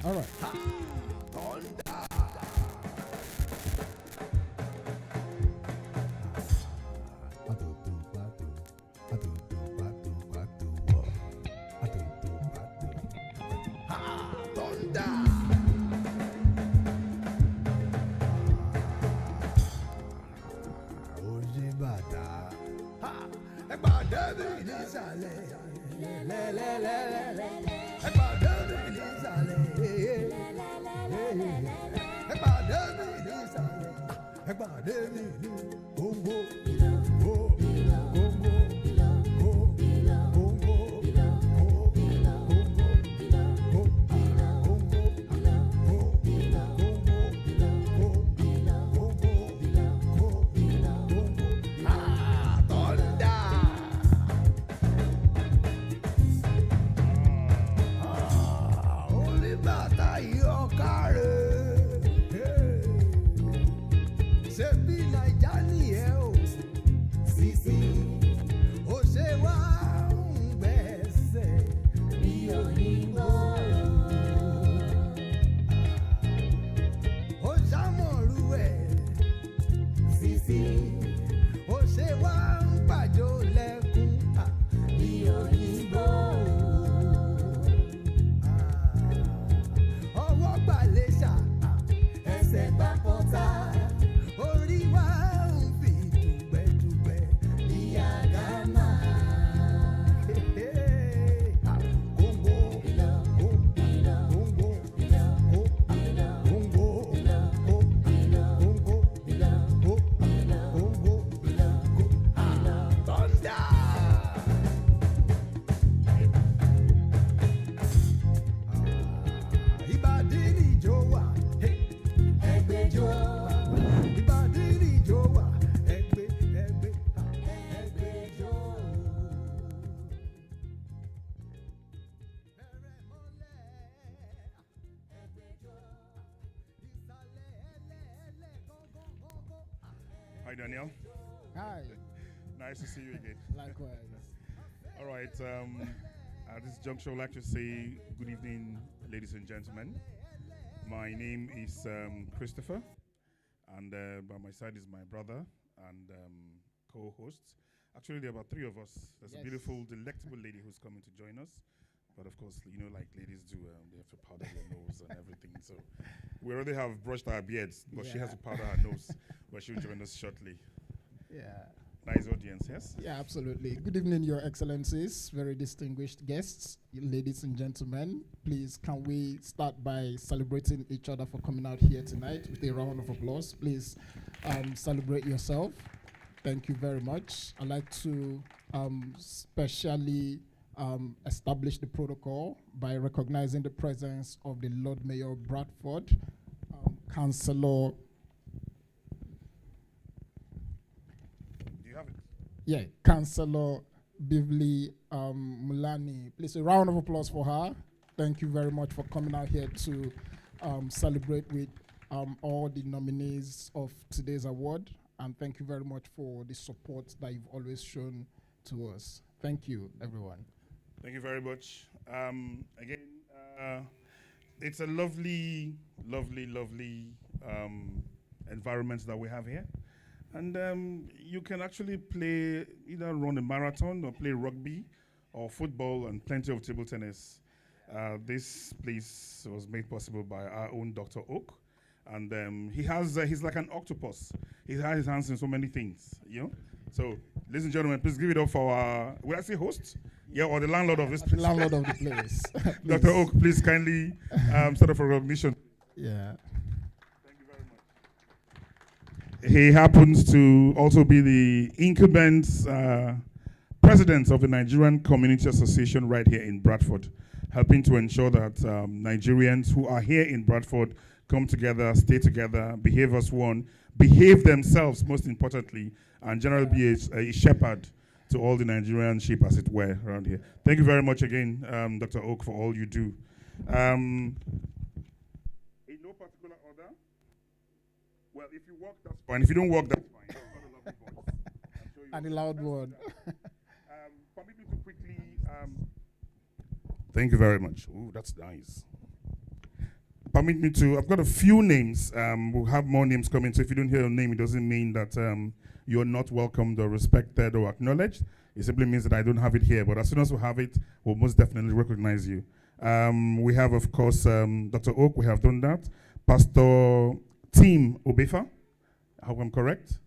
All right. Hi, Daniel. Hi. Nice to see you again. Likewise. All right. At this juncture, I'd like to say good evening, ladies and gentlemen. My name is Christopher, and by my side is my brother and co-host. Actually, there are about three of us. There's a beautiful, delectable lady who's coming to join us. But of course, you know, like ladies do, they have to powder their nose and everything. So we already have brushed our beards, but she has to powder her nose. But she'll join us shortly. Yeah. Nice audience, yes? Yeah, absolutely. Good evening, Your Excellencies, very distinguished guests, ladies and gentlemen. Please, can we start by celebrating each other for coming out here tonight with a round of applause? Please celebrate yourself. Thank you very much. I'd like to specially establish the protocol by recognizing the presence of the Lord Mayor Bradford, Councillor. Do you have it? Yeah, Councillor Bivli Mulani. Please, a round of applause for her. Thank you very much for coming out here to celebrate with all the nominees of today's award. And thank you very much for the support that you've always shown to us. Thank you, everyone. Thank you very much. Again, it's a lovely, lovely, lovely environment that we have here. And you can actually play, either run a marathon or play rugby or football and plenty of table tennis. This place was made possible by our own Dr. Oak. And he's like an octopus. He has his hands in so many things, you know? So, ladies and gentlemen, please give it up for our, would I say host? Yeah, or the landlord of this place. The landlord of the place. Dr. Oak, please kindly start off a recognition. Yeah. Thank you very much. He happens to also be the incumbent president of the Nigerian Community Association right here in Bradford, helping to ensure that Nigerians who are here in Bradford come together, stay together, behave as one, behave themselves, most importantly, and generally be a shepherd to all the Nigerian sheep, as it were, around here. Thank you very much again, Dr. Oak, for all you do. In no particular order, Well, if you walk, that's fine. If you don't walk, that's fine. You've got a lovely voice. I'm sure you And the will. loud Let's do one. that. Permit me to quickly. Thank you very much. Ooh, that's nice. Permit me to. I've got a few names. We'll have more names coming. So if you don't hear your name, it doesn't mean that you're not welcomed or respected or acknowledged. It simply means that I don't have it here. But as soon as we have it, we'll most definitely recognize you. We have, of course, Dr. Oak. We have done that. Pastor Tim Obefa. I hope I'm correct.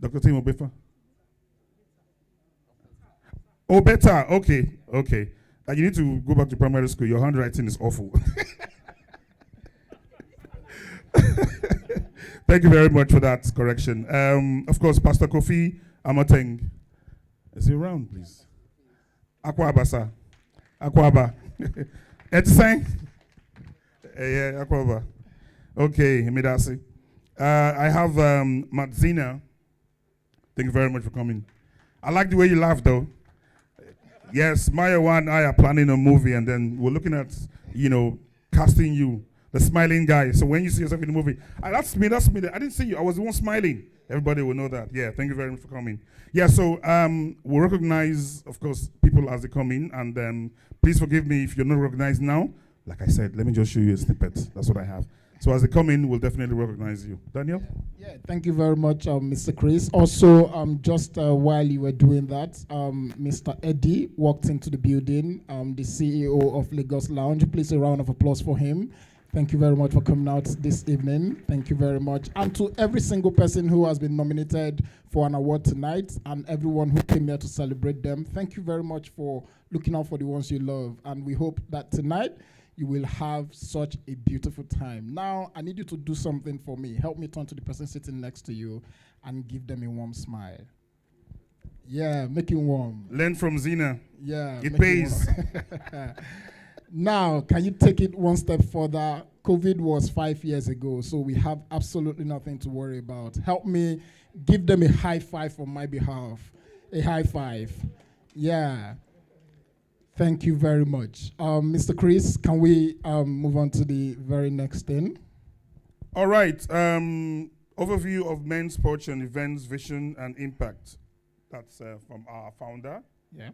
Dr. Tim Obefa. Oh, better. Okay. Okay. You need to go back to primary school. Your handwriting is awful. Thank you very much for that correction. Of course, Pastor Kofi Amateng. Is he around, please? Akwaba, sir. Akwaba. Etisang? Yeah, Akwaba. Okay, Himidasi. I have Matzina. Thank you very much for coming. I like the way you laugh, though. Yes, Maya and I are planning a movie, and then we're looking at, casting you, the smiling guy. So when you see yourself in the movie, that's me. I didn't see you. I was the one smiling. Everybody will know that. Yeah, thank you very much for coming. Yeah, so we'll recognize, of course, people as they come in, and please forgive me if you're not recognized now. Like I said, let me just show you a snippet. That's what I have. So as they come in, we'll definitely recognize you. Daniel? Yeah, thank you very much, Mr. Chris. Also, just while you were doing that, Mr. Eddie walked into the building, the CEO of Lagos Lounge. Please a round of applause for him. Thank you very much for coming out this evening. Thank you very much. And to every single person who has been nominated for an award tonight and everyone who came here to celebrate them, thank you very much for looking out for the ones you love. And we hope that tonight you will have such a beautiful time. Now, I need you to do something for me. Help me turn to the person sitting next to you and give them a warm smile. Yeah, make it warm. Learn from Zina. Yeah. It pays. Now, can you take it one step further? COVID was 5 years ago, so we have absolutely nothing to worry about. Help me give them a high five on my behalf. A high five. Yeah. Thank you very much. Mr. Chris, can we move on to the very next thing? All right. Overview of Men's Porch and Events, Vision and Impact. That's from our founder, Yeah.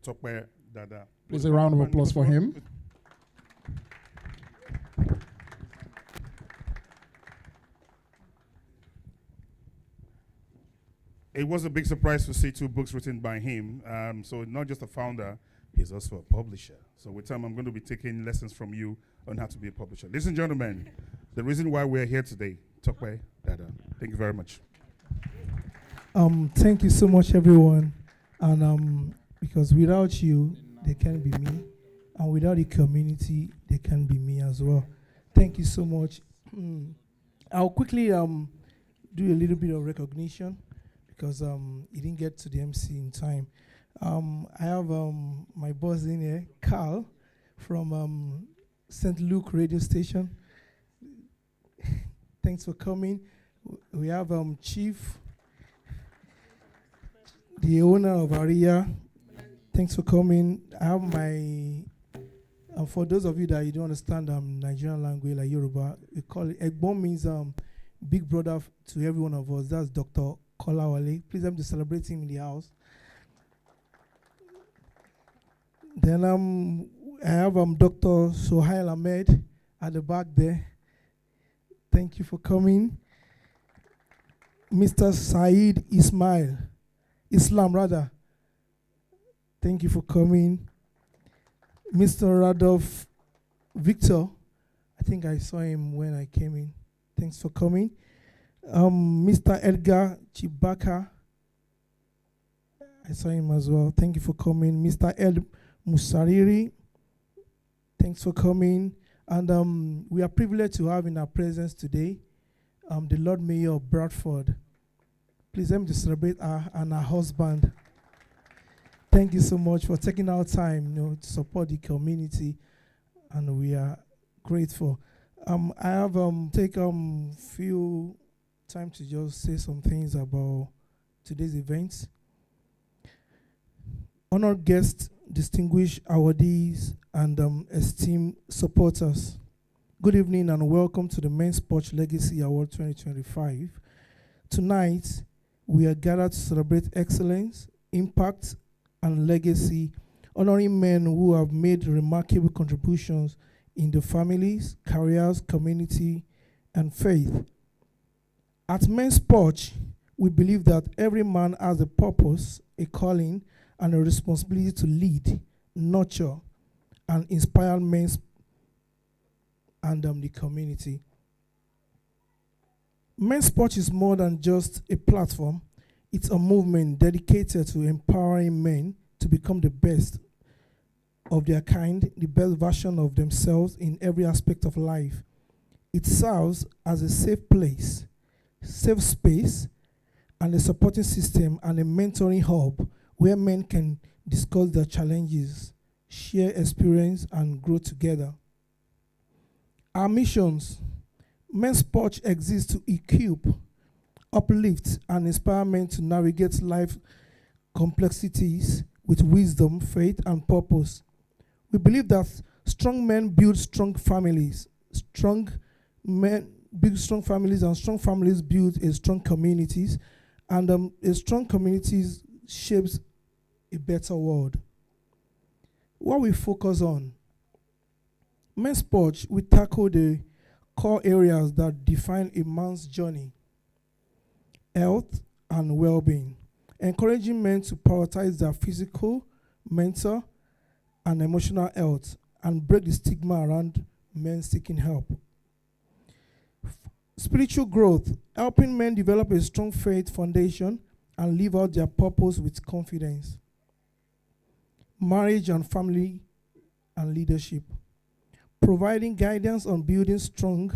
Tokwe Dada. Please a round of applause for him. It was a big surprise to see 2 books written by him. So not just a founder, he's also a publisher. So with time, I'm going to be taking lessons from you on how to be a publisher. Ladies and gentlemen, the reason why we're here today, Tokwe Dada. Thank you very much. Thank you so much, everyone. And because without you, there can't be me. And without the community, there can't be me as well. Thank you so much. I'll quickly do a little bit of recognition because he didn't get to the MC in time. I have my boss in here, Carl, from St. Luke radio station. Thanks for coming. We have Chief, the owner of Aria. Thanks for coming. I have my, for those of you that you don't understand Nigerian language like Yoruba, we call it, Egbon means big brother to every one of us. That's Dr. Kolawale. Please help me to celebrate him in the house. Then I have Dr. Sohail Ahmed at the back there. Thank you for coming. Mr. Saeed Islam rather. Thank you for coming. Mr. Radolf Victor, I think I saw him when I came in. Thanks for coming. Mr. Edgar Chibaka, I saw him as well. Thank you for coming. Mr. Ed Musariri, thanks for coming. And we are privileged to have in our presence today the Lord Mayor of Bradford. Please let me to celebrate her and her husband. Thank you so much for taking our time, to support the community, and we are grateful. I have take few time to just say some things about today's event. Honored guests, distinguished awardees, and esteemed supporters. Good evening and welcome to the Men's Porch Legacy Award 2025. Tonight, we are gathered to celebrate excellence, impact, and legacy, honoring men who have made remarkable contributions in their families, careers, community, and faith. At Men's Porch, we believe that every man has a purpose, a calling, and a responsibility to lead, nurture, and inspire men and the community. Men's Porch is more than just a platform. It's a movement dedicated to empowering men to become the best of their kind, the best version of themselves in every aspect of life. It serves as a safe place, safe space, and a supporting system and a mentoring hub where men can discuss their challenges, share experience, and grow together. Our missions: Men's Porch exists to equip, uplift, and inspire men to navigate life complexities with wisdom, faith, and purpose. We believe that strong men build strong families, strong men build strong families, and strong families build a strong communities, and a strong communities shapes a better world. What we focus on: Men's Porch, we tackle the core areas that define a man's journey: health and well-being, encouraging men to prioritize their physical, mental, and emotional health, and break the stigma around men seeking help. Spiritual growth, helping men develop a strong faith foundation and live out their purpose with confidence. Marriage and family and leadership, providing guidance on building strong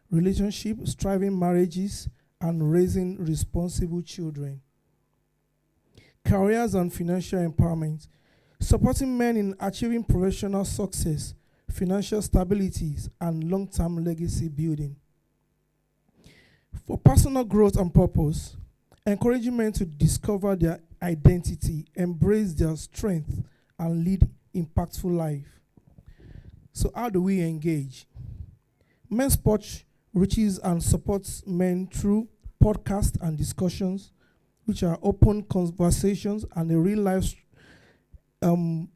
relationships, thriving marriages, and raising responsible children. Careers and financial empowerment, supporting men in achieving professional success, financial stability, and long-term legacy building. For personal growth and purpose, encouraging men to discover their identity, embrace their strength, and lead impactful life. So how do we engage? Men's Porch reaches and supports men through podcasts and discussions, which are open conversations and a real-life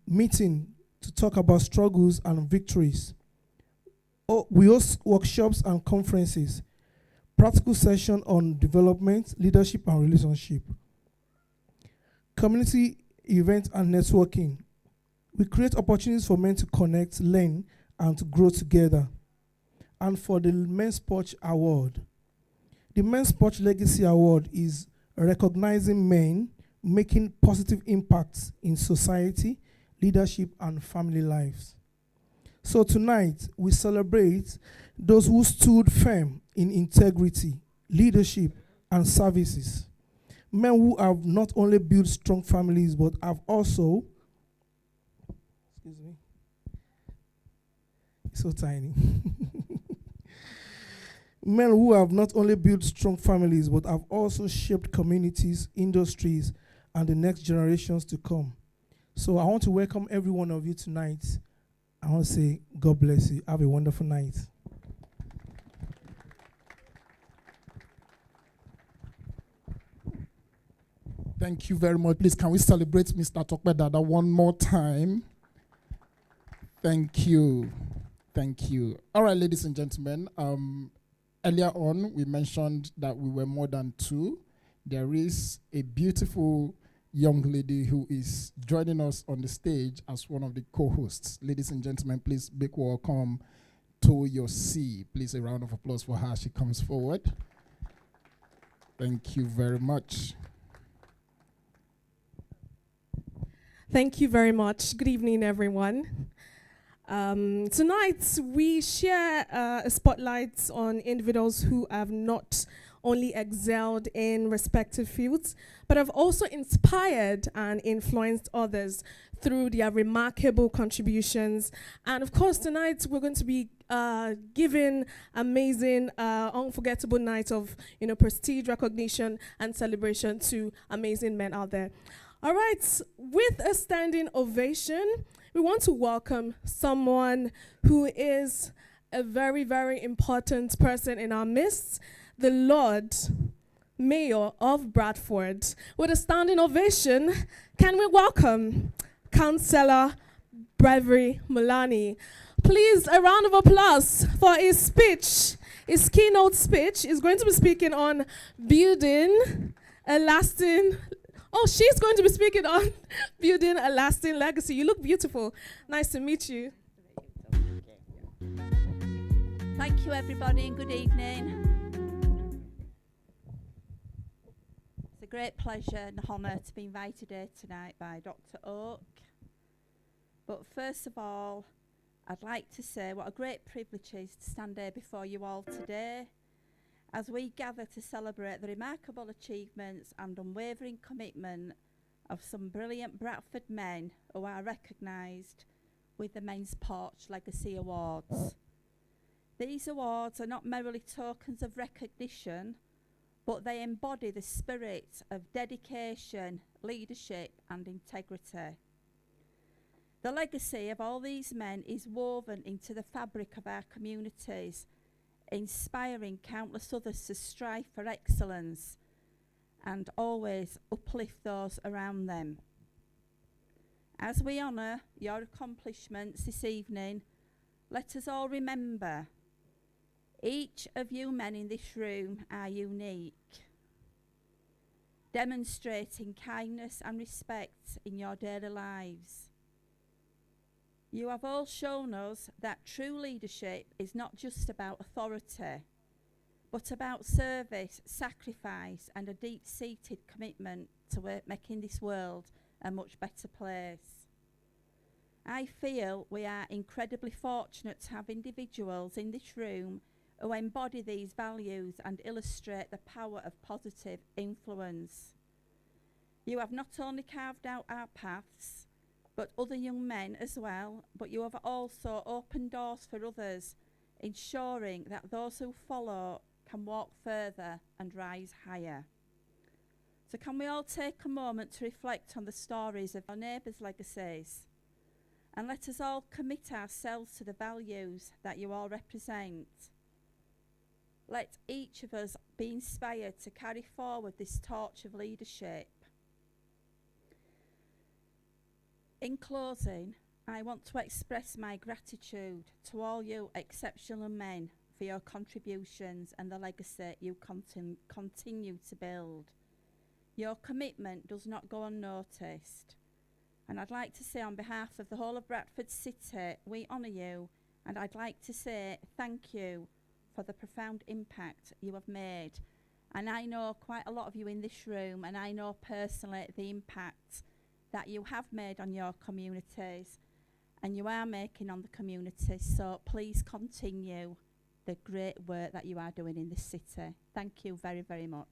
meeting to talk about struggles and victories. We host workshops and conferences, practical sessions on development, leadership, and relationship. Community events and networking. We create opportunities for men to connect, learn, and to grow together. And for the Men's Porch Award, the Men's Porch Legacy Award is recognizing men making positive impacts in society, leadership, and family lives. So tonight, we celebrate those who stood firm in integrity, leadership, and services. Men who have not only built strong families, but have also, excuse me, it's so tiny. Men who have not only built strong families, but have also shaped communities, industries, and the next generations to come. So I want to welcome every one of you tonight. I want to say, God bless you. Have a wonderful night. Thank you very much. Please, can we celebrate Mr. Tokpedada one more time? Thank you. Thank you. All right, ladies and gentlemen. Earlier on, we mentioned that we were more than two. There is a beautiful young lady who is joining us on the stage as one of the co-hosts. Ladies and gentlemen, please big welcome to your C. Please a round of applause for her. She comes forward. Thank you very much. Thank you very much. Good evening, everyone. Tonight, we share a spotlight on individuals who have not only excelled in respective fields, but have also inspired and influenced others through their remarkable contributions. And of course, tonight, we're going to be giving amazing, unforgettable night of prestige, recognition, and celebration to amazing men out there. All right, with a standing ovation, we want to welcome someone who is a very, very important person in our midst, the Lord Mayor of Bradford. With a standing ovation, can we welcome Councillor Bravery Mulani. Please, a round of applause for his speech, his keynote speech. He's going to be speaking on building a lasting, she's going to be speaking on building a lasting legacy. You look beautiful. Nice to meet you. Thank you, everybody, and good evening. It's a great pleasure and honour to be invited here tonight by Dr. Oak. But first of all, I'd like to say what a great privilege it is to stand here before you all today as we gather to celebrate the remarkable achievements and unwavering commitment of some brilliant Bradford men who are recognised with the Men's Porch Legacy Awards. These awards are not merely tokens of recognition, but they embody the spirit of dedication, leadership and integrity. The legacy of all these men is woven into the fabric of our communities, inspiring countless others to strive for excellence and always uplift those around them. As we honour your accomplishments this evening, let us all remember each of you men in this room are unique, demonstrating kindness and respect in your daily lives. You have all shown us that true leadership is not just about authority, but about service, sacrifice, and a deep-seated commitment to making this world a much better place. I feel we are incredibly fortunate to have individuals in this room who embody these values and illustrate the power of positive influence. You have not only carved out our paths, but other young men as well, but you have also opened doors for others, ensuring that those who follow can walk further and rise higher. So can we all take a moment to reflect on the stories of our neighbours' legacies? And let us all commit ourselves to the values that you all represent. Let each of us be inspired to carry forward this torch of leadership. In closing, I want to express my gratitude to all you exceptional men for your contributions and the legacy you continue to build. Your commitment does not go unnoticed. And I'd like to say on behalf of the whole of Bradford City, we honour you, and I'd like to say thank you for the profound impact you have made. And I know quite a lot of you in this room, and I know personally the impact that you have made on your communities and you are making on the community. So please continue the great work that you are doing in this city. Thank you very, very much.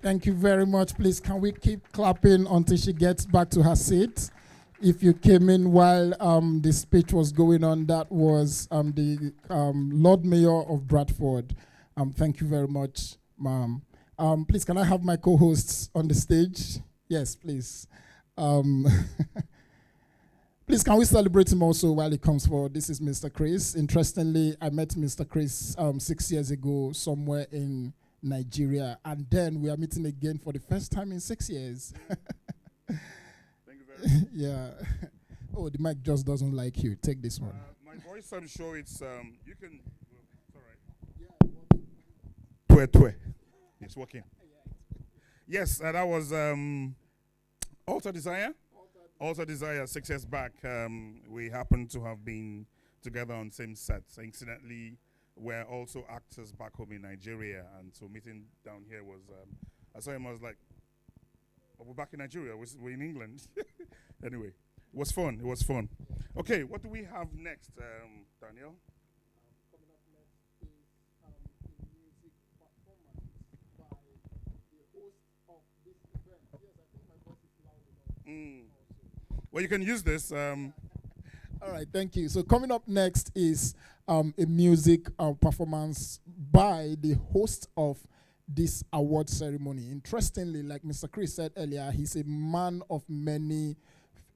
Thank you very much. Please, can we keep clapping until she gets back to her seat? If you came in while the speech was going on, that was the Lord Mayor of Bradford. Thank you very much, ma'am. Please, can I have my co-hosts on the stage? Yes, please. Please, can we celebrate him also while he comes forward? This is Mr. Chris. Interestingly, I met Mr. Chris 6 years ago somewhere in Nigeria, and then we are meeting again for the first time in 6 years. Thank you very much. Yeah. Oh, the mic just doesn't like you. Take this one. My voice, I'm sure it's, you can, it's all right. Twe. It's working. Yes, that was Alter Desire. Alter Desire, 6 years back. We happened to have been together on same sets. Incidentally, we're also actors back home in Nigeria, and so meeting down here was, I saw him, I was like, oh, we're back in Nigeria, we're in England. Anyway, it was fun. Okay, what do we have next, Daniel? Coming up next is a music performance by the host of this event. Yes, I think my voice is loud enough. Well, you can use this. All right, thank you. So coming up next is a music performance by the host of this award ceremony. Interestingly, like Mr. Chris said earlier, he's a man of many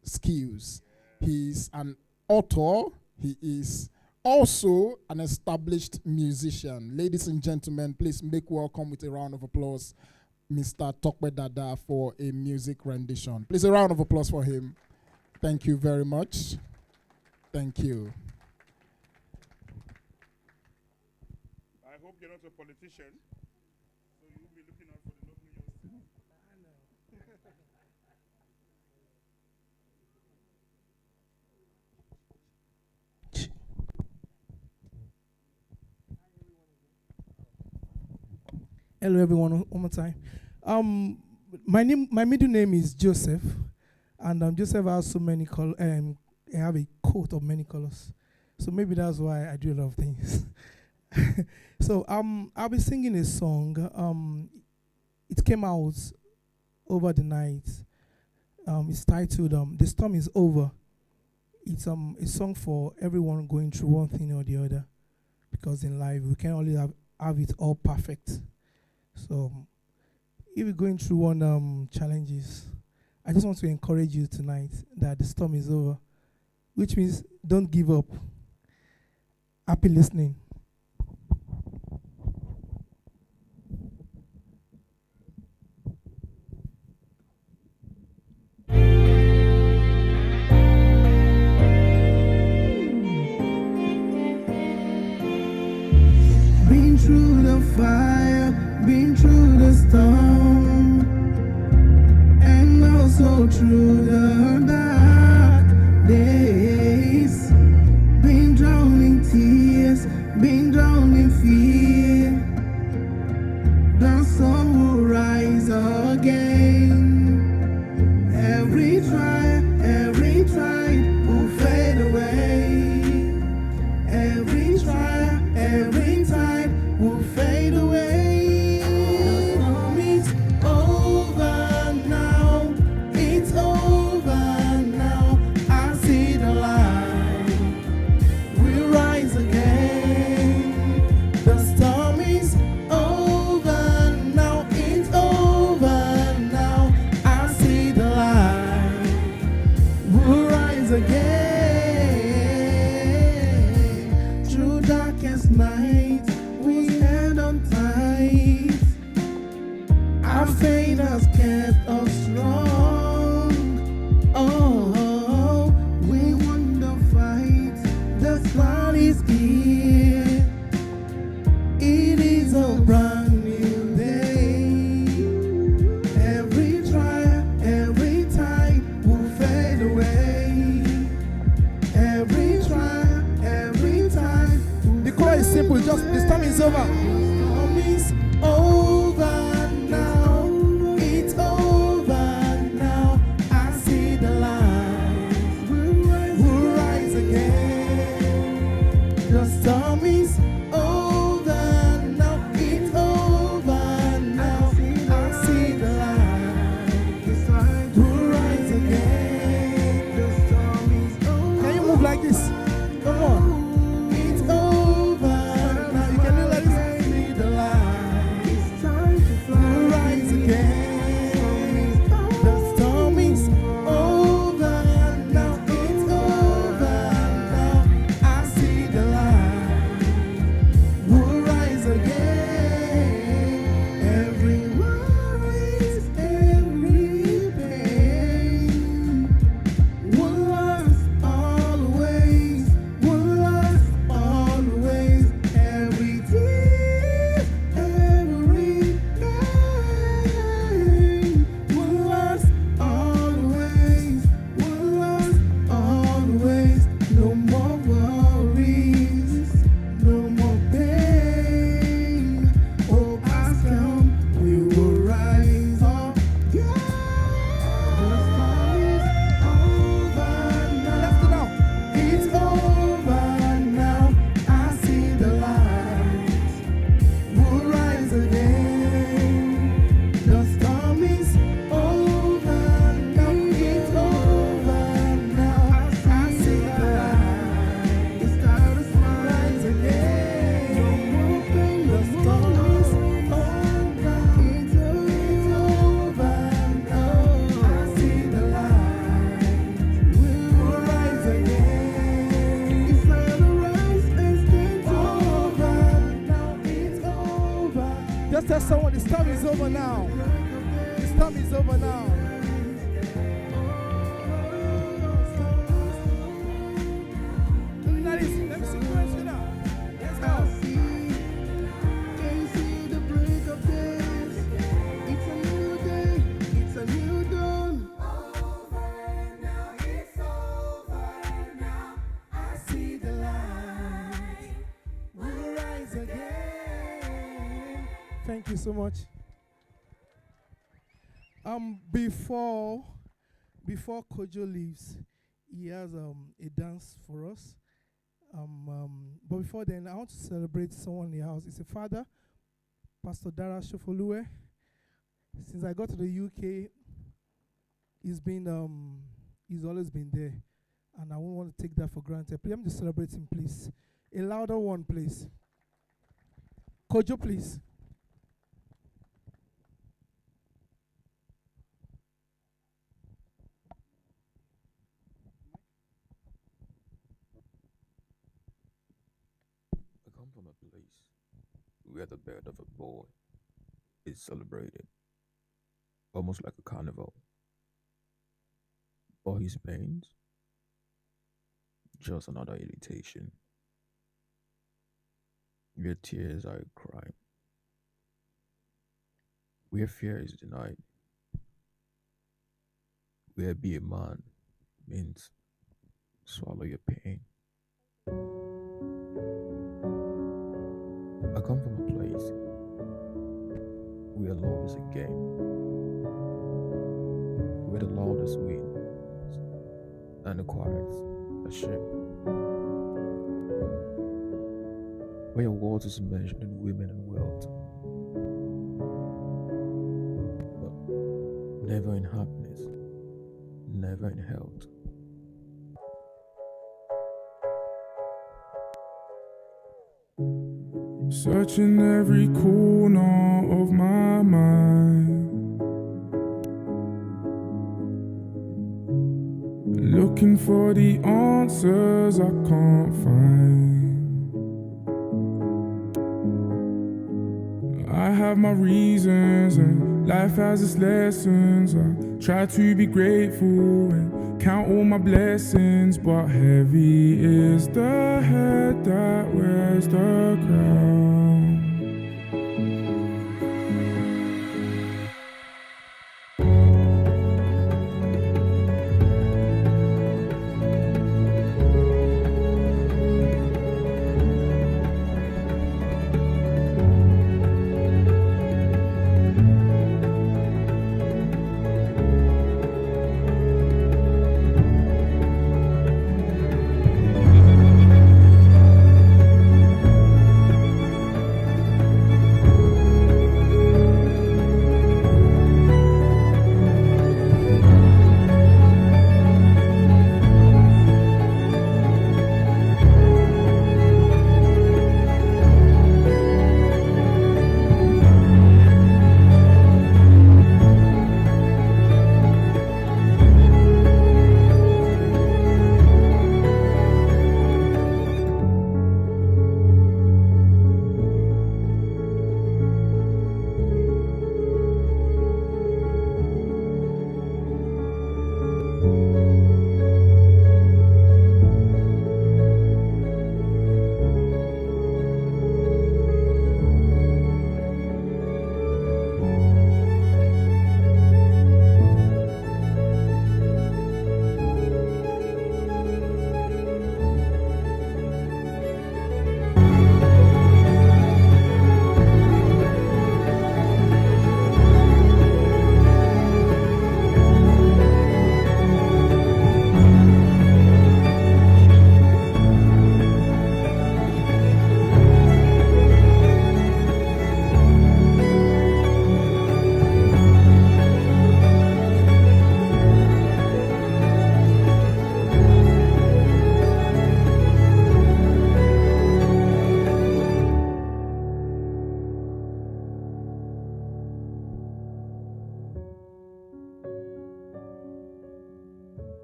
skills. He's an author, He is also an established musician. Ladies and gentlemen, please make welcome with a round of applause Mr. Tokwe Dada for a music rendition. Please, a round of applause for him. Thank you very much. Thank you. I hope you're not a politician, so you'll be looking out for the local youth. Hello, everyone. One more time. My middle name is Joseph, and Joseph has so many colors. I have a coat of many colors, so maybe that's why I do a lot of things. So I'll be singing a song. It came out over the night. It's titled "The Storm Is Over." It's a song for everyone going through one thing or the other, because in life we can't only have it all perfect. So if you're going through one challenges, I just want to encourage you tonight that the storm is over, which means don't give up. Happy listening. Been through the fire, been through the storm, and also through the dark days. Been drowning tears, been drowning fear. The sun will rise again. Every trial will fade away. Every trial, every tide will fade away. The storm is over now. It's over now. I see the light. We'll rise again. The storm is over now. It's over now. I see the light. We'll rise again. Through darkest night, we held on tight. Our faith has kept us strong. Oh, we won the fight. The sun is here. It is a brand new day. Every trial, every tide will fade away. Every trial, every tide. The chorus is simple. Just the storm is over. Storm is over now. It's over now. I see the light. We'll rise again. The storm is over now. It's over now. I see the light. We'll rise again. The storm is over. Can you move like this? Come on. It's over now. You can do like this. I see the light. Just tell someone the storm is over now. The storm is over now. Let me see the chorus now. Let's go. Can you see the break of day? It's a new day. It's a new dawn. Over now. It's over now. I see the light. We'll rise again. Thank you so much. Before Kojo leaves, he has a dance for us. But before then, I want to celebrate someone in the house. It's a father, Pastor Dara Shofolue. Since I got to the UK, he's always been there, and I won't want to take that for granted. Let me just celebrate him, please. A louder one, please. Kojo, please. I come from a place where the birth of a boy is celebrated, almost like a carnival. But his pains, just another irritation, where tears are a crime, where fear is denied, where be a man means swallow your pain. I come from a place where love is a game, where the loudest wins and the quietest a ship, where your world is measured in women and wealth, but never in happiness, never in health. Searching every corner of my mind, looking for the answers I can't find. I have my reasons and life has its lessons. I try to be grateful and count all my blessings, but heavy is the head that wears the crown.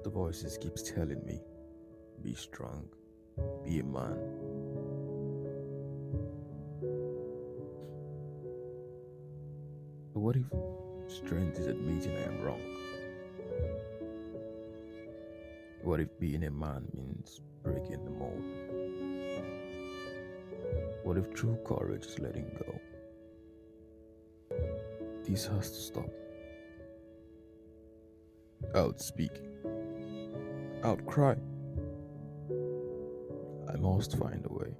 The voices keeps telling me, be strong, be a man. But what if strength is admitting I am wrong? What if being a man means breaking the mold? What if true courage is letting go? This has to stop. Out speak. Out cry. I must find a way.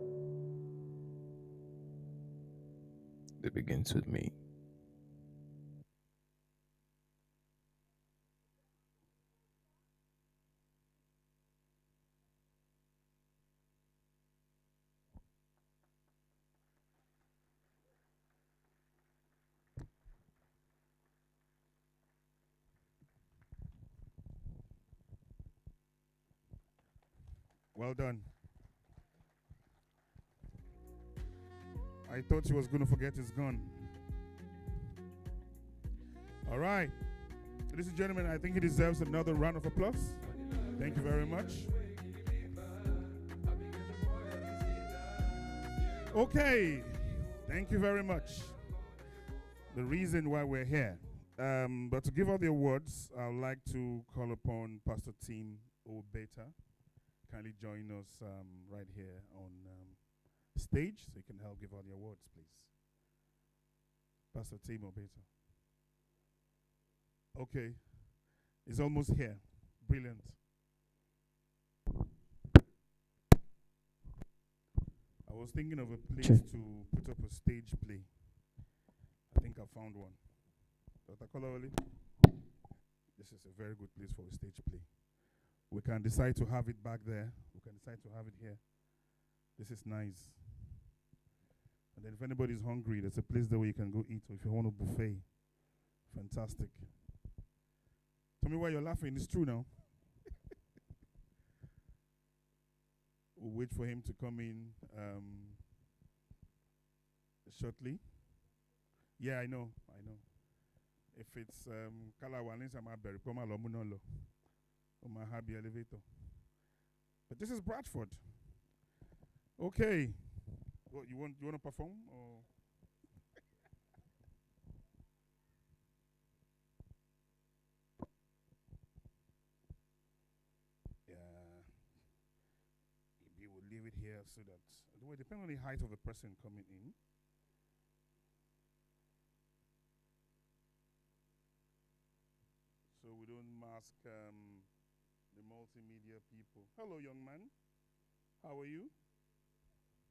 It begins with me. Well done. I thought he was going to forget his gun. All right. Ladies and gentlemen, I think he deserves another round of applause. Thank you very much. Okay. Thank you very much. The reason why we're here. But to give out the awards, I would like to call upon Pastor Tim Obeta. Kindly join us right here on stage so you can help give out the awards, please. Pastor Tim Obeta. Okay. It's almost here. Brilliant. I was thinking of a place to put up a stage play. I think I found one. Dr. Kolawole, this is a very good place for a stage play. We can decide to have it back there. We can decide to have it here. This is nice. And then if anybody's hungry, there's a place there where you can go eat. Or if you want a buffet, fantastic. Tell me why you're laughing. It's true now. We'll wait for him to come in shortly. Yeah, I know. If it's Kalawanis, I'm at Beripoma Lomunolo. On my happy elevator. But this is Bradford. Okay. What you want to perform or yeah. Maybe we'll leave it here so that it depends on the height of the person coming in. So we don't mask the multimedia people. Hello, young man. How are you?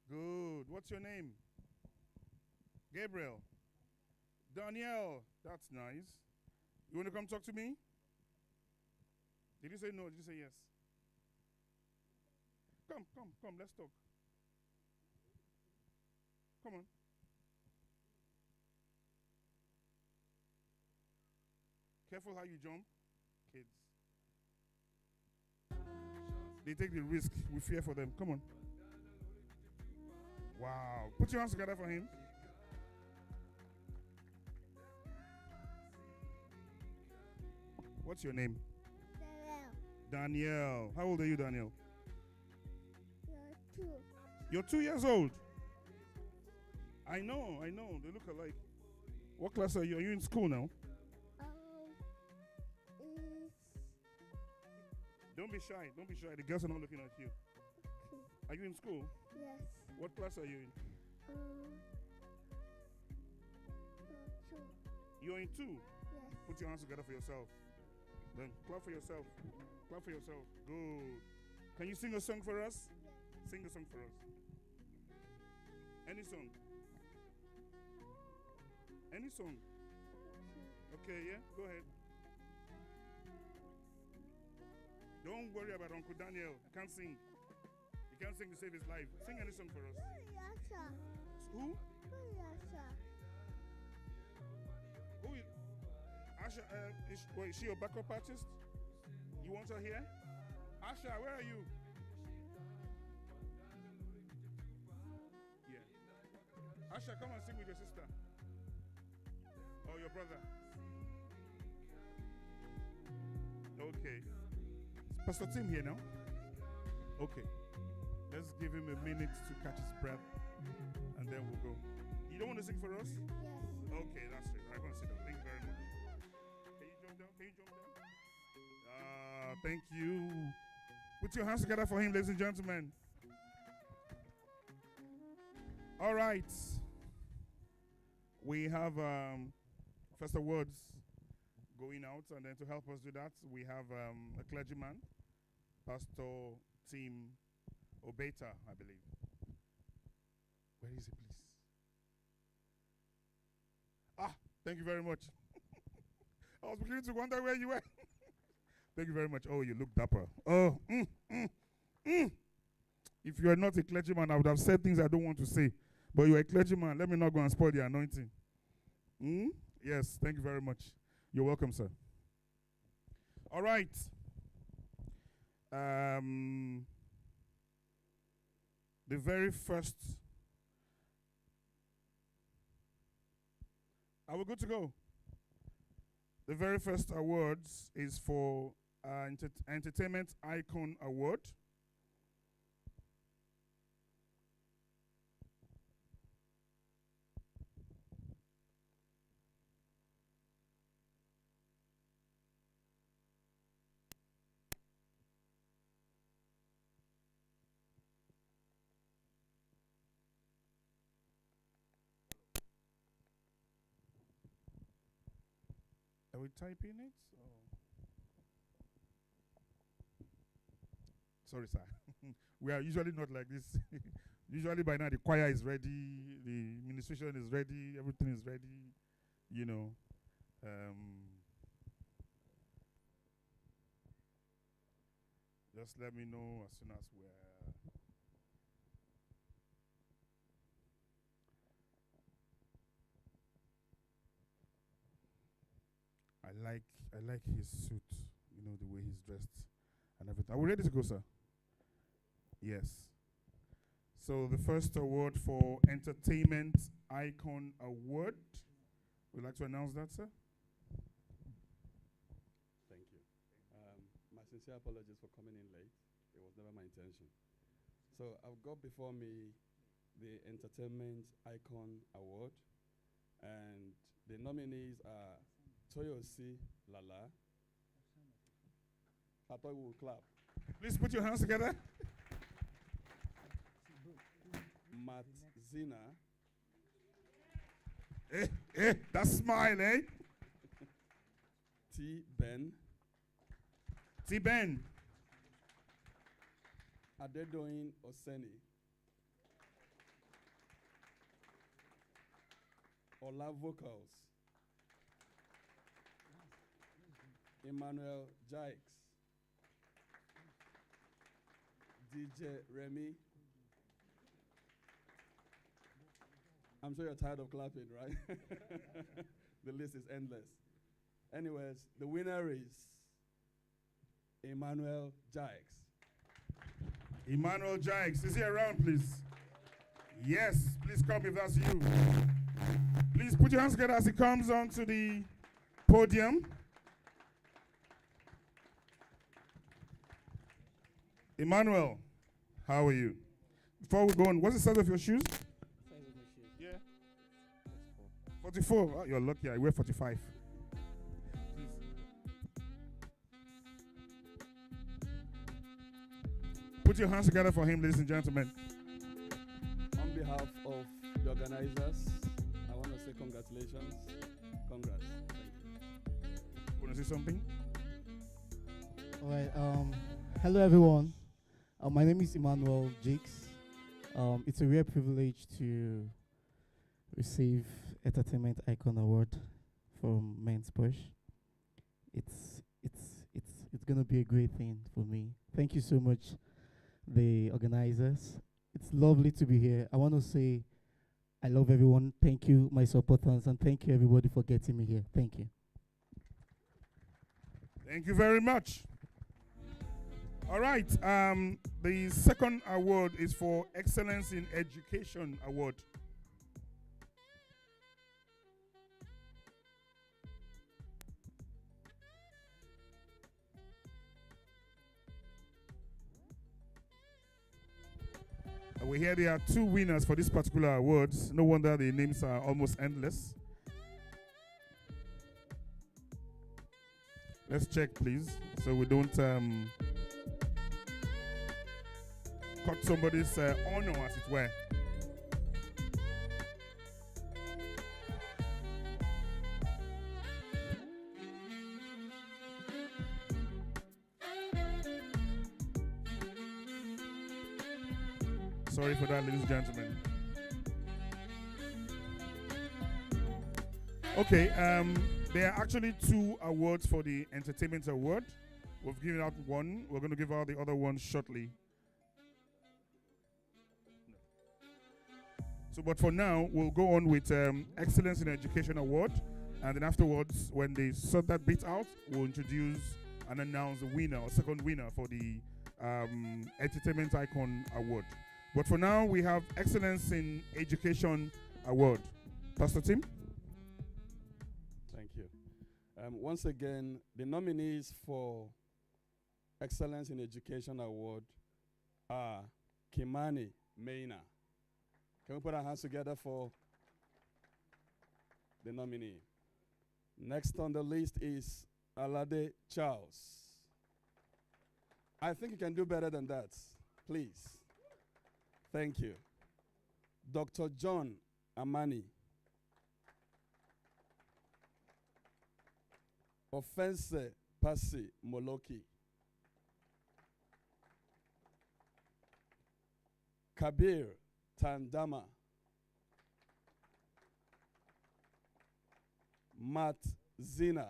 Good. What's your name? Gabriel. Danielle. That's nice. You want to come talk to me? Did you say no? Did you say yes? Come. Let's talk. Come on. Careful how you jump, kids. They take the risk. We fear for them. Come on. Wow. Put your hands together for him. What's your name? Danielle. How old are you, Danielle? You're 2. You're 2 years old. I know. They look alike. What class are you? Are you in school now? Don't be shy. The girls are not looking at you. Okay. Are you in school? Yes. What class are you in? 2. You're in 2. Yes. Put your hands together for yourself. Then clap for yourself. Clap for yourself. Good. Can you sing a song for us? Yes. Sing a song for us. Any song. Any song. Okay, yeah? Go ahead. Don't worry about Uncle Daniel. He can't sing. He can't sing to save his life. Sing any song for us. Who? Who is Asha? Is she your backup artist? You want her here? Asha, where are you? Yeah. Asha, come and sing with your sister. Or your brother. Okay. Is Pastor Tim here now? Okay. Let's give him a minute to catch his breath, and then we'll go. You don't want to sing for us? Yes. Okay, that's it. I'm going to sit down. Thank you very much. Can you jump down? Can you jump down? Thank you. Put your hands together for him, ladies and gentlemen. All right. We have first awards going out, and then to help us do that, we have a clergyman, Pastor Tim Obeta, I believe. Where is he, please? Thank you very much. I was beginning to wonder where you were. Thank you very much. Oh, you look dapper. Oh, If you are not a clergyman, I would have said things I don't want to say. But you are a clergyman. Let me not go and spoil the anointing. Yes, thank you very much. You're welcome, sir. All right. The very first. Are we good to go? The very first awards is for Entertainment Icon Award. Are we typing it? Sorry, sir. We are usually not like this. Usually by now the choir is ready, the administration is ready, everything is ready, you know. Just let me know as soon as we're... I like his suit, you know, the way he's dressed and everything. Are we ready to go, sir? Yes. So the first award for Entertainment Icon Award. Would you like to announce that, sir? Thank you. My sincere apologies for coming in late. It was never my intention. So I've got before me the Entertainment Icon Award, and the nominees are Toyosi Lala. I thought we would clap. Please put your hands together. Matt Zina. That smile, eh? T. Ben. T. Ben. Adedoyin Oseni. Ola Vocals. Emmanuel Jikes. DJ Remy. I'm sure you're tired of clapping, right? The list is endless. Anyways, the winner is Emmanuel Jikes. Emmanuel Jikes. Is he around, please? Yes, please come if that's you. Please put your hands together as he comes onto the podium. Emmanuel, how are you? Before we go on, what's the size of your shoes? Size of my shoes. Yeah. 44. Oh, you're lucky. I wear 45. Please. Put your hands together for him, ladies and gentlemen. On behalf of the organizers, I want to say congratulations. Congrats. Thank you. Want to say something? All right. Hello, everyone. My name is Emmanuel Jakes. It's a rare privilege to receive Entertainment Icon Award from Men's Porch. It's gonna be a great thing for me. Thank you so much, the organizers. It's lovely to be here. I want to say I love everyone. Thank you, my supporters, and thank you everybody for getting me here. Thank you. Thank you very much. All right. The second award is for Excellence in Education Award. We hear there are two winners for this particular awards. No wonder the names are almost endless. Let's check, please, so we don't cut somebody's honor, as it were. Sorry for that, ladies and gentlemen. Okay, there are actually 2 awards for the Entertainment Award. We've given out one. We're going to give out the other one shortly. So, but for now, we'll go on with Excellence in Education Award. And then afterwards, when they sort that bit out, we'll introduce and announce the winner or second winner for the Entertainment Icon Award. But for now, we have Excellence in Education Award. Pastor Tim? Thank you. Once again, the nominees for Excellence in Education Award are Kimani Maina. Can we put our hands together for the nominee? Next on the list is Alade Charles. I think you can do better than that. Please. Thank you. Dr. John Amani. Offense Pasi Moloki. Kabir Tandama. Matt Zina.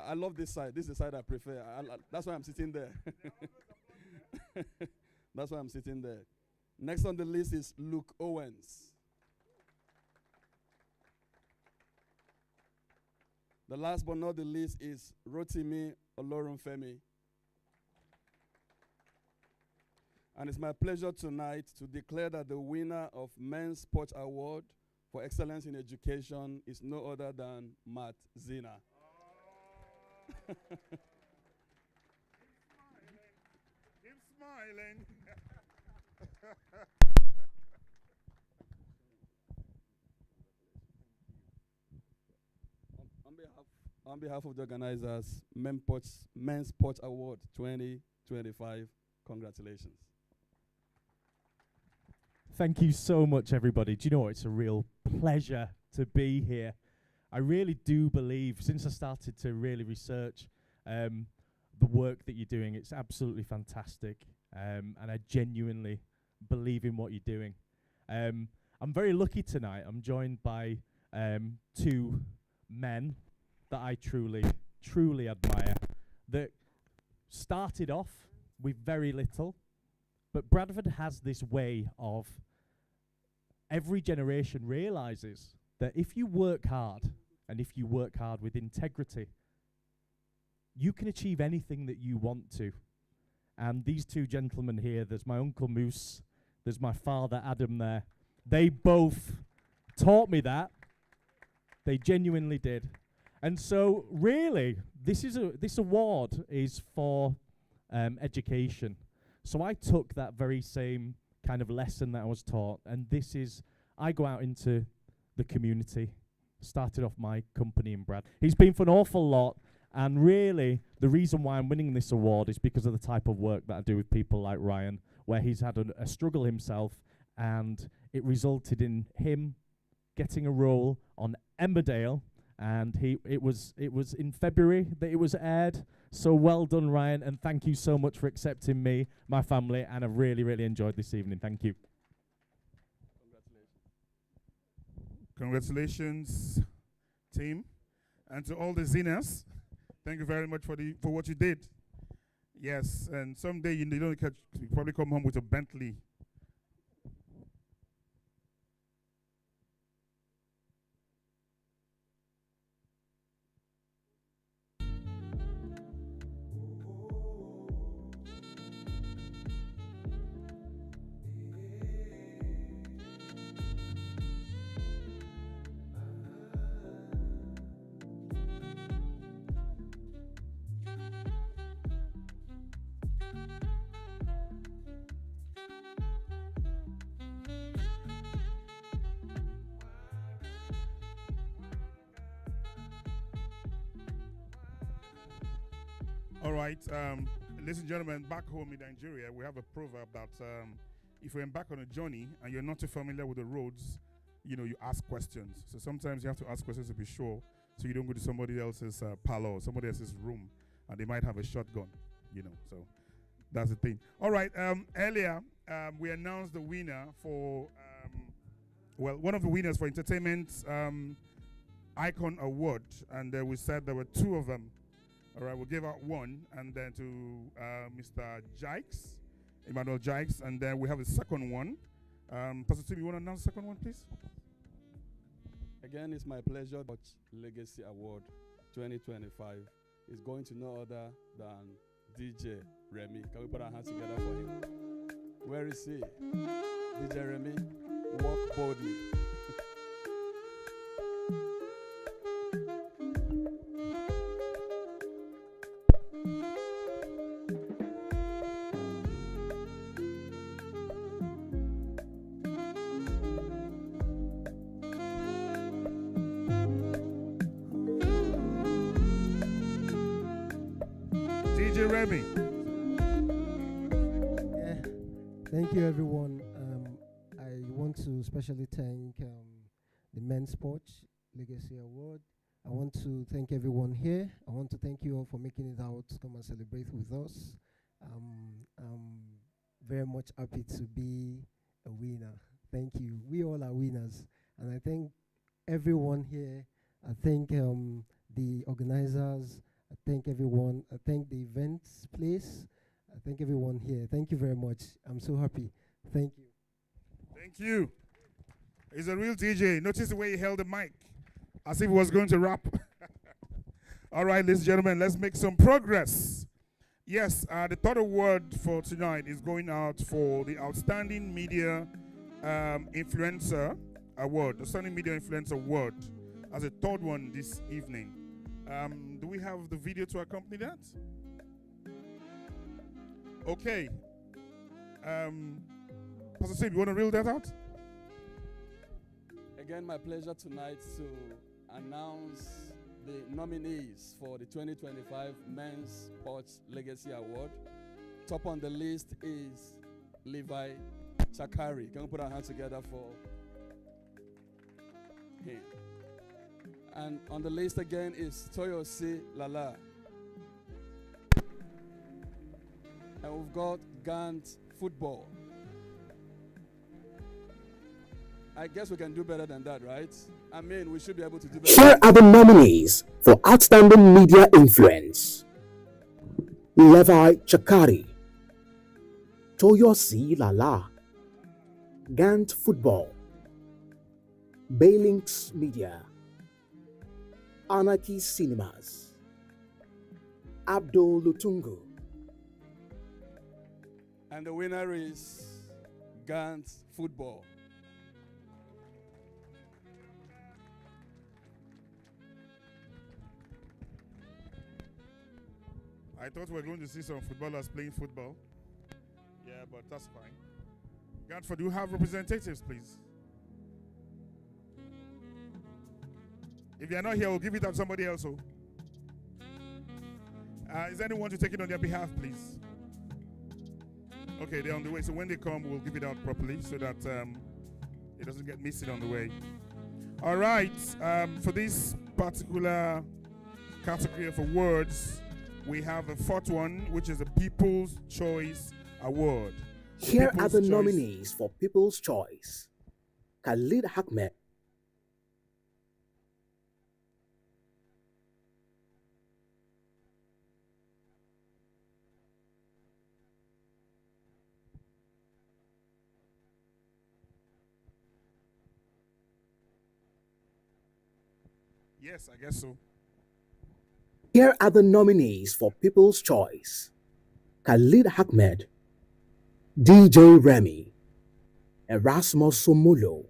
I love this side. This is the side I prefer. That's why I'm sitting there. That's why I'm sitting there. Next on the list is Luke Owens. The last but not the least is Rotimi Olorunfemi. And it's my pleasure tonight to declare that the winner of Men's Porch Award for Excellence in Education is no other than Matt Zina. Keep smiling. On behalf of the organizers, Men's Porch Award 2025, congratulations. Thank you so much, everybody. Do you know what? It's a real pleasure to be here. I really do believe, since I started to really research the work that you're doing, it's absolutely fantastic. And I genuinely believe in what you're doing. I'm very lucky tonight. I'm joined by 2 men that I truly, truly admire, that started off with very little. But Bradford has this way of, every generation realizes that if you work hard, and if you work hard with integrity, you can achieve anything that you want to. And these 2 gentlemen here, there's my Uncle Moose, there's my father Adam there. They both taught me that. They genuinely did. And so really, this award is for education. So I took that very same kind of lesson that I was taught, and I go out into the community, started off my company in Brad. He's been for an awful lot, and really, the reason why I'm winning this award is because of the type of work that I do with people like Ryan, where he's had a struggle himself, and it resulted in him getting a role on Emmerdale, and it was in February that it was aired. So well done, Ryan, and thank you so much for accepting me, my family, and I've really, really enjoyed this evening. Thank you. Congratulations, team. And to all the Zinas, thank you very much for what you did. Yes, and someday you probably come home with a Bentley. All right, ladies and gentlemen, back home in Nigeria, we have a proverb that if you embark on a journey and you're not too familiar with the roads, you ask questions. So sometimes you have to ask questions to be sure, so you don't go to somebody else's parlor or somebody else's room, and they might have a shotgun. So that's the thing. All right, earlier we announced the winner for one of the winners for Entertainment Icon Award, and we said there were two of them. All right, we'll give out one, and then to Mr. Jikes, Emmanuel Jikes, and then we have a second one. Pastor Tim, you want to announce the second one, please? Again, it's my pleasure. Porch Legacy Award 2025 is going to no other than DJ Remy. Can we put our hands together for him? Where is he? DJ Remy, walk boldly. DJ Remy. Thank you, everyone. I want to especially thank the Men's Porch Legacy Award. I want to thank everyone here. I want to thank you all for making it out to come and celebrate with us. I'm very much happy to be a winner. Thank you. We all are winners. And I thank everyone here. I thank the organizers. I thank everyone. I thank the events place. I thank everyone here. Thank you very much. I'm so happy. Thank you. Thank you. He's a real DJ. Notice the way he held the mic, as if he was going to rap. All right, ladies and gentlemen, let's make some progress. Yes, the third award for tonight is going out for the Outstanding Media Influencer Award, Outstanding Media Influencer Award, as a third one this evening. Do we have the video to accompany that? Okay. Pastor Steve, you want to reel that out? Again, my pleasure tonight to announce the nominees for the 2025 Men's Porch Legacy Award. Top on the list is Levi Chakari. Can we put our hands together for him? And on the list again is Toyosi Lala. And we've got Gant Football. I guess we can do better than that, right? I mean, we should be able to do better. Here are the nominees for Outstanding Media Influence: Levi Chakari, Toyosi Lala, Gant Football, Baylinks Media, Anarchy Cinemas, Abdul Lutungu. And the winner is Gant Football. I thought we were going to see some footballers playing football. Yeah, but that's fine. Godford, do you have representatives, please? If you're not here, we'll give it to somebody else. Is anyone to take it on their behalf, please? Okay, they're on the way. So when they come, we'll give it out properly so that it doesn't get missing on the way. All right. For this particular category of awards, we have a fourth one, which is the People's Choice Award. Here are the nominees for People's Choice: Khalid Ahmed, Yes, I guess so. Here are the nominees for People's Choice: Khalid Ahmed, DJ Remy, Erasmus Somulo,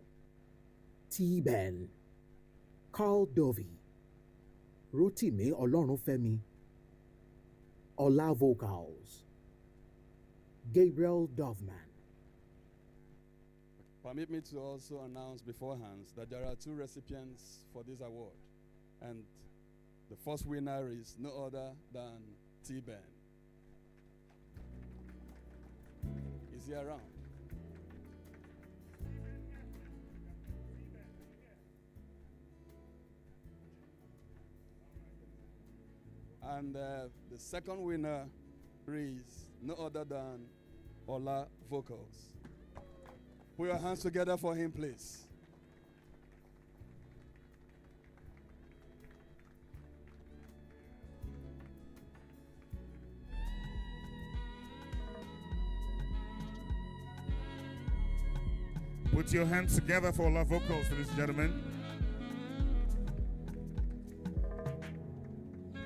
T-Ben, Carl Dovey, Rotimi Olorunfemi, Ola Vocals, Gabriel Dovman. Permit me to also announce beforehand that there are two recipients for this award. And the first winner is no other than T-Ben. Is he around? And the second winner is no other than Ola Vocals. Put your hands together for him, please. Put your hands together for Ola Vocals, ladies and gentlemen.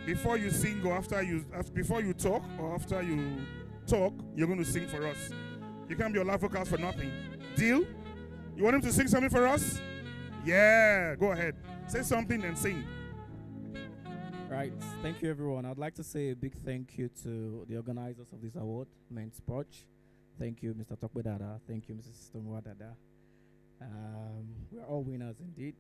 Before you sing or before you talk or after you talk, you're going to sing for us. You can't be Ola Vocals for nothing. Deal? You want him to sing something for us? Yeah, go ahead. Say something and sing. Right. Thank you, everyone. I'd like to say a big thank you to the organizers of this award, Men's Porch. Thank you, Mr. Tokbedada. Thank you, Mrs. Stomwadada. We're all winners indeed.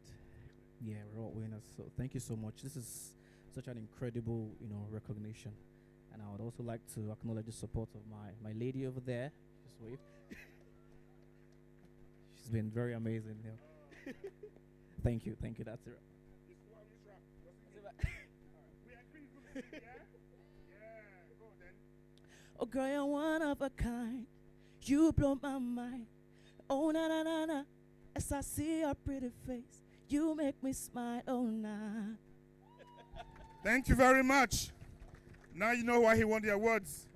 Yeah, we're all winners. So thank you so much. This is such an incredible, recognition. And I would also like to acknowledge the support of my lady over there. Just wave. She's been very amazing. Thank you. That's it. Oh girl, you're one of a kind. You blow my mind. Oh na na na na. As I see your pretty face, you make me smile. Oh nah. Thank you very much. Now you know why he won the awards.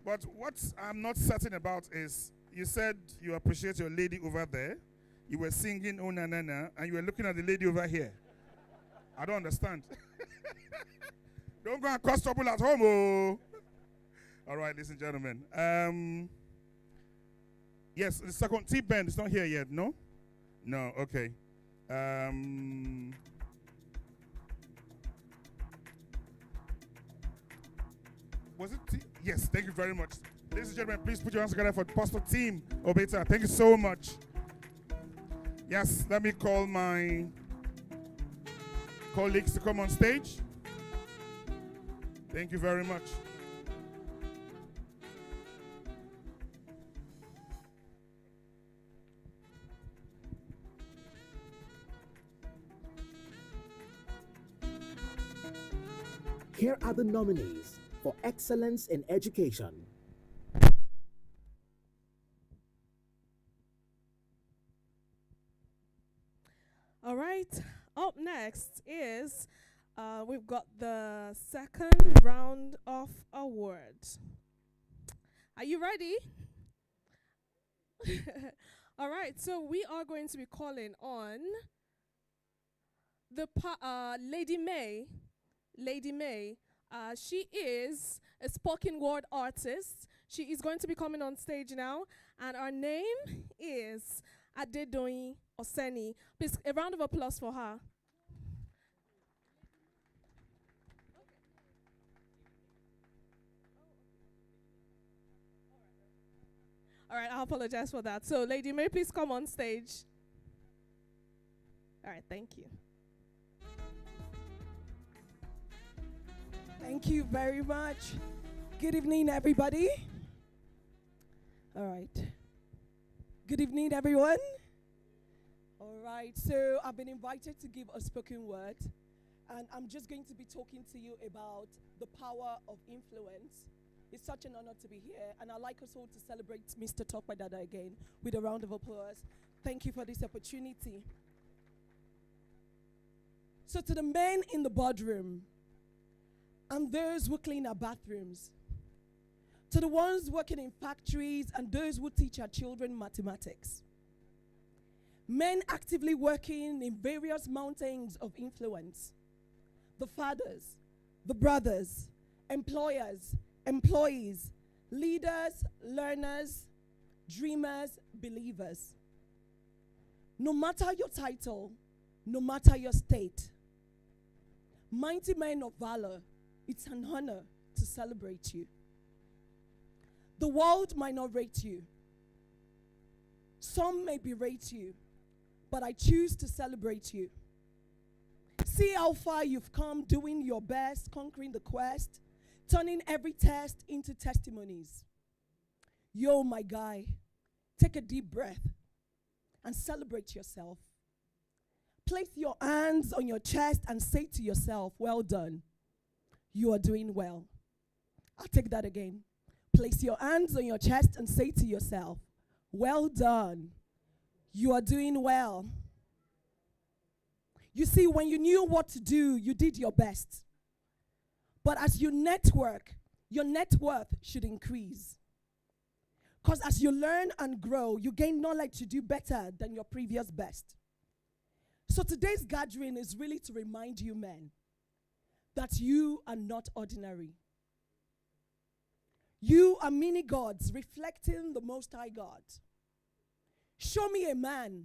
But what I'm not certain about is, you said you appreciate your lady over there. You were singing Oh na na na, and you were looking at the lady over here. I don't understand. Don't go and cause trouble at home, oh. All right, ladies and gentlemen. Yes, the second T-Ben is not here yet, no? No, okay. Was it yes, thank you very much. Ladies and gentlemen, please put your hands together for Pastor Team Obeta. Thank you so much. Yes, let me call my colleagues to come on stage. Thank you very much. Here are the nominees for Excellence in Education. All right. Up next is we've got the second round of awards. Are you ready? All right. So we are going to be calling on the Lady May. Lady May. She is a spoken word artist. She is going to be coming on stage now, and her name is Adedoyin Oseni. Please, a round of applause for her. All right, I apologize for that. So, Lady May, please come on stage. All right, thank you. Thank you very much. Good evening, everybody. All right. Good evening, everyone. All right. So I've been invited to give a spoken word, and I'm just going to be talking to you about the power of influence. It's such an honor to be here, and I'd like us all to celebrate Mr. Tokbedada again with a round of applause. Thank you for this opportunity. So to the men in the boardroom, and those who clean our bathrooms, to the ones working in factories and those who teach our children mathematics, men actively working in various mountains of influence, the fathers, the brothers, employers, employees, leaders, learners, dreamers, believers. No matter your title, no matter your state, mighty men of valor, it's an honor to celebrate you. The world might not rate you. Some may berate you, but I choose to celebrate you. See how far you've come doing your best, conquering the quest, turning every test into testimonies. Yo, my guy, take a deep breath and celebrate yourself. Place your hands on your chest and say to yourself, well done. You are doing well. I'll take that again. Place your hands on your chest and say to yourself, well done. You are doing well. You see, when you knew what to do, you did your best. But as you network, your net worth should increase. Because as you learn and grow, you gain knowledge to do better than your previous best. So today's gathering is really to remind you men that you are not ordinary. You are mini gods reflecting the Most High God. Show me a man,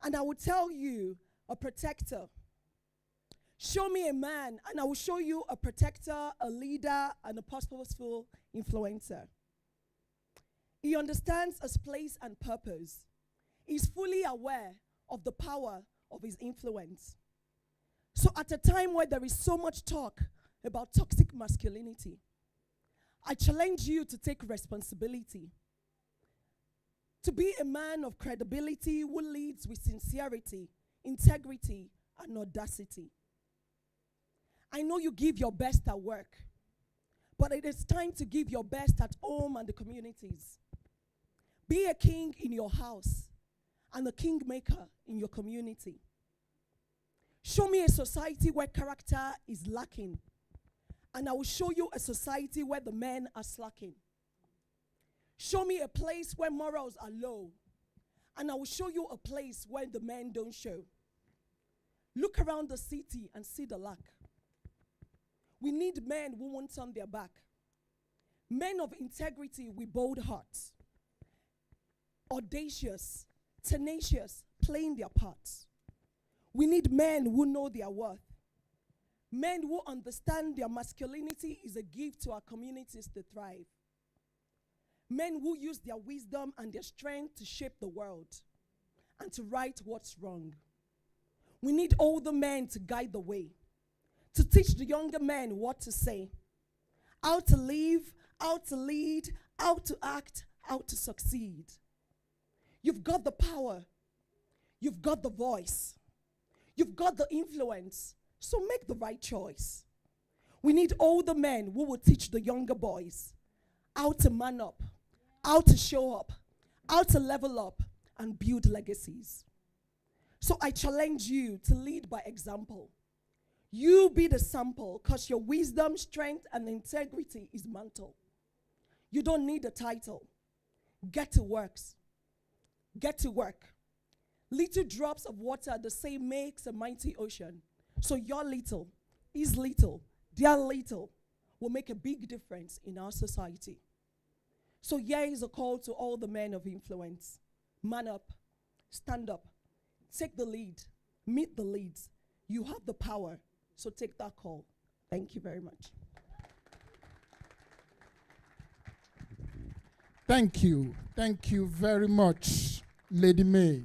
and I will tell you a protector. Show me a man, and I will show you a protector, a leader, and a purposeful influencer. He understands his place and purpose. He's fully aware of the power of his influence. So at a time where there is so much talk about toxic masculinity, I challenge you to take responsibility. To be a man of credibility who leads with sincerity, integrity, and audacity. I know you give your best at work, but it is time to give your best at home and the communities. Be a king in your house and a kingmaker in your community. Show me a society where character is lacking, and I will show you a society where the men are slacking. Show me a place where morals are low, and I will show you a place where the men don't show. Look around the city and see the lack. We need men who won't turn their back. Men of integrity with bold hearts. Audacious, tenacious, playing their parts. We need men who know their worth. Men who understand their masculinity is a gift to our communities to thrive. Men who use their wisdom and their strength to shape the world and to right what's wrong. We need older men to guide the way, to teach the younger men what to say, how to live, how to lead, how to act, how to succeed. You've got the power. You've got the voice. You've got the influence. So make the right choice. We need older men who will teach the younger boys how to man up, how to show up, how to level up and build legacies. So I challenge you to lead by example. You be the sample because your wisdom, strength, and integrity is mantle. You don't need a title. Get to work. Get to work. Little drops of water, the same makes a mighty ocean. So your little, his little, their little will make a big difference in our society. So here is a call to all the men of influence. Man up, stand up, take the lead, meet the leads. You have the power, so take that call. Thank you very much. Thank you. Thank you very much, Lady May.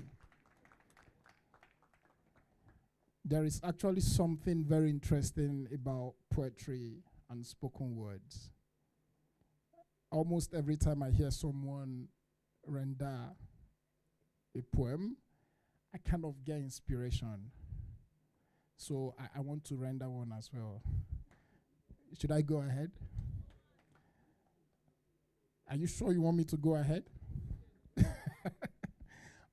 There is actually something very interesting about poetry and spoken words. Almost every time I hear someone render a poem, I kind of get inspiration. So I want to render one as well. Should I go ahead? Are you sure you want me to go ahead?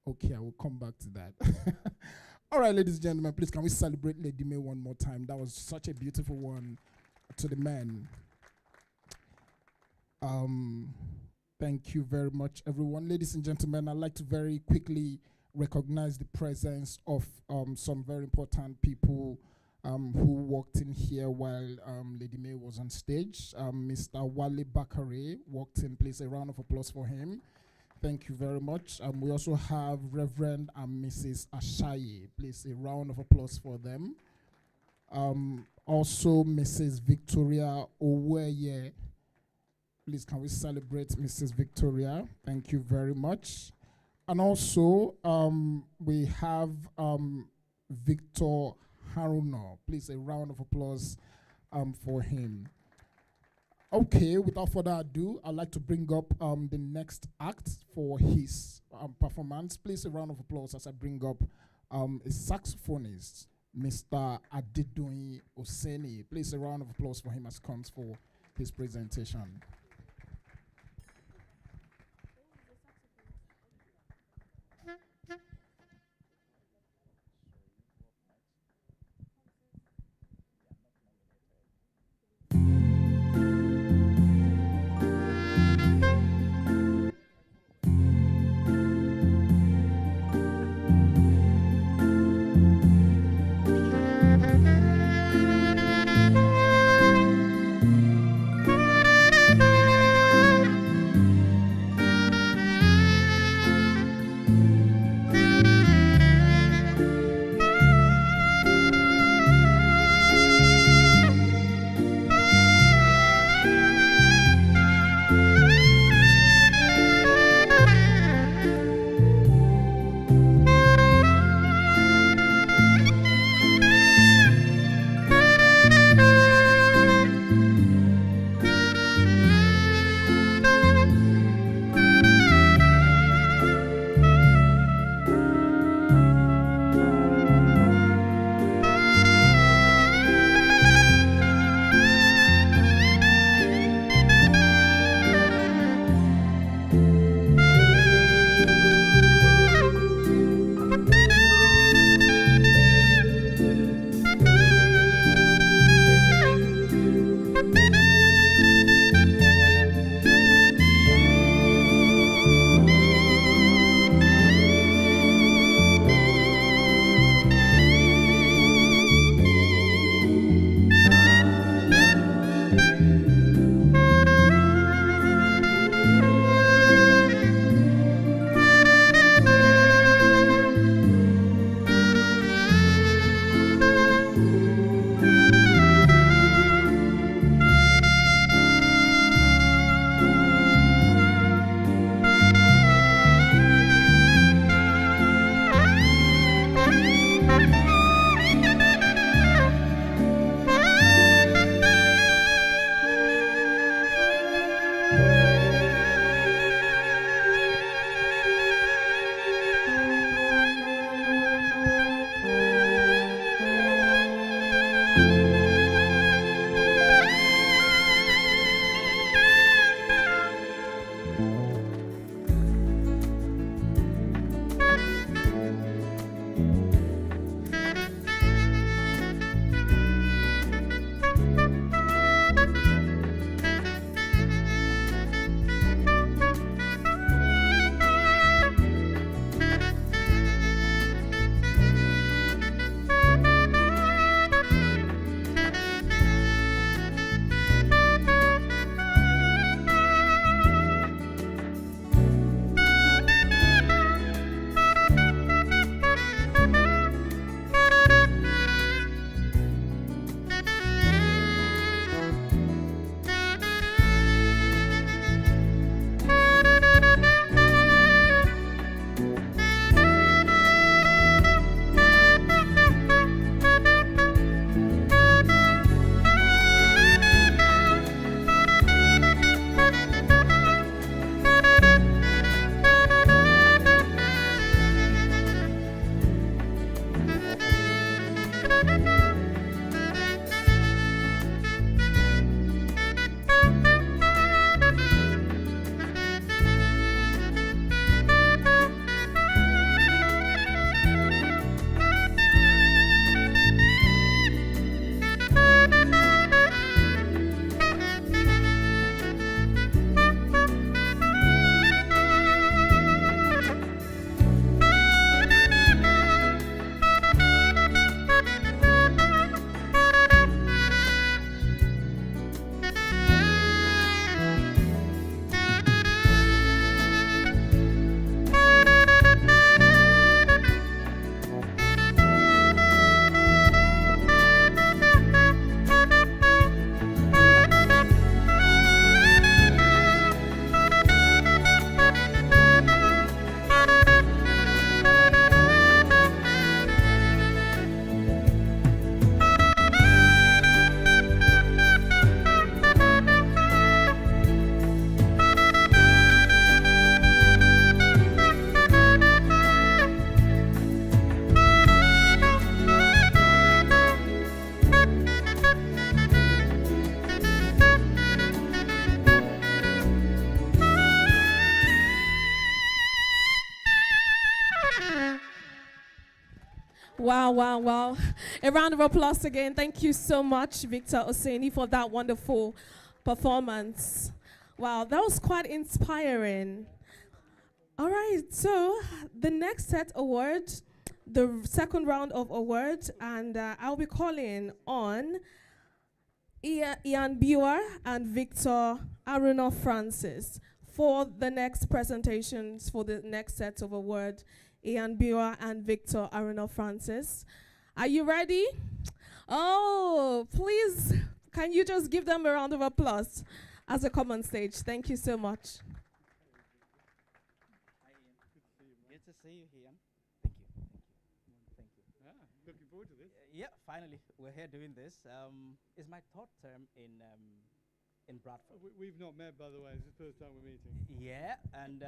Okay, I will come back to that. All right, ladies and gentlemen, please can we celebrate Lady May one more time? That was such a beautiful one to the men. Thank you very much, everyone. Ladies and gentlemen, I'd like to very quickly recognize the presence of some very important people who walked in here while Lady May was on stage. Mr. Wale Bakare walked in. Please, a round of applause for him. Thank you very much. We also have Reverend and Mrs. Ashaye. Please, a round of applause for them. Also, Mrs. Victoria Oweye. Please, can we celebrate Mrs. Victoria? Thank you very much. And also, we have Victor Haruna. Please, a round of applause for him. Okay, without further ado, I'd like to bring up the next act for his performance. Please, a round of applause as I bring up a saxophonist, Mr. Adedoyin Oseni. Please, a round of applause for him as he comes for his presentation. Wow, wow, wow. A round of applause again. Thank you so much, Victor Oseni, for that wonderful performance. Wow, that was quite inspiring. All right, so the next set award, the second round of awards, and I'll be calling on Ian Buer and Victor Aruno Francis for the next presentations for the next set of awards. Ian Buer and Victor Aruno Francis. Are you ready? Oh, please, can you just give them a round of applause as they come on stage? Thank you so much. Good to see you, Ian. Thank you. Thank you. Looking forward to this. Yeah, finally, we're here doing this. It's my third term in Bradford. We've not met, by the way. It's the first time we're meeting. Yeah, and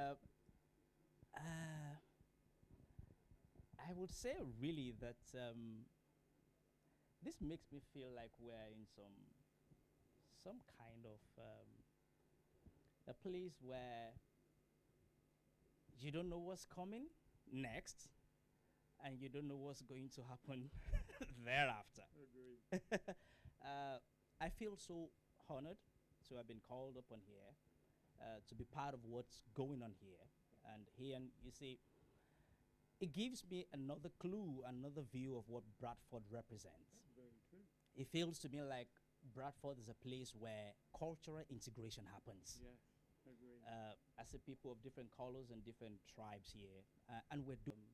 I would say really that this makes me feel like we're in some kind of a place where you don't know what's coming next, and you don't know what's going to happen thereafter. Agreed. I feel so honored to have been called upon here, to be part of what's going on here. And here, you see, it gives me another clue, another view of what Bradford represents. Very true. It feels to me like Bradford is a place where cultural integration happens. Yes, agreed. I see people of different colors and different tribes here, and we're doing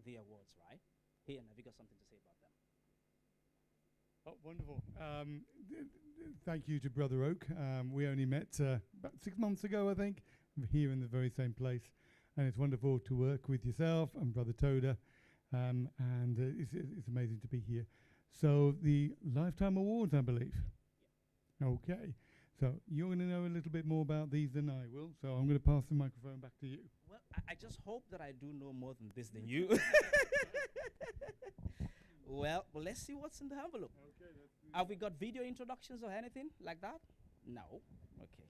the awards, right? Here, have you got something to say about them? Oh, wonderful. Thank you to Brother Oak. We only met about 6 months ago, I think, here in the very same place. And it's wonderful to work with yourself and Brother Toda. And it's amazing to be here. So the Lifetime Awards, I believe. Yeah. Okay. So you're going to know a little bit more about these than I will. So I'm going to pass the microphone back to you. Well, I just hope that I do know more than this than you. Well, let's see what's in the envelope. Okay, have we got video introductions or anything like that? No. Okay.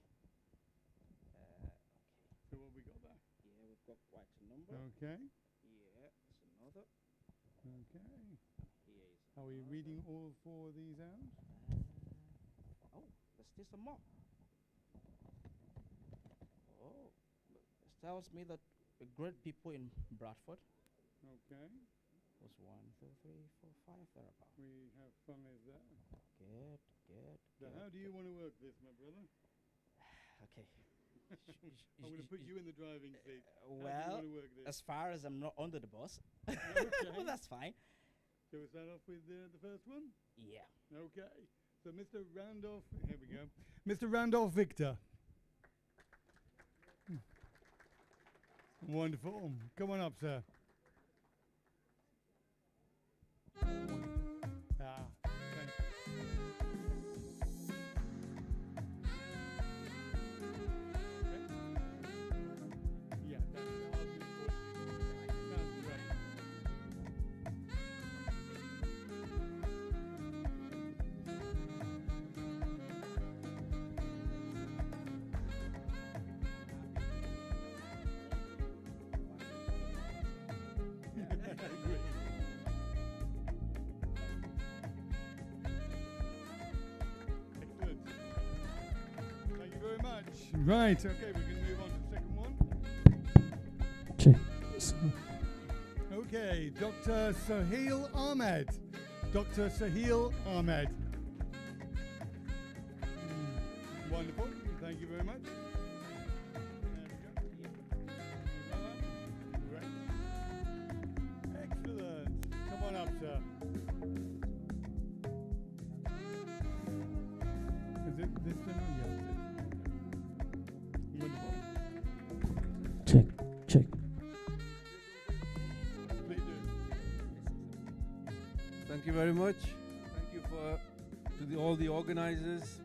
So what we got there? Yeah, we've got quite a number. Okay. Yeah, there's another. Okay. Here is Are we reading all 4 of these out? Oh, there's still some more. Oh, this tells me that great people in Bradford. Okay. Was 1, 2, 3, 4, 5 thereabout. We have 5 there. Good. So how do you want to work this, my brother? Okay. I'm going to put you in the driving seat. Well, how do you want to work this? as far as I'm not under the bus, Okay. well, that's fine. Shall we start off with the first one? Yeah. Okay. So Mr. Randolph, here we go. Mr. Randolph Victor. Wonderful. Come on up, sir. Thank you. Yeah, that's I'll do it for you. Sounds great. Great. Excellent. Thank you very much. Right, okay, we can move on to the second one. Okay, Dr. Sahil Ahmed. Dr. Sahil Ahmed. Wonderful. Thank you very much. There we go. Great. Excellent. Come on up, sir. Is it this one? Yes. Wonderful. Check. Please do. Thank you very much. Thank you to all the organizers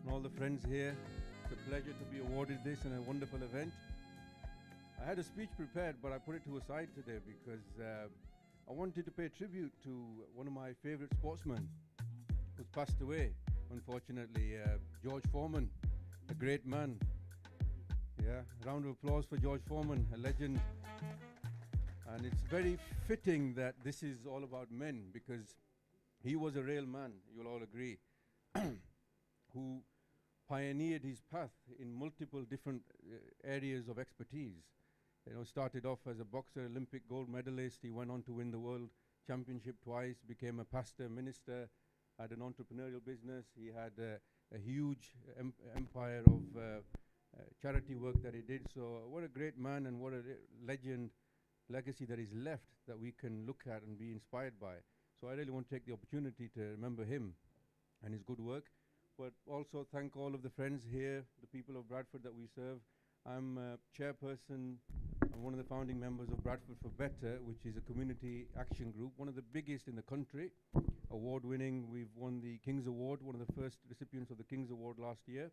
and all the friends here. It's a pleasure to be awarded this in a wonderful event. I had a speech prepared, but I put it to a side today because I wanted to pay tribute to one of my favorite sportsmen who's passed away, unfortunately, George Foreman, a great man. Yeah, round of applause for George Foreman, a legend. And it's very fitting that this is all about men, because he was a real man, you'll all agree, who pioneered his path in multiple different areas of expertise. You know, started off as a boxer, Olympic gold medalist. He went on to win the world championship twice, became a pastor, minister, had an entrepreneurial business. He had a huge empire of charity work that he did. So what a great man, and what a legend legacy that is left that we can look at and be inspired by. So I really want to take the opportunity to remember him and his good work, but also thank all of the friends here, the people of Bradford that we serve. I'm chairperson, I'm one of the founding members of Bradford for Better, which is a community action group, one of the biggest in the country, award-winning. We've won the King's Award, one of the first recipients of the King's Award last year.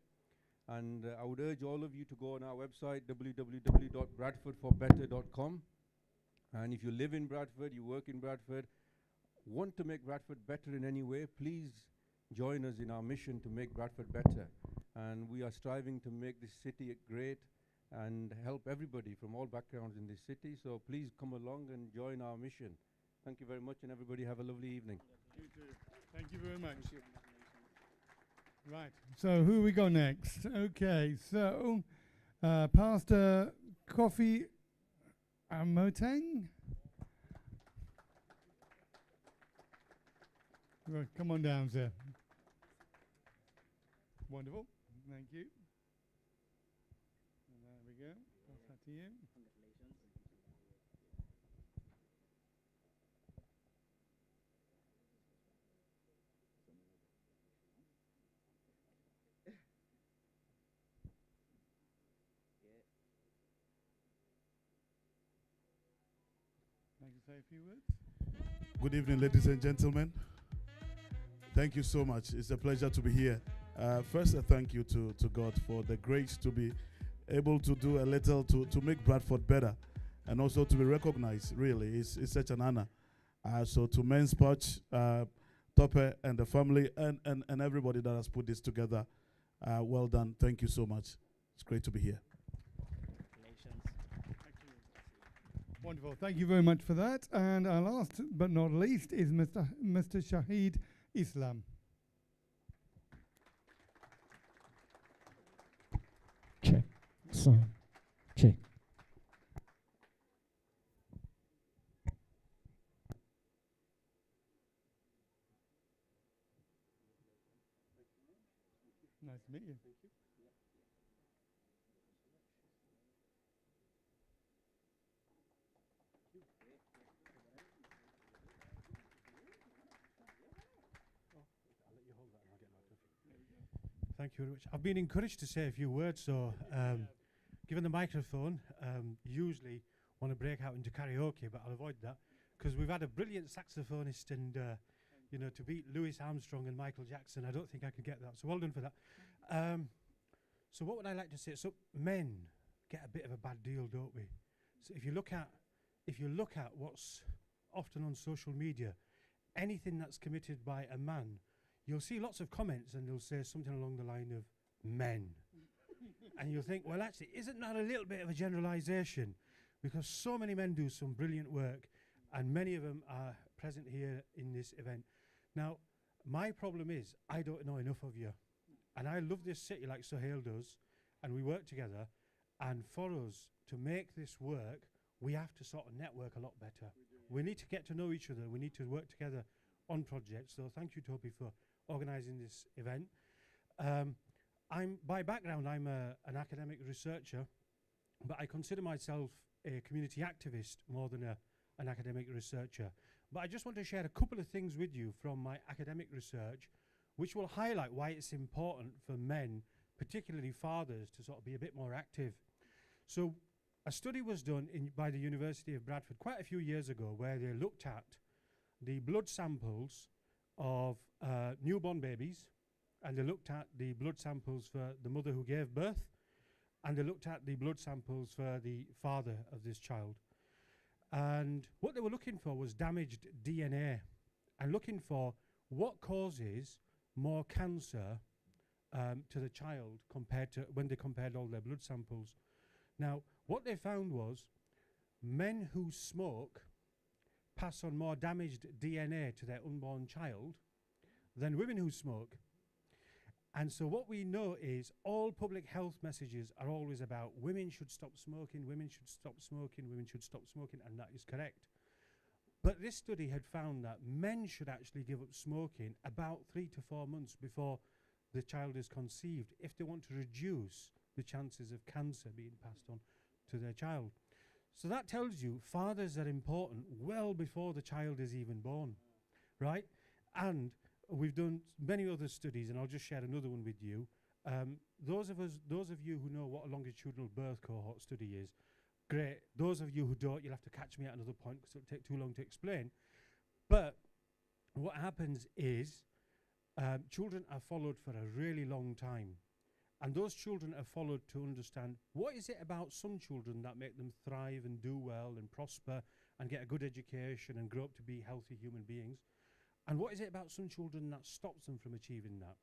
And I would urge all of you to go on our website, www.bradfordforbetter.com. And if you live in Bradford, you work in Bradford, want to make Bradford better in any way, please join us in our mission to make Bradford better. And we are striving to make this city great and help everybody from all backgrounds in this city. So please come along and join our mission. Thank you very much, and everybody have a lovely evening. You too. Thank you very much. Right, so who we got next? Okay, so Pastor Kofi Amoteng. Right, come on down, sir. Wonderful, thank you. And there we go, pass that to you. Like to say a few words? Good evening, ladies and gentlemen. Thank you so much. It's a pleasure to be here. First, a thank you to God for the grace to be able to do a little to make Bradford better, and also to be recognized. Really, it's such an honor. So to Men's Porch, Tope and the family, and everybody that has put this together, well done. Thank you so much. It's great to be here. Wonderful. Thank you very much for that. And our last but not least is Mr. Shahid Islam. Check. Sound. Check. Nice to meet you. Thank you. Thank you very much. I've been encouraged to say a few words, so given the microphone, usually want to break out into karaoke, but I'll avoid that because we've had a brilliant saxophonist, and you know, to beat Louis Armstrong and Michael Jackson, I don't think I could get that. So well done for that. So what would I like to say? So men get a bit of a bad deal, don't we? So if you look at what's often on social media, anything that's committed by a man, you'll see lots of comments and they'll say something along the line of men. And you'll think, well, actually, isn't that a little bit of a generalization? Because so many men do some brilliant work, and many of them are present here in this event. Now, my problem is I don't know enough of you. And I love this city like Sohail does, and we work together. And for us to make this work, we have to sort of network a lot better. We need to get to know each other. We need to work together on projects. So thank you, Toby, for organising this event. By background, I'm an academic researcher, but I consider myself a community activist more than an academic researcher. But I just want to share a couple of things with you from my academic research, which will highlight why it's important for men, particularly fathers, to sort of be a bit more active. So a study was done by the University of Bradford quite a few years ago, where they looked at the blood samples of newborn babies, and they looked at the blood samples for the mother who gave birth, and they looked at the blood samples for the father of this child. And what they were looking for was damaged DNA, and looking for what causes more cancer to the child compared to when they compared all their blood samples. Now, what they found was men who smoke pass on more damaged DNA to their unborn child than women who smoke. And so what we know is all public health messages are always about women should stop smoking, women should stop smoking, women should stop smoking, and that is correct. But this study had found that men should actually give up smoking about 3 to 4 months before the child is conceived if they want to reduce the chances of cancer being passed on to their child. So that tells you fathers are important well before the child is even born, right? And we've done many other studies, and I'll just share another one with you. Those of you who know what a longitudinal birth cohort study is, great. Those of you who don't, you'll have to catch me at another point because it'll take too long to explain. But what happens is children are followed for a really long time. And those children are followed to understand what is it about some children that make them thrive and do well and prosper and get a good education and grow up to be healthy human beings. And what is it about some children that stops them from achieving that?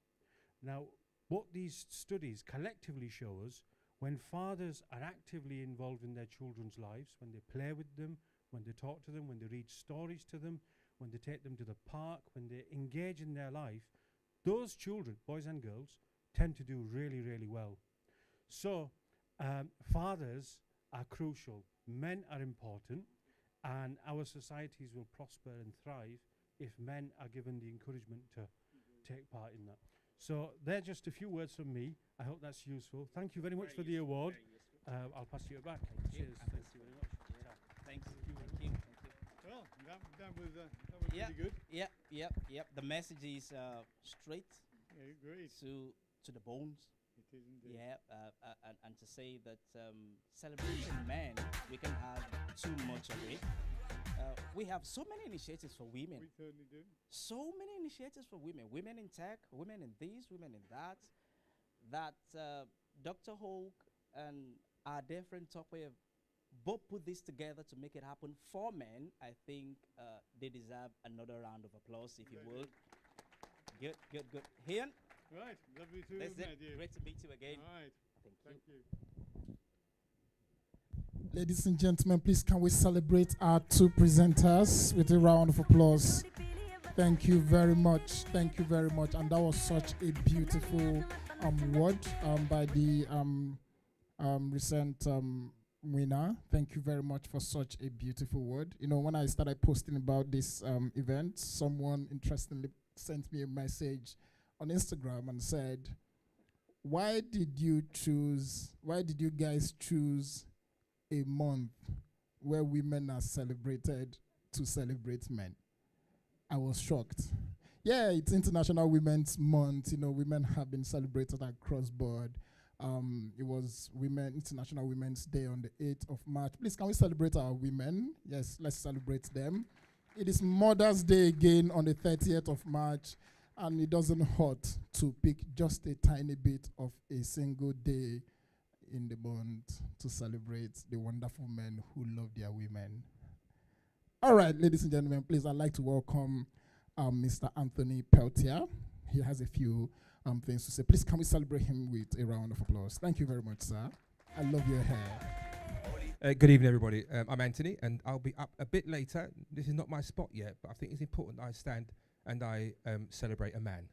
Now, what these studies collectively show us, when fathers are actively involved in their children's lives, when they play with them, when they talk to them, when they read stories to them, when they take them to the park, when they engage in their life, those children, boys and girls, tend to do really, really well. So fathers are crucial. Men are important, and our societies will prosper and thrive if men are given the encouragement to take part in that. So they're just a few words from me. I hope that's useful. Thank you very much for the award. I'll pass you back. Cheers. Thank you very much. Thanks. Thank you. Well, that was Yeah, pretty good. Yep. The message is straight Yeah, great. to the bones. It is indeed. Yeah, and to say that celebrating men, we can have too much of it. We have so many initiatives for women. We certainly do. So many initiatives for women. Women in tech, women in this, women in that. That Dr. Hogue and our dear friend Tokwe have both put this together to make it happen for men. I think they deserve another round of applause, if you would. Good. Ian? Right, lovely to That's have it. met you. Great to meet you again. All right. Thank you. Ladies and gentlemen, please can we celebrate our two presenters with a round of applause? Thank you very much. Thank you very much. And that was such a beautiful word by the recent winner. Thank you very much for such a beautiful word. You know, when I started posting about this event, someone interestingly sent me a message on Instagram and said, why did you guys choose a month where women are celebrated to celebrate men? I was shocked. Yeah, it's International Women's Month. You know, women have been celebrated across board. It was International Women's Day on the 8th of March. Please, can we celebrate our women? Yes, let's celebrate them. It is Mother's Day again on the 30th of March, and it doesn't hurt to pick just a tiny bit of a single day in the month to celebrate the wonderful men who love their women. All right, ladies and gentlemen, please, I'd like to welcome Mr. Anthony Peltier. He has a few things to say. Please, can we celebrate him with a round of applause? Thank you very much, sir. I love your hair. Good evening, everybody. I'm Anthony, and I'll be up a bit later. This is not my spot yet, but I think it's important that I stand and I celebrate a man.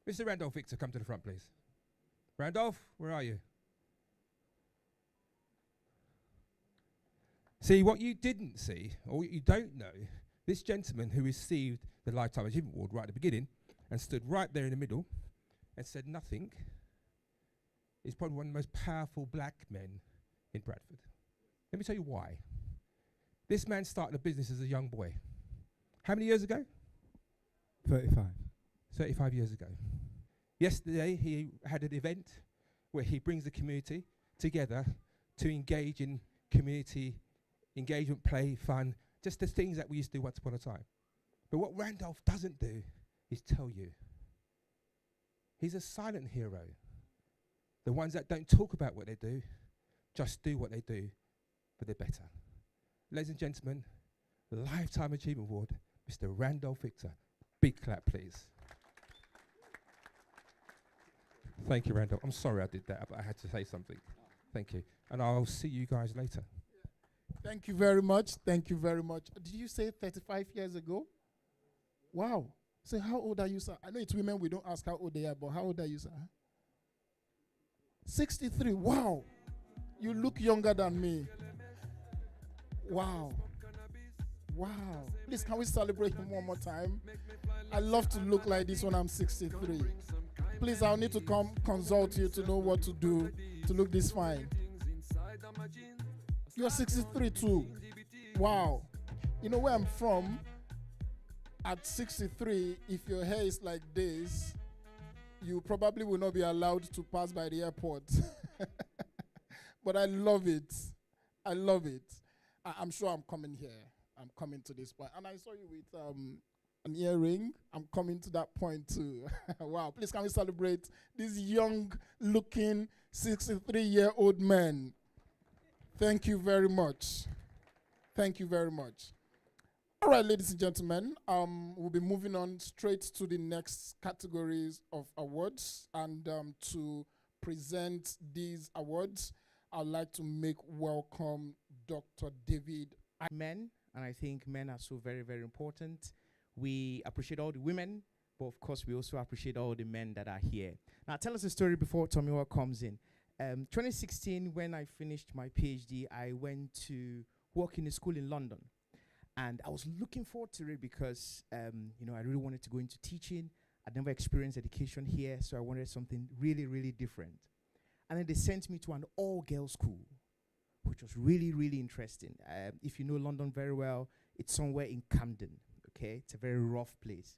Mr. Randolph Victor, come to the front, please. Randolph, where are you? See, what you didn't see, or what you don't know, this gentleman who received the Lifetime Achievement Award right at the beginning and stood right there in the middle and said nothing is probably one of the most powerful black men in Bradford. Let me tell you why. This man started a business as a young boy. How many years ago? 35. 35 years ago. Yesterday, he had an event where he brings the community together to engage in community engagement, play, fun, just the things that we used to do once upon a time. But what Randolph doesn't do is tell you. He's a silent hero. The ones that don't talk about what they do, just do what they do, but they're better. Ladies and gentlemen, Lifetime Achievement Award, Mr. Randolph Victor. Big clap, please. Thank you, Randolph. I'm sorry I did that, but I had to say something. Thank you. And I'll see you guys later. Thank you very much. Thank you very much. Did you say 35 years ago? Wow. So how old are you, sir? I know it's women, we don't ask how old they are, but how old are you, sir? 63. Wow. You look younger than me. Wow. Wow. Please, can we celebrate him one more time? I love to look like this when I'm 63. Please, I'll need to come consult you to know what to do to look this fine. You're 63 too. Wow. You know where I'm from? At 63, if your hair is like this, you probably will not be allowed to pass by the airport. But I love it. I love it. I'm sure I'm coming here. I'm coming to this point. And I saw you with an earring. I'm coming to that point too. Wow. Please, can we celebrate this young-looking 63-year-old man? Thank you very much. Thank you very much. All right, ladies and gentlemen, we'll be moving on straight to the next categories of awards. And to present these awards, I'd like to make welcome Dr. David. Men, and I think men are so very, very important. We appreciate all the women, but of course, we also appreciate all the men that are here. Now, tell us a story before Tomiwa comes in. 2016, when I finished my PhD, I went to work in a school in London. And I was looking forward to it because, I really wanted to go into teaching. I'd never experienced education here, so I wanted something really, really different. And then they sent me to an all-girls school, which was really, really interesting. If you know London very well, it's somewhere in Camden, okay? It's a very rough place.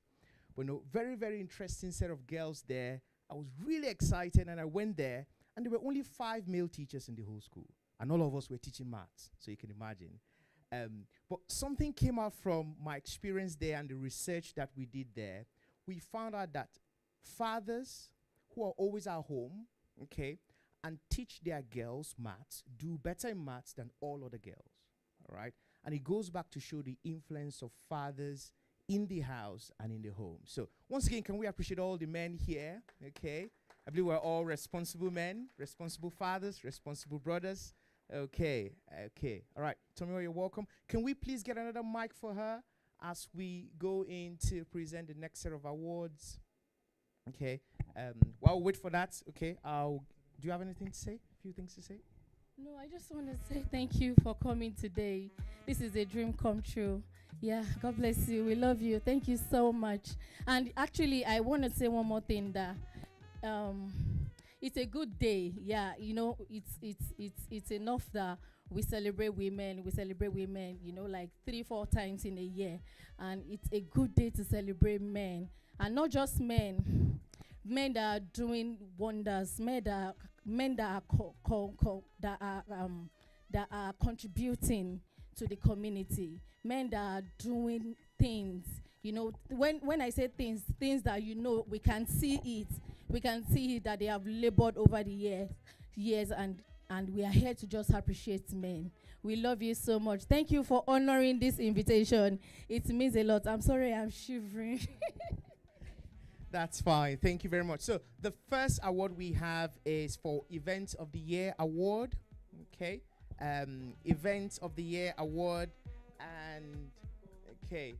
But no, very, very interesting set of girls there. I was really excited, and I went there, and there were only 5 male teachers in the whole school. And all of us were teaching maths, so you can imagine. But something came out from my experience there and the research that we did there. We found out that fathers who are always at home, okay, and teach their girls maths do better in maths than all other girls, all right? And it goes back to show the influence of fathers in the house and in the home. So once again, can we appreciate all the men here, okay? I believe we're all responsible men, responsible fathers, responsible brothers. Okay. All right, Tomiwa, you're welcome. Can we please get another mic for her as we go in to present the next set of awards? Okay. While we wait for that, okay, do you have anything to say? A few things to say? No, I just want to say thank you for coming today. This is a dream come true. Yeah, God bless you. We love you. Thank you so much. And actually, I want to say one more thing that it's a good day. Yeah, it's enough that we celebrate women. We celebrate women, like 3-4 times in a year. And it's a good day to celebrate men. And not just men. Men that are doing wonders, men that are contributing to the community, men that are doing things. When I say things that we can see it that they have labored over the years, and we are here to just appreciate men. We love you so much. Thank you for honoring this invitation. It means a lot. I'm sorry, I'm shivering. That's fine. Thank you very much. So the first award we have is for Event of the Year Award. Okay. Event of the Year Award. And okay.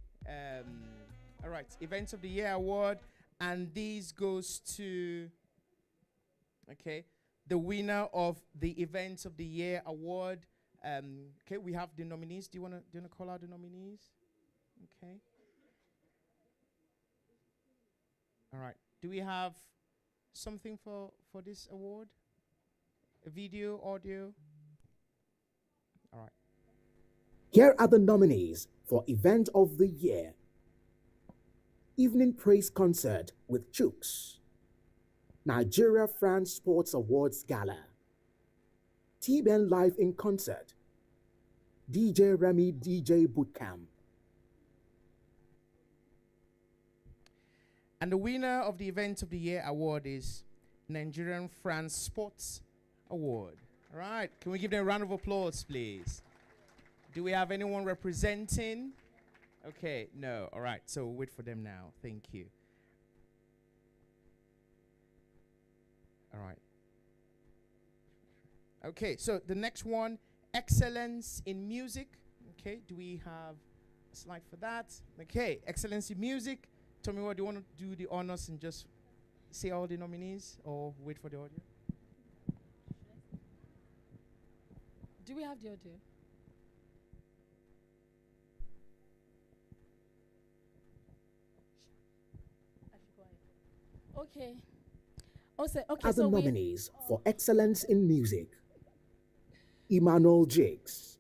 All right. Event of the Year Award. And this goes to the winner of the Event of the Year Award. Okay, we have the nominees. Do you wanna call out the nominees? Okay. All right. Do we have something for this award? A video, audio? All right. Here are the nominees for Event of the Year. Evening Praise Concert with Chooks. Nigeria-France Sports Awards Gala. T-Ben Live in Concert. DJ Remy DJ Bootcamp. And the winner of the Event of the Year Award is Nigerian France Sports Award. All right. Can we give them a round of applause, please? Do we have anyone representing? Okay. No. All right. So we'll wait for them now. Thank you. All right. Okay. So the next one excellence in music. Okay, do we have a slide for that? Okay, excellence in music. Tommy, what do you want to do the honors and just say all the nominees or wait for the audio? Do we have the audio? Okay. Also, okay. Other So nominees for excellence in music: Emmanuel Jakes,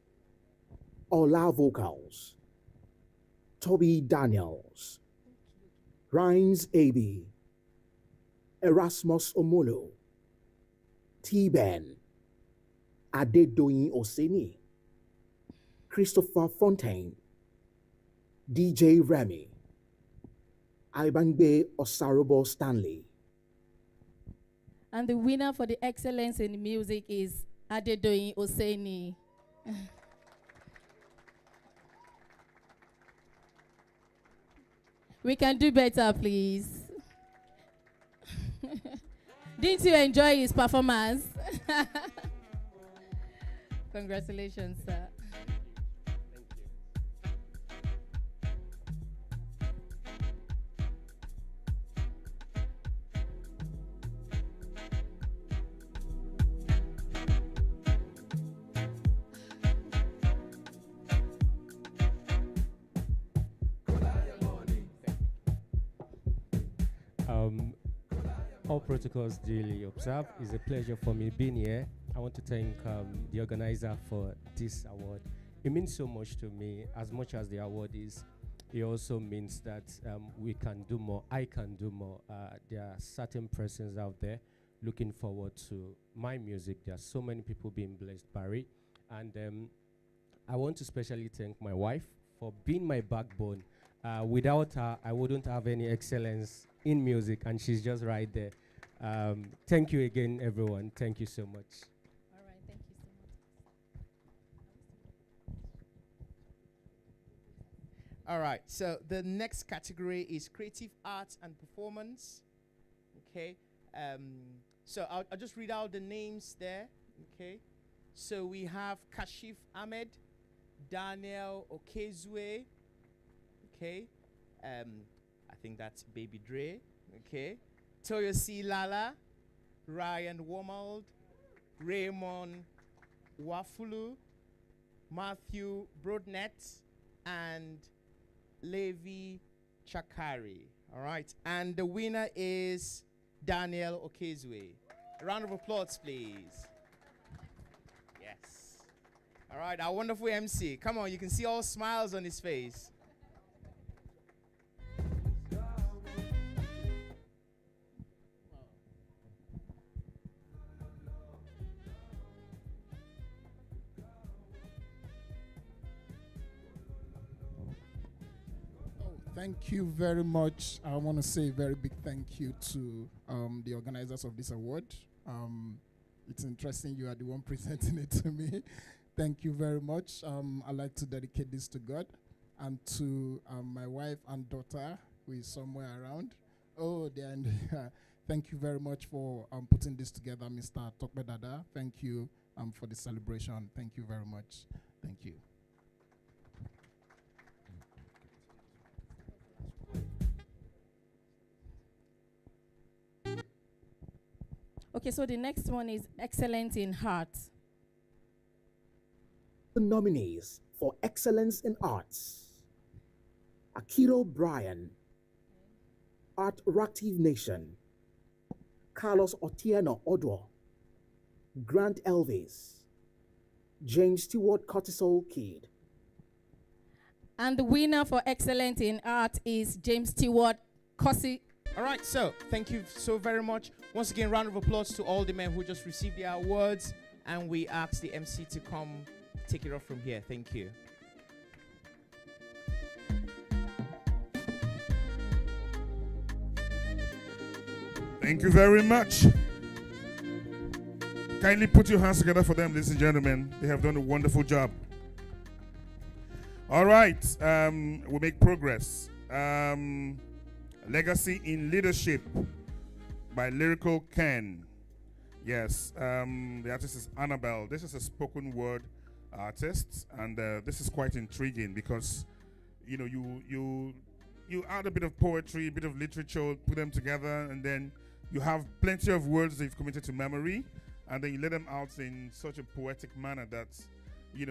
Ola Vocals, Toby Daniels, Rhymes AB, Erasmus Omolo, T-Ben, Adedoyin Oseni, Christopher Fontaine, DJ Remy, Ibangbe Osarobo Stanley. And the winner for the excellence in music is Adedoyin Oseni. We can do better, please. Didn't you enjoy his performance? Congratulations, sir. All protocols duly observed. It's a pleasure for me being here. I want to thank the organizer for this award. It means so much to me. As much as the award is, it also means that we can do more. I can do more. There are certain persons out there looking forward to my music. There are so many people being blessed by it. And I want to especially thank my wife for being my backbone. Without her, I wouldn't have any excellence in music, and she's just right there. Thank you again, everyone. Thank you so much. All right, thank you so much. All right, so the next category is creative arts and performance. Okay, so I'll just read out the names there. Okay, so we have Kashif Ahmed, Daniel Okezue. Okay, I think that's Baby Dre. Okay, Toyosi Lala, Ryan Wormald, Raymond Wafulu, Matthew Broadnet, and Levi Chakari. All right, and the winner is Daniel Okezue. A round of applause, please. Yes. All right, our wonderful MC. Come on, you can see all smiles on his face. Thank you very much. I want to say a very big thank you to the organizers of this award. It's interesting you are the one presenting it to me. Thank you very much. I'd like to dedicate this to God and to my wife and daughter, who is somewhere around. Oh, they're in the thank you very much for putting this together, Mr. Tokbedada. Thank you for the celebration. Thank you very much. Thank you. Okay, so the next one is excellent in heart. The nominees for excellence in arts: Akiro Bryan, Art Reactive Nation, Carlos Otieno Odwo, Grant Elvis, James Stewart Cortisol Kid. And the winner for excellent in art is James Stewart Corsi. All right, so thank you so very much. Once again, round of applause to all the men who just received their awards. And we ask the MC to come take it off from here. Thank you. Thank you very much. Kindly put your hands together for them, ladies and gentlemen. They have done a wonderful job. All right, we make progress. Legacy in Leadership by Lyrical Ken. Yes, the artist is Annabelle. This is a spoken word artists, and this is quite intriguing because you add a bit of poetry, a bit of literature, put them together, and then you have plenty of words that you've committed to memory, and then you let them out in such a poetic manner that you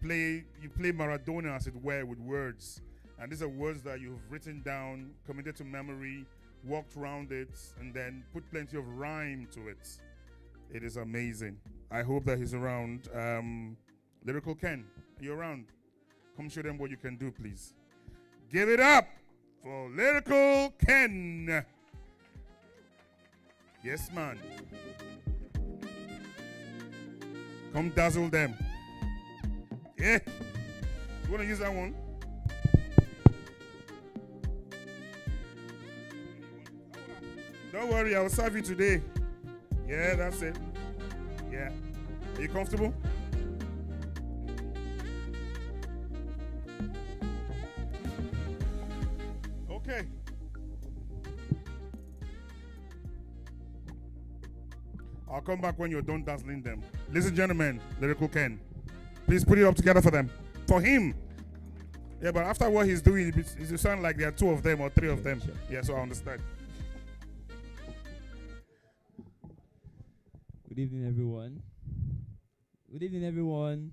play Maradona, as it were, with words. And these are words that you've written down, committed to memory, walked around it, and then put plenty of rhyme to it. It is amazing. I hope that he's around. Lyrical Ken, are you around? Come show them what you can do, please. Give it up for Lyrical Ken. Yes, man. Come dazzle them. Yeah. You want to use that one? Don't worry, I'll serve you today. Yeah, that's it. Yeah. Are you comfortable? Okay. I'll come back when you're done dazzling them. Ladies and gentlemen, Lyrical Ken, please put it up together for them. For him. Yeah, but after what he's doing, it will sound like there are 2 of them or 3 of them. Yeah, so I understand. Good evening, everyone. Good evening, everyone.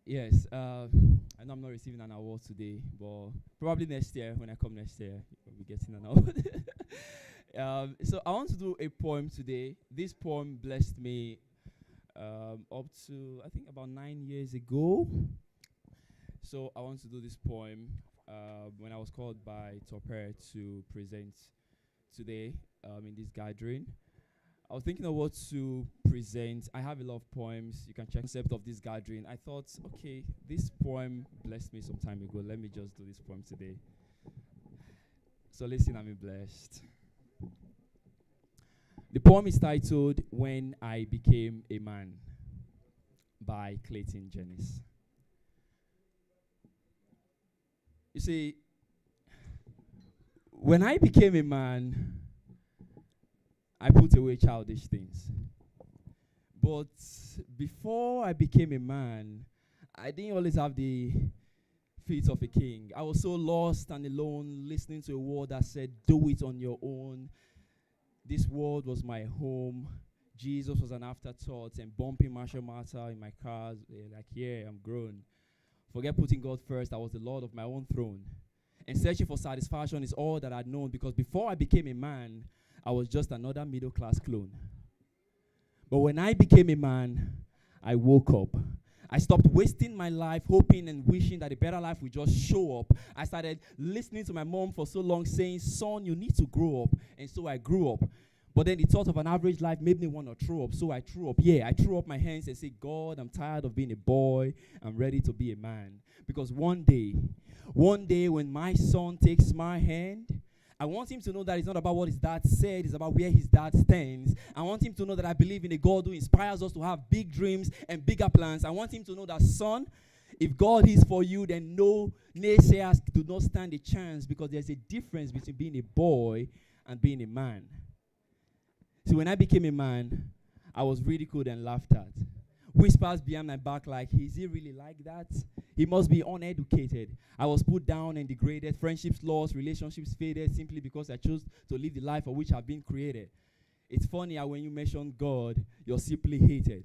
Yes, I know I'm not receiving an award today, but probably next year, when I come next year, I'll be getting an award. So I want to do a poem today. This poem blessed me up to, I think, about 9 years ago. So I want to do this poem when I was called by Topper to present today in this gathering. I was thinking of what to present. I have a lot of poems. You can check the concept of this gathering. I thought, okay, this poem blessed me some time ago. Let me just do this poem today. So listen, I'm blessed. The poem is titled When I Became a Man by Clayton Jennings. You see, when I became a man, I put away childish things. But before I became a man, I didn't always have the feet of a king. I was so lost and alone, listening to a word that said, do it on your own. This world was my home. Jesus was an afterthought, and bumping Marshall Martha in my cars, like, yeah, I'm grown. Forget putting God first, I was the Lord of my own throne. And searching for satisfaction is all that I'd known, because before I became a man, I was just another middle-class clone. But when I became a man, I woke up. I stopped wasting my life hoping and wishing that a better life would just show up. I started listening to my mom for so long saying, son, you need to grow up. And so I grew up. But then the thought of an average life made me want to throw up. So I threw up. Yeah, I threw up my hands and said, God, I'm tired of being a boy. I'm ready to be a man. Because one day when my son takes my hand, I want him to know that it's not about what his dad said, it's about where his dad stands. I want him to know that I believe in a God who inspires us to have big dreams and bigger plans. I want him to know that, son, if God is for you, then no naysayers do not stand a chance, because there's a difference between being a boy and being a man. So when I became a man, I was ridiculed and laughed at. Whispers behind my back like, is he really like that? He must be uneducated. I was put down and degraded. Friendships lost, relationships faded simply because I chose to live the life for which I've been created. It's funny how when you mention God, you're simply hated.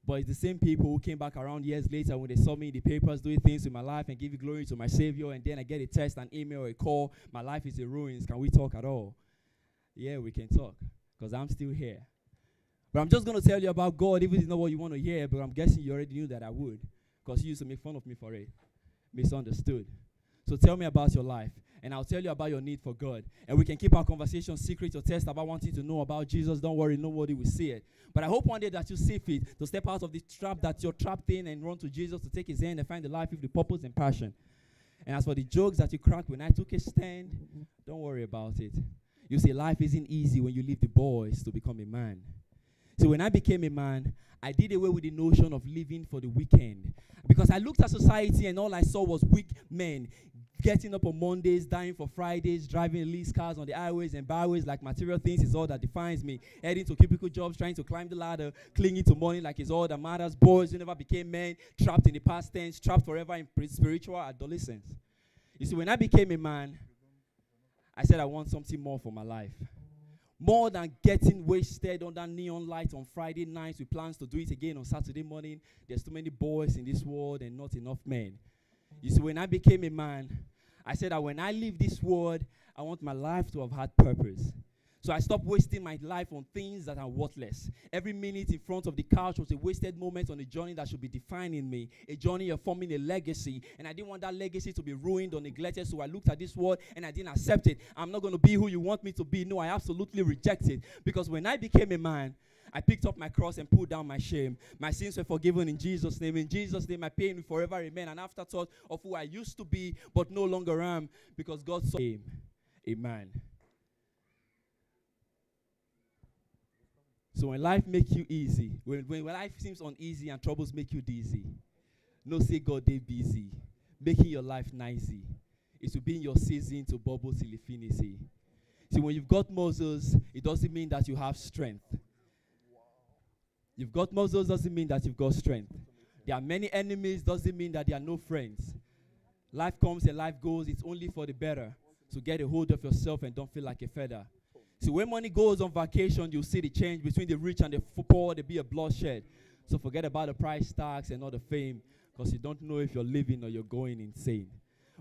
But it's the same people who came back around years later when they saw me in the papers doing things with my life and giving glory to my Savior, and then I get a text, an email, or a call. My life is in ruins. Can we talk at all? Yeah, we can talk, because I'm still here. But I'm just going to tell you about God, even if it's not what you want to hear, but I'm guessing you already knew that I would, because you used to make fun of me for it. Misunderstood. So tell me about your life, and I'll tell you about your need for God. And we can keep our conversation secret or test about wanting to know about Jesus. Don't worry, nobody will see it. But I hope one day that you see fit to step out of the trap that you're trapped in and run to Jesus to take his hand and find the life with the purpose and passion. And as for the jokes that you cracked when I took a stand, don't worry about it. You see, life isn't easy when you leave the boys to become a man. So when I became a man, I did away with the notion of living for the weekend. Because I looked at society and all I saw was weak men getting up on Mondays, dying for Fridays, driving lease cars on the highways and byways like material things is all that defines me. Heading to cubicle jobs, trying to climb the ladder, clinging to money like it's all that matters. Boys who never became men, trapped in the past tense, trapped forever in spiritual adolescence. You see, when I became a man, I said I want something more for my life. More than getting wasted under neon lights on Friday nights with plans to do it again on Saturday morning. There's too many boys in this world and not enough men. You see, when I became a man, I said that when I leave this world, I want my life to have had purpose. So I stopped wasting my life on things that are worthless. Every minute in front of the couch was a wasted moment on a journey that should be defining me, a journey of forming a legacy. And I didn't want that legacy to be ruined or neglected, so I looked at this world and I didn't accept it. I'm not going to be who you want me to be. No, I absolutely reject it. Because when I became a man, I picked up my cross and put down my shame. My sins were forgiven in Jesus' name. In Jesus' name, my pain will forever remain an afterthought of who I used to be, but no longer am, because God saw him, a man. So when life makes you easy, when life seems uneasy and troubles make you dizzy, no say God they busy, making your life nicey. It will be in your season to bubble till it finishes. See, when you've got muscles, it doesn't mean that you have strength. You've got muscles doesn't mean that you've got strength. There are many enemies doesn't mean that there are no friends. Life comes and life goes, it's only for the better. So get a hold of yourself and don't feel like a feather. See, when money goes on vacation, you'll see the change between the rich and the poor. There'll be a bloodshed. So forget about the price tags and all the fame, because you don't know if you're living or you're going insane.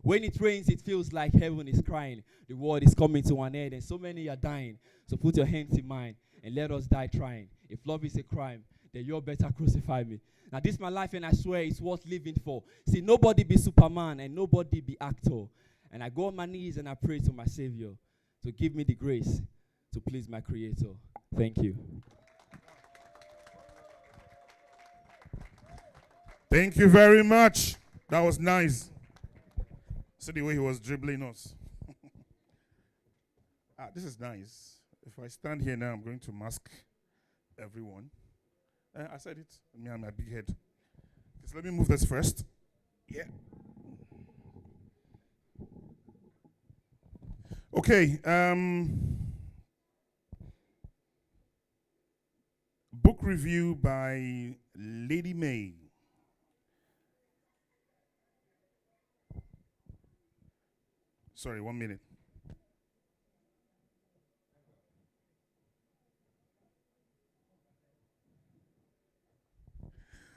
When it rains, it feels like heaven is crying. The world is coming to an end, and so many are dying. So put your hands in mine and let us die trying. If love is a crime, then you're better crucify me. Now, this is my life, and I swear it's worth living for. See, nobody be Superman, and nobody be actor. And I go on my knees and I pray to my Savior to give me the grace to please my Creator. Thank you. Thank you very much. That was nice. See the way he was dribbling us. This is nice. If I stand here now, I'm going to mask everyone. I said it. Me and my big head. So let me move this first. Yeah. Okay. Book review by Lady May. Sorry, 1 minute.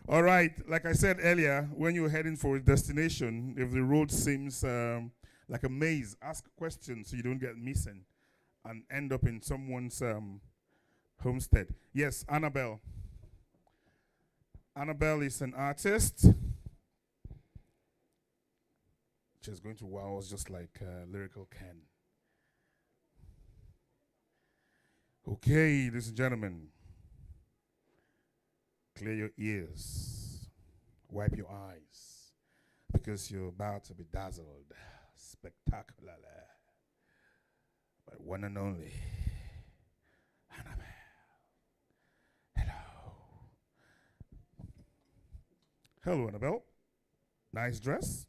All right, like I said earlier, when you're heading for a destination, if the road seems like a maze, ask questions so you don't get missing and end up in someone's homestead. Yes, Annabelle. Annabelle is an artist. She's going to wow us just like Lyrical Ken. Okay, ladies and gentlemen. Clear your ears. Wipe your eyes. Because you're about to be dazzled spectacularly by one and only Annabelle. Hello, Annabelle. Nice dress.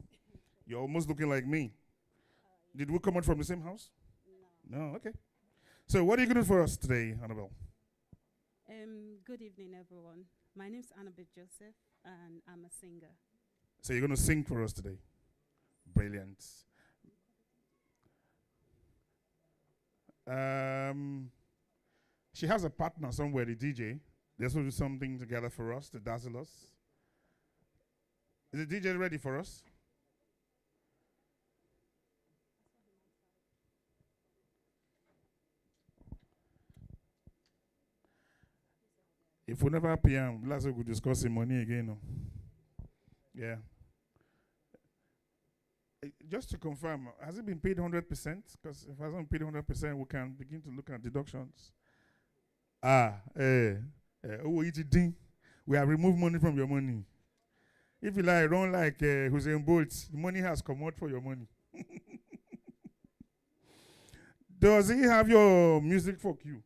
You're almost looking like me. Did we come out from the same house? No. Okay. So what are you going to do for us today, Annabelle? Good evening, everyone. My name is Annabelle Joseph, and I'm a singer. So you're going to sing for us today. Brilliant. She has a partner somewhere, the DJ. They're supposed to do something together for us to dazzle us. Is the DJ ready for us? If we never pay him, last week we discuss the money again. No? Yeah. Just to confirm, has it been paid 100%? Because if it hasn't paid 100%, we can begin to look at deductions. We have removed money from your money. If you like, run like Usain Bolt, the money has come out for your money. Does he have your music for you?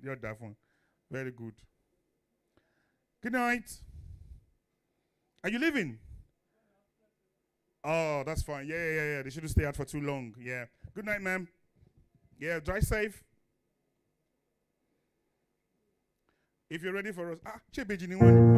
You're that one. Very good. Good night. Are you leaving? Oh, that's fine. Yeah. They shouldn't stay out for too long. Yeah. Good night, ma'am. Yeah, drive safe. If you're ready for us. Chebeji ni one.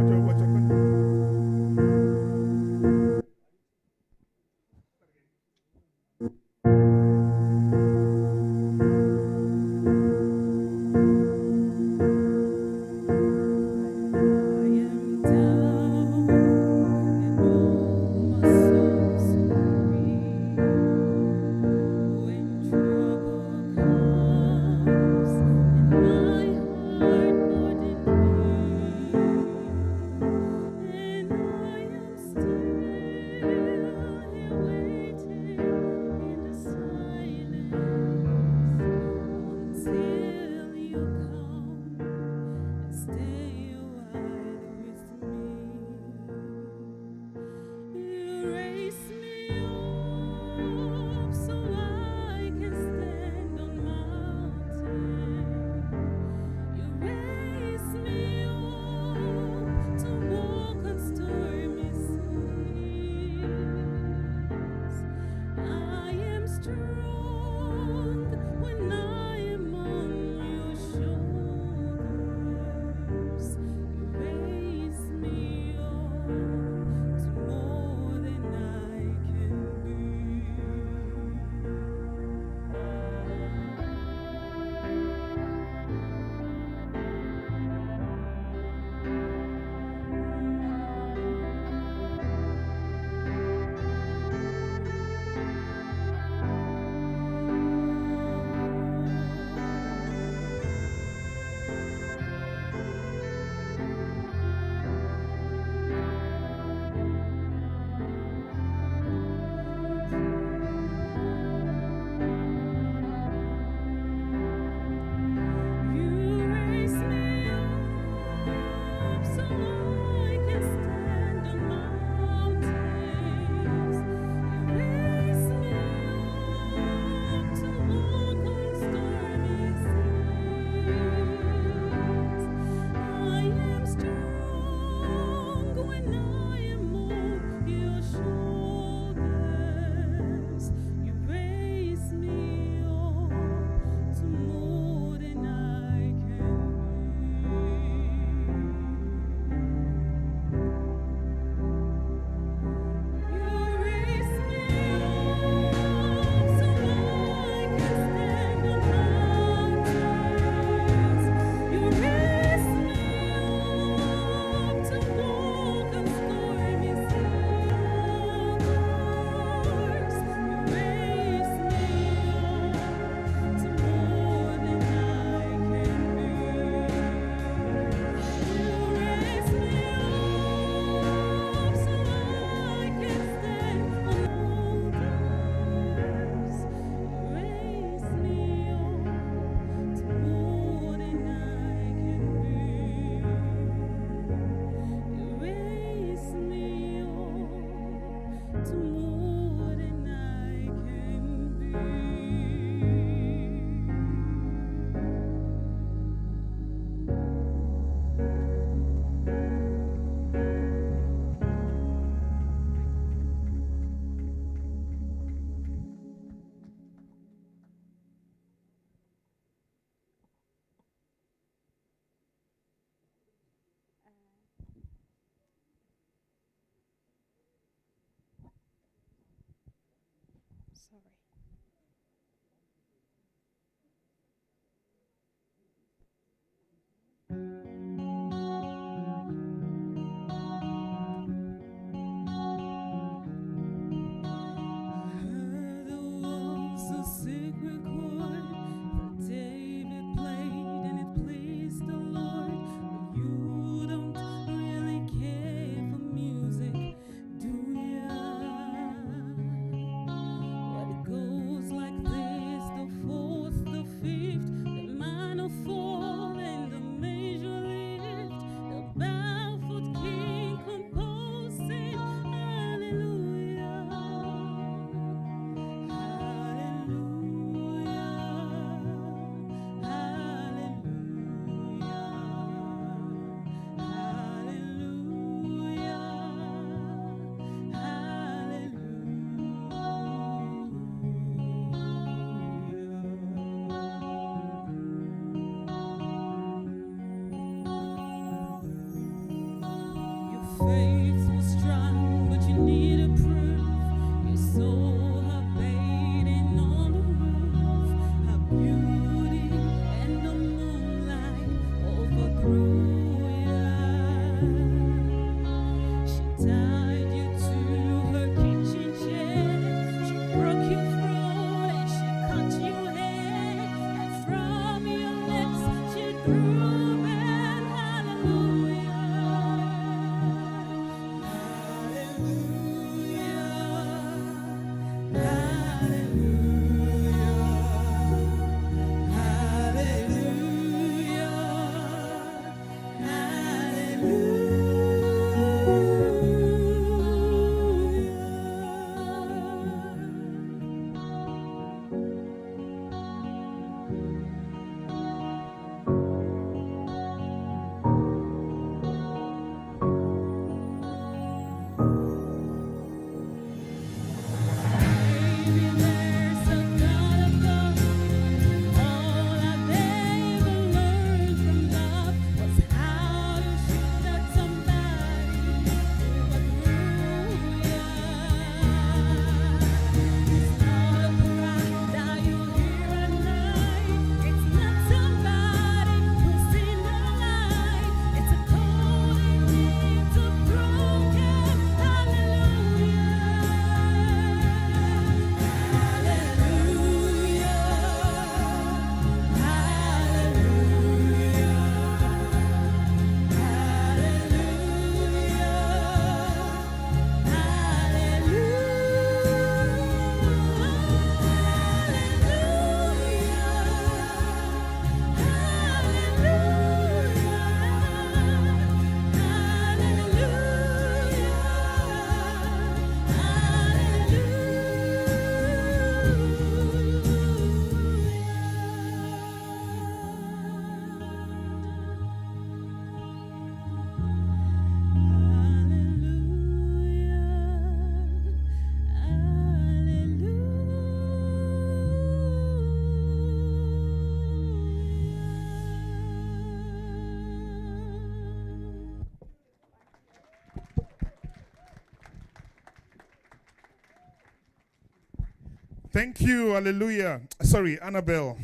Thank you. Hallelujah. Sorry, Annabelle.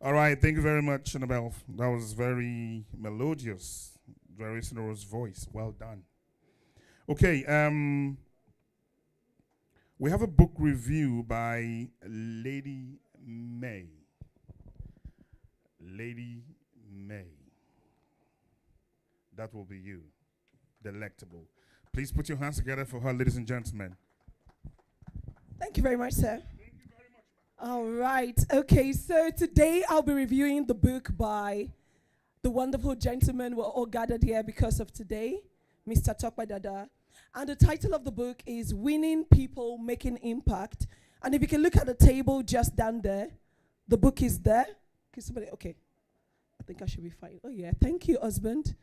All right. Thank you very much, Annabelle. That was very melodious, very sonorous voice. Well done. Okay. We have a book review by Lady May. Lady May. That will be you. Delectable. Please put your hands together for her, ladies and gentlemen. Thank you very much, sir. All right. Okay, so today I'll be reviewing the book by the wonderful gentlemen we're all gathered here because of today, Mr. Tokwe Dada. And the title of the book is Winning People, Making Impact. And if you can look at the table just down there, the book is there. Can somebody, okay. I think I should be fine. Oh yeah, thank you, husband.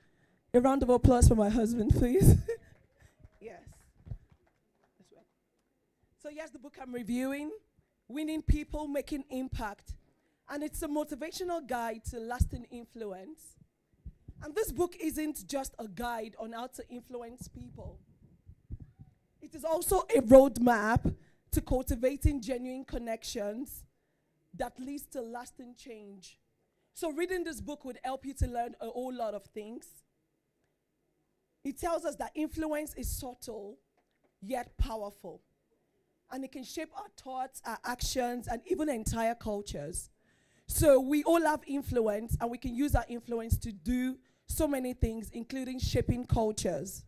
A round of applause for my husband, please. Yes. That's right. So yes, the book I'm reviewing, Winning People, Making Impact. And it's a motivational guide to lasting influence. And this book isn't just a guide on how to influence people. It is also a roadmap to cultivating genuine connections that leads to lasting change. So reading this book would help you to learn a whole lot of things. It tells us that influence is subtle, yet powerful. And it can shape our thoughts, our actions, and even entire cultures. So we all have influence, and we can use our influence to do so many things, including shaping cultures.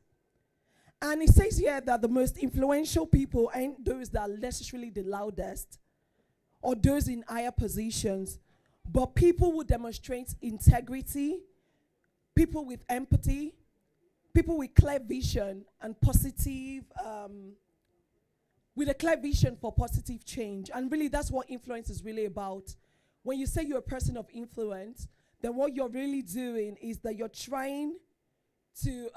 And it says here that the most influential people aren't those that are necessarily the loudest or those in higher positions, but people who demonstrate integrity, people with empathy, people with clear vision and positive, with a clear vision for positive change. And really that's what influence is really about. When you say you're a person of influence, then what you're really doing is that you're trying to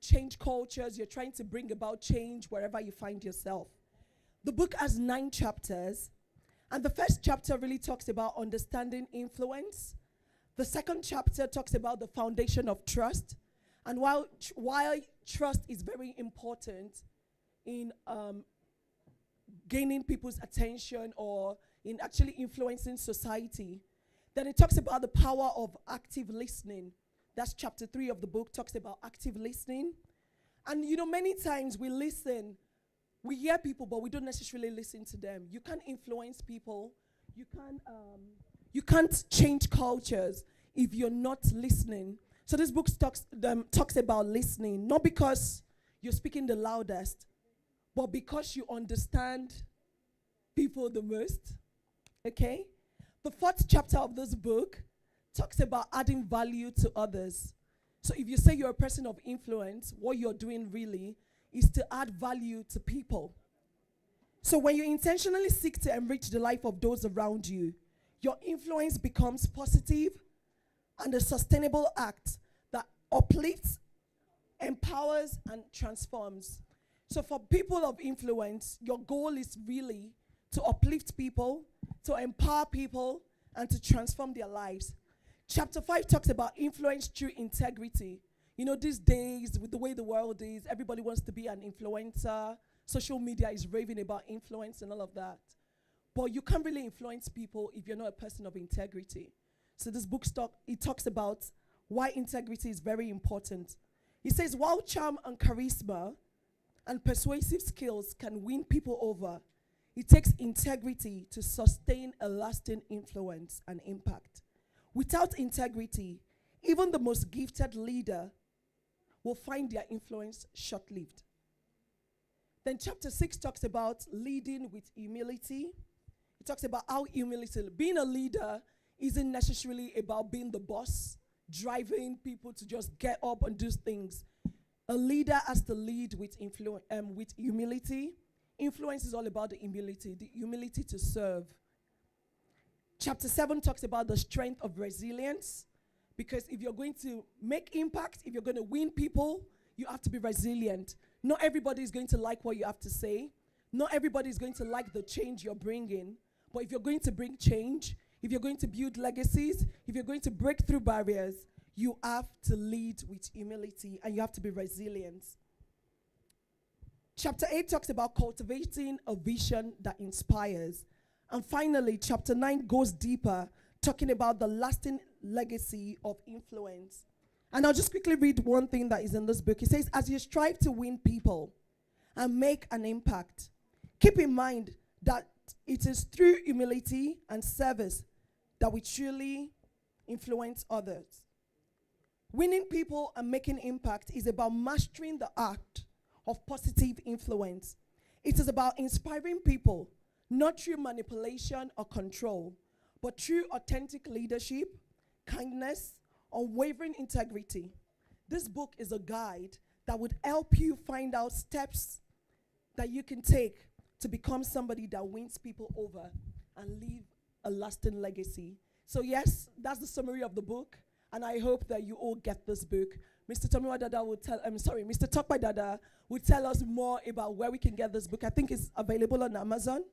change cultures, you're trying to bring about change wherever you find yourself. The book has 9 chapters, and the first chapter really talks about understanding influence. The second chapter talks about the foundation of trust, and while trust is very important in gaining people's attention or in actually influencing society, then it talks about the power of active listening. That's chapter 3 of the book, talks about active listening. And you know, many times we listen, we hear people, but we don't necessarily listen to them. You can't influence people. You can't change cultures if you're not listening. So this book talks about listening, not because you're speaking the loudest, but because you understand people the most. Okay? The 4th chapter of this book talks about adding value to others. So if you say you're a person of influence, what you're doing really is to add value to people. So when you intentionally seek to enrich the life of those around you, your influence becomes positive and a sustainable act that uplifts, empowers, and transforms. So for people of influence, your goal is really to uplift people, to empower people, and to transform their lives. Chapter 5 talks about influence through integrity. You know, these days, with the way the world is, everybody wants to be an influencer. Social media is raving about influence and all of that. But you can't really influence people if you're not a person of integrity. So this book talks about why integrity is very important. He says, while charm and charisma and persuasive skills can win people over, it takes integrity to sustain a lasting influence and impact. Without integrity, even the most gifted leader will find their influence short-lived. Then chapter 6 talks about leading with humility. It talks about how humility, being a leader isn't necessarily about being the boss, driving people to just get up and do things. A leader has to lead with humility. Influence is all about the humility to serve. Chapter 7 talks about the strength of resilience, because if you're going to make impact, if you're going to win people, you have to be resilient. Not everybody is going to like what you have to say. Not everybody is going to like the change you're bringing. But if you're going to bring change, if you're going to build legacies, if you're going to break through barriers, you have to lead with humility and you have to be resilient. Chapter 8 talks about cultivating a vision that inspires. And finally, chapter 9 goes deeper, talking about the lasting legacy of influence. And I'll just quickly read one thing that is in this book. It says, as you strive to win people and make an impact, keep in mind that it is through humility and service that we truly influence others. Winning people and making impact is about mastering the art of positive influence. It is about inspiring people, not through manipulation or control, but through authentic leadership, kindness, unwavering integrity. This book is a guide that would help you find out steps that you can take to become somebody that wins people over and leave a lasting legacy. So yes, that's the summary of the book, and I hope that you all get this book. Mr. Tomiwa Dada will tell, Mr. Tokpa Dada will tell us more about where we can get this book. I think it's available on Amazon.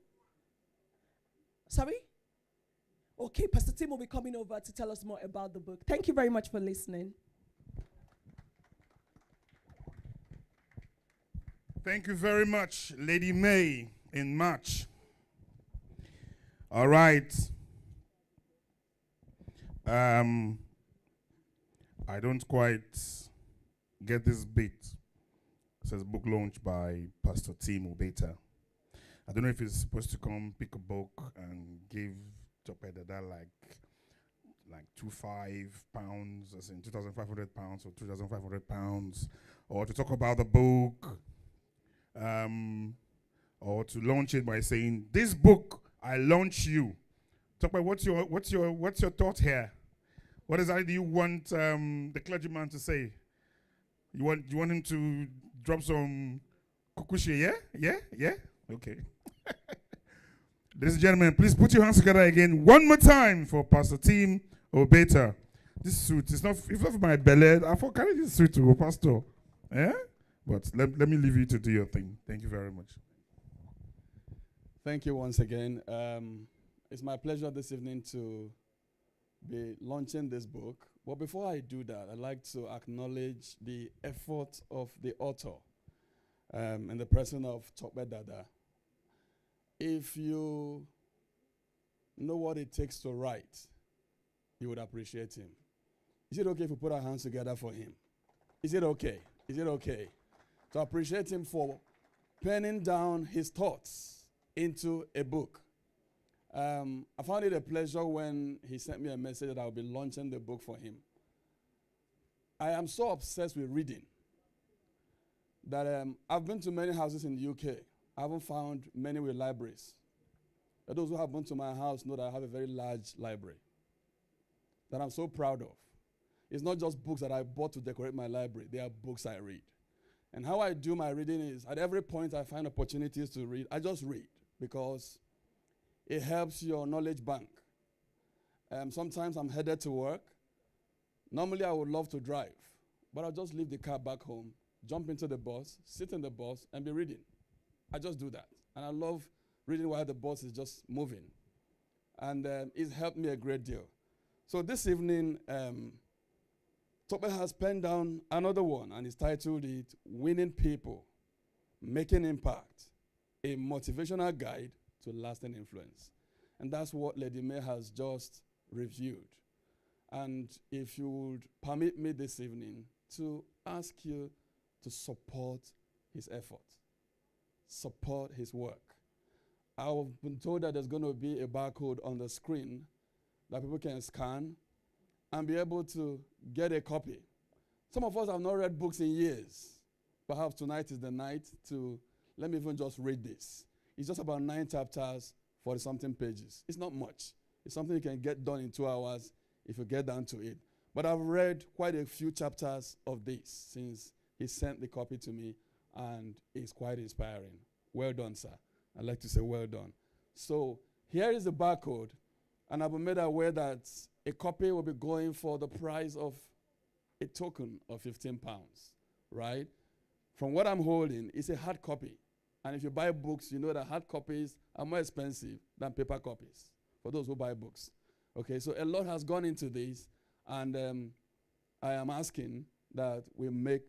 Sorry? Okay, Pastor Tim will be coming over to tell us more about the book. Thank you very much for listening. Thank you very much, Lady May in March. All right. I don't quite get this bit. It says book launch by Pastor Tim Obeta. I don't know if he's supposed to come pick a book and give Topedada like £25, as in £2,500 or £2,500, or to talk about the book, or to launch it by saying, "This book, I launch you." Tokpa, what's your thought here? What exactly do you want the clergyman to say? You want him to drop some kukushi? Yeah. Okay. Ladies and gentlemen, please put your hands together again one more time for Pastor Tim Obeta. This suit, it's not for my belly. I for carry this suit to go, Pastor. Yeah? But let me leave you to do your thing. Thank you very much. Thank you once again. It's my pleasure this evening to be launching this book. But before I do that, I'd like to acknowledge the effort of the author in the person of Tokpe Dada. If you know what it takes to write, you would appreciate him. Is it okay if we put our hands together for him? Is it okay? Is it okay to appreciate him for penning down his thoughts into a book? I found it a pleasure when he sent me a message that I'll be launching the book for him. I am so obsessed with reading that I've been to many houses in the UK. I haven't found many with libraries. But those who have been to my house know that I have a very large library that I'm so proud of. It's not just books that I bought to decorate my library. They are books I read. And how I do my reading is, at every point I find opportunities to read, I just read because it helps your knowledge bank. Sometimes I'm headed to work. Normally I would love to drive, but I'll just leave the car back home, jump into the bus, sit in the bus, and be reading. I just do that. And I love reading while the bus is just moving. And it's helped me a great deal. So this evening, Tokpe has penned down another one, and he's titled it, Winning People, Making Impact, a Motivational Guide to Lasting Influence. And that's what Lady May has just reviewed. And if you would permit me this evening to ask you to support his effort, support his work. I've been told that there's going to be a barcode on the screen that people can scan and be able to get a copy. Some of us have not read books in years. Perhaps tonight is the night to, let me even just read this. It's just about 9 chapters, 40-something pages. It's not much. It's something you can get done in 2 hours if you get down to it. But I've read quite a few chapters of this since he sent the copy to me, and it's quite inspiring. Well done, sir. I'd like to say well done. So here is the barcode, and I've been made aware that a copy will be going for the price of a token of £15, right? From what I'm holding, it's a hard copy. And if you buy books, you know that hard copies are more expensive than paper copies for those who buy books. Okay, so a lot has gone into this, and I am asking that we make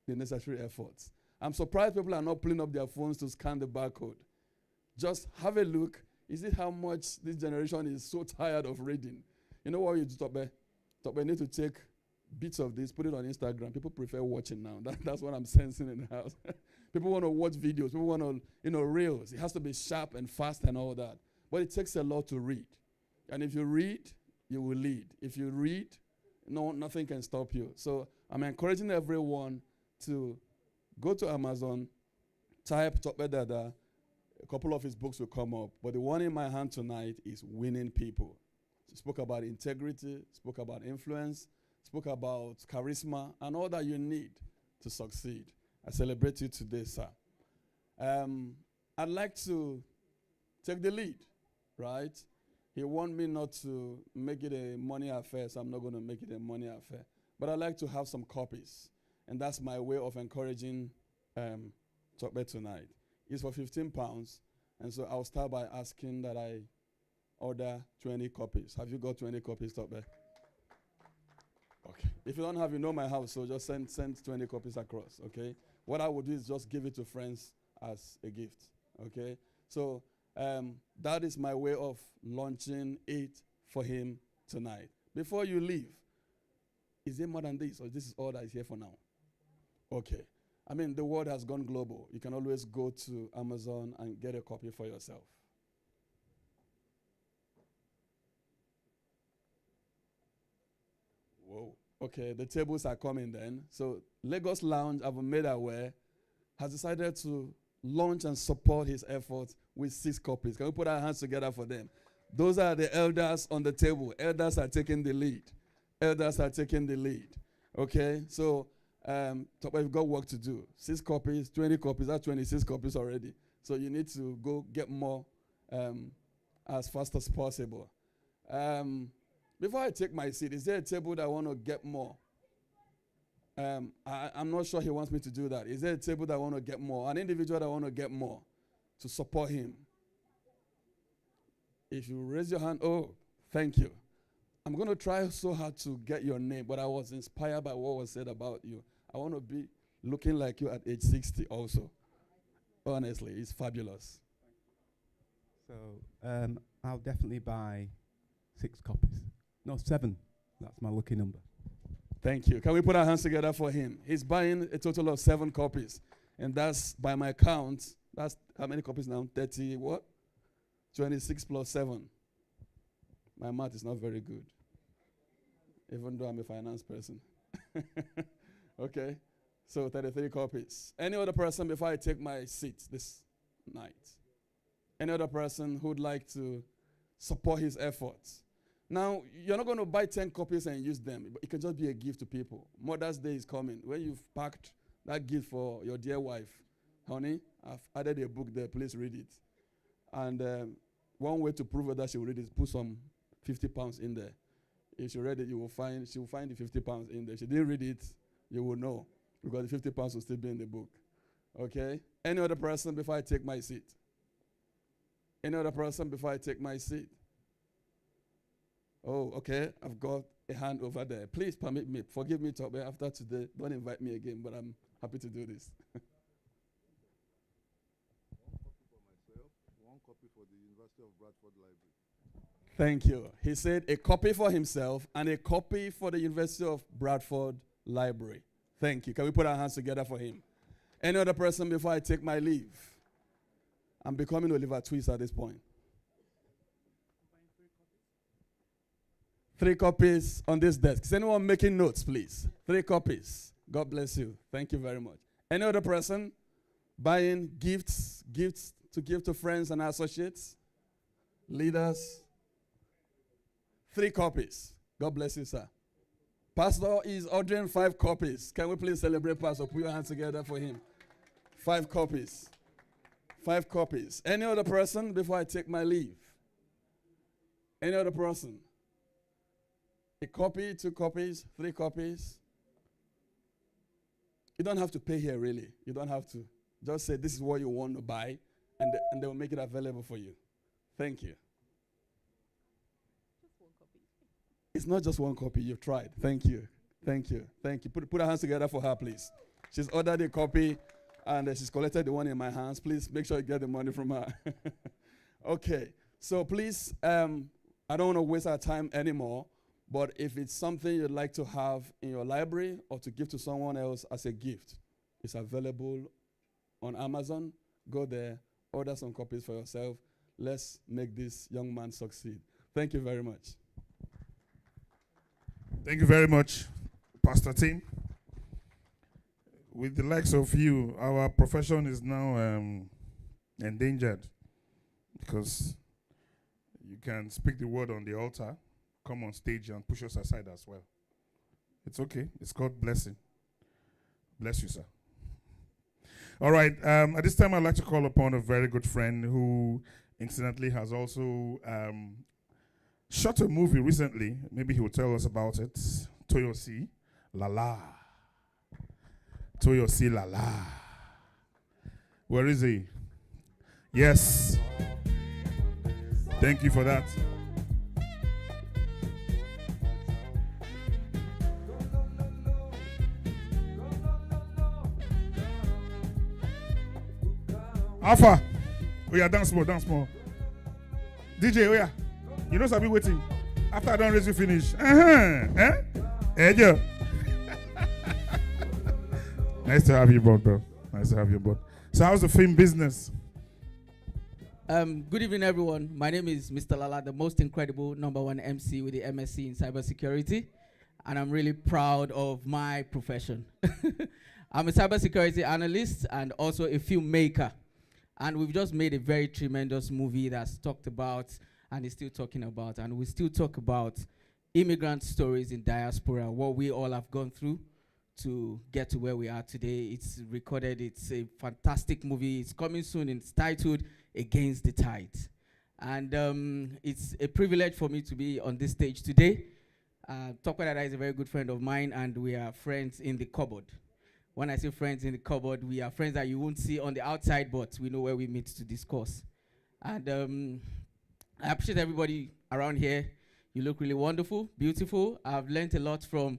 the necessary efforts. I'm surprised people are not pulling up their phones to scan the barcode. Just have a look. Is it how much this generation is so tired of reading? You know what you do, Tope? Tope need to take bits of this, put it on Instagram. People prefer watching now. That's what I'm sensing in the house. People want to watch videos. People want to, reels. It has to be sharp and fast and all that. But it takes a lot to read. And if you read, you will lead. If you read, nothing can stop you. So I'm encouraging everyone to go to Amazon, type Tope Dada. A couple of his books will come up. But the one in my hand tonight is Winning People. So spoke about integrity, spoke about influence, spoke about charisma, and all that you need to succeed. I celebrate you today, sir. I'd like to take the lead, right? He want me not to make it a money affair, so I'm not going to make it a money affair. But I'd like to have some copies, and that's my way of encouraging Tope tonight. It's for £15, and so I'll start by asking that I order 20 copies. Have you got 20 copies, Tope? Okay. If you don't have, my house, so just send 20 copies across, okay? What I would do is just give it to friends as a gift, okay? So that is my way of launching it for him tonight. Before you leave, is there more than this, or this is all that is here for now? Okay. I mean, the world has gone global. You can always go to Amazon and get a copy for yourself. Whoa. Okay, the tables are coming then. So Lagos Lounge, I've made aware, has decided to launch and support his efforts with 6 copies. Can we put our hands together for them? Those are the elders on the table. Elders are taking the lead. Elders are taking the lead. Okay, so we've got work to do. 6 copies, 20 copies, that's 26 copies already. So you need to go get more as fast as possible. Before I take my seat, is there a table that I want to get more? I'm not sure he wants me to do that. Is there a table that I want to get more? An individual that I want to get more to support him? If you raise your hand, oh, thank you. I'm going to try so hard to get your name, but I was inspired by what was said about you. I want to be looking like you at age 60 also. Honestly, it's fabulous. So I'll definitely buy 6 copies. No, 7. That's my lucky number. Thank you. Can we put our hands together for him? He's buying a total of 7 copies. And that's, by my count, that's how many copies now? 30 what? 26 plus 7. My math is not very good, even though I'm a finance person. Okay, so 33 copies. Any other person before I take my seat this night? Any other person who'd like to support his efforts? Now, you're not going to buy 10 copies and use them. But it can just be a gift to people. Mother's Day is coming. When you've packed that gift for your dear wife, honey, I've added a book there. Please read it. And one way to prove that she will read it is put some £50 in there. If she read it, she will find the £50 in there. If she didn't read it, you will know, because the £50 will still be in the book. Okay? Any other person before I take my seat? Any other person before I take my seat? Oh, okay. I've got a hand over there. Please permit me. Forgive me, Tope. After today, don't invite me again, but I'm happy to do this. One copy for the University of Bradford Library. Thank you. He said a copy for himself and a copy for the University of Bradford Library. Thank you. Can we put our hands together for him? Any other person before I take my leave? I'm becoming Oliver Twist at this point. 3 copies on this desk. Is anyone making notes, please? 3 copies. God bless you. Thank you very much. Any other person buying gifts to give to friends and associates, leaders? 3 copies. God bless you, sir. Pastor is ordering 5 copies. Can we please celebrate Pastor? Put your hands together for him. 5 copies. 5 copies. Any other person before I take my leave? Any other person? A copy, 2 copies, 3 copies. You don't have to pay here, really. You don't have to. Just say this is what you want to buy, and they will make it available for you. Thank you. Just 1 copy. It's not just 1 copy. You've tried. Thank you. Thank you. Thank you. Put our hands together for her, please. She's ordered a copy. And she's collected the one in my hands. Please make sure you get the money from her. Okay. So please, I don't want to waste our time anymore. But if it's something you'd like to have in your library or to give to someone else as a gift, it's available on Amazon. Go there, order some copies for yourself. Let's make this young man succeed. Thank you very much. Thank you very much, Pastor Tim. With the likes of you, our profession is now endangered because you can speak the word on the altar, come on stage and push us aside as well. It's okay. It's called blessing. Bless you, sir. All right. At this time, I'd like to call upon a very good friend who incidentally has also shot a movie recently. Maybe he will tell us about it. Toyosi Lala. Toyosi Lala. Where is he? Yes. Thank you for that. Alpha. Oh yeah, dance more, dance more. DJ, oh yeah. You know I'll be waiting. After I don't raise you finish. Hey, Joe. Nice to have you both, bro. Nice to have you both. So how's the film business? Good evening, everyone. My name is Mr. Lala, the most incredible #1 MC with the MSc in cybersecurity. And I'm really proud of my profession. I'm a cybersecurity analyst and also a filmmaker. And we've just made a very tremendous movie that's talked about and is still talking about. And we still talk about immigrant stories in diaspora, what we all have gone through to get to where we are today. It's recorded. It's a fantastic movie. It's coming soon. It's titled Against the Tide. And it's a privilege for me to be on this stage today. Tokwedada is a very good friend of mine, and we are friends in the cupboard. When I say friends in the cupboard, we are friends that you won't see on the outside, but we know where we meet to discuss. And I appreciate everybody around here. You look really wonderful, beautiful. I've learned a lot from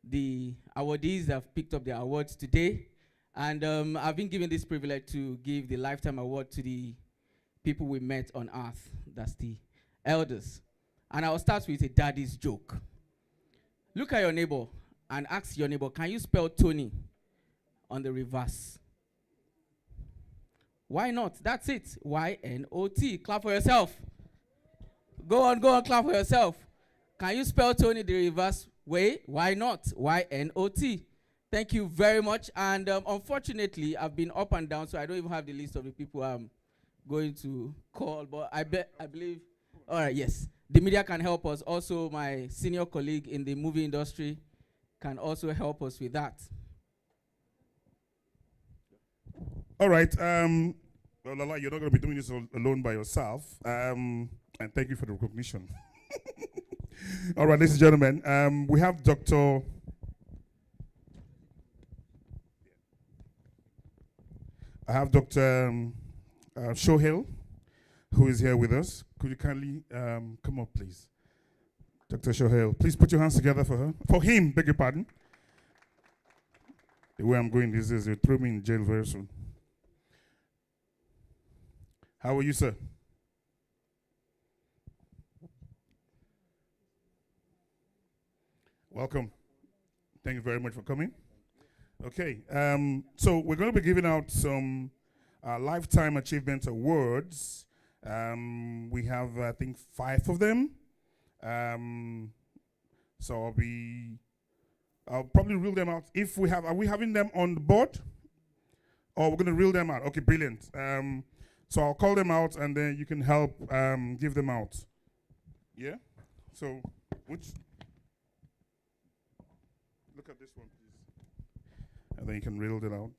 the awardees that have picked up their awards today. And I've been given this privilege to give the Lifetime Award to the people we met on Earth. That's the elders. And I'll start with a daddy's joke. Look at your neighbor and ask your neighbor, can you spell Tony on the reverse? Why not? That's it. Y-N-O-T. Clap for yourself. Go on, clap for yourself. Can you spell Tony the reverse way? Why not? Y-N-O-T. Thank you very much. And unfortunately, I've been up and down, so I don't even have the list of the people I'm going to call. But I believe, all right, yes. The media can help us. Also, my senior colleague in the movie industry can also help us with that. All right. Well, Lala, you're not going to be doing this alone by yourself. And thank you for the recognition. All right, ladies and gentlemen, we have Dr. Shohil, who is here with us. Could you kindly come up, please? Dr. Shohil, please put your hands together for her. For him, beg your pardon. The way I'm going this is, you'll throw me in jail very soon. How are you, sir? Welcome. Thank you very much for coming. Okay, so we're going to be giving out some Lifetime Achievement Awards. We have, I think, 5 of them. So I'll probably reel them out. If we have, are we having them on the board? Or we're going to reel them out? Okay, brilliant. So I'll call them out, and then you can help give them out. Yeah? So, which? Look at this one, please. And then you can reel them out.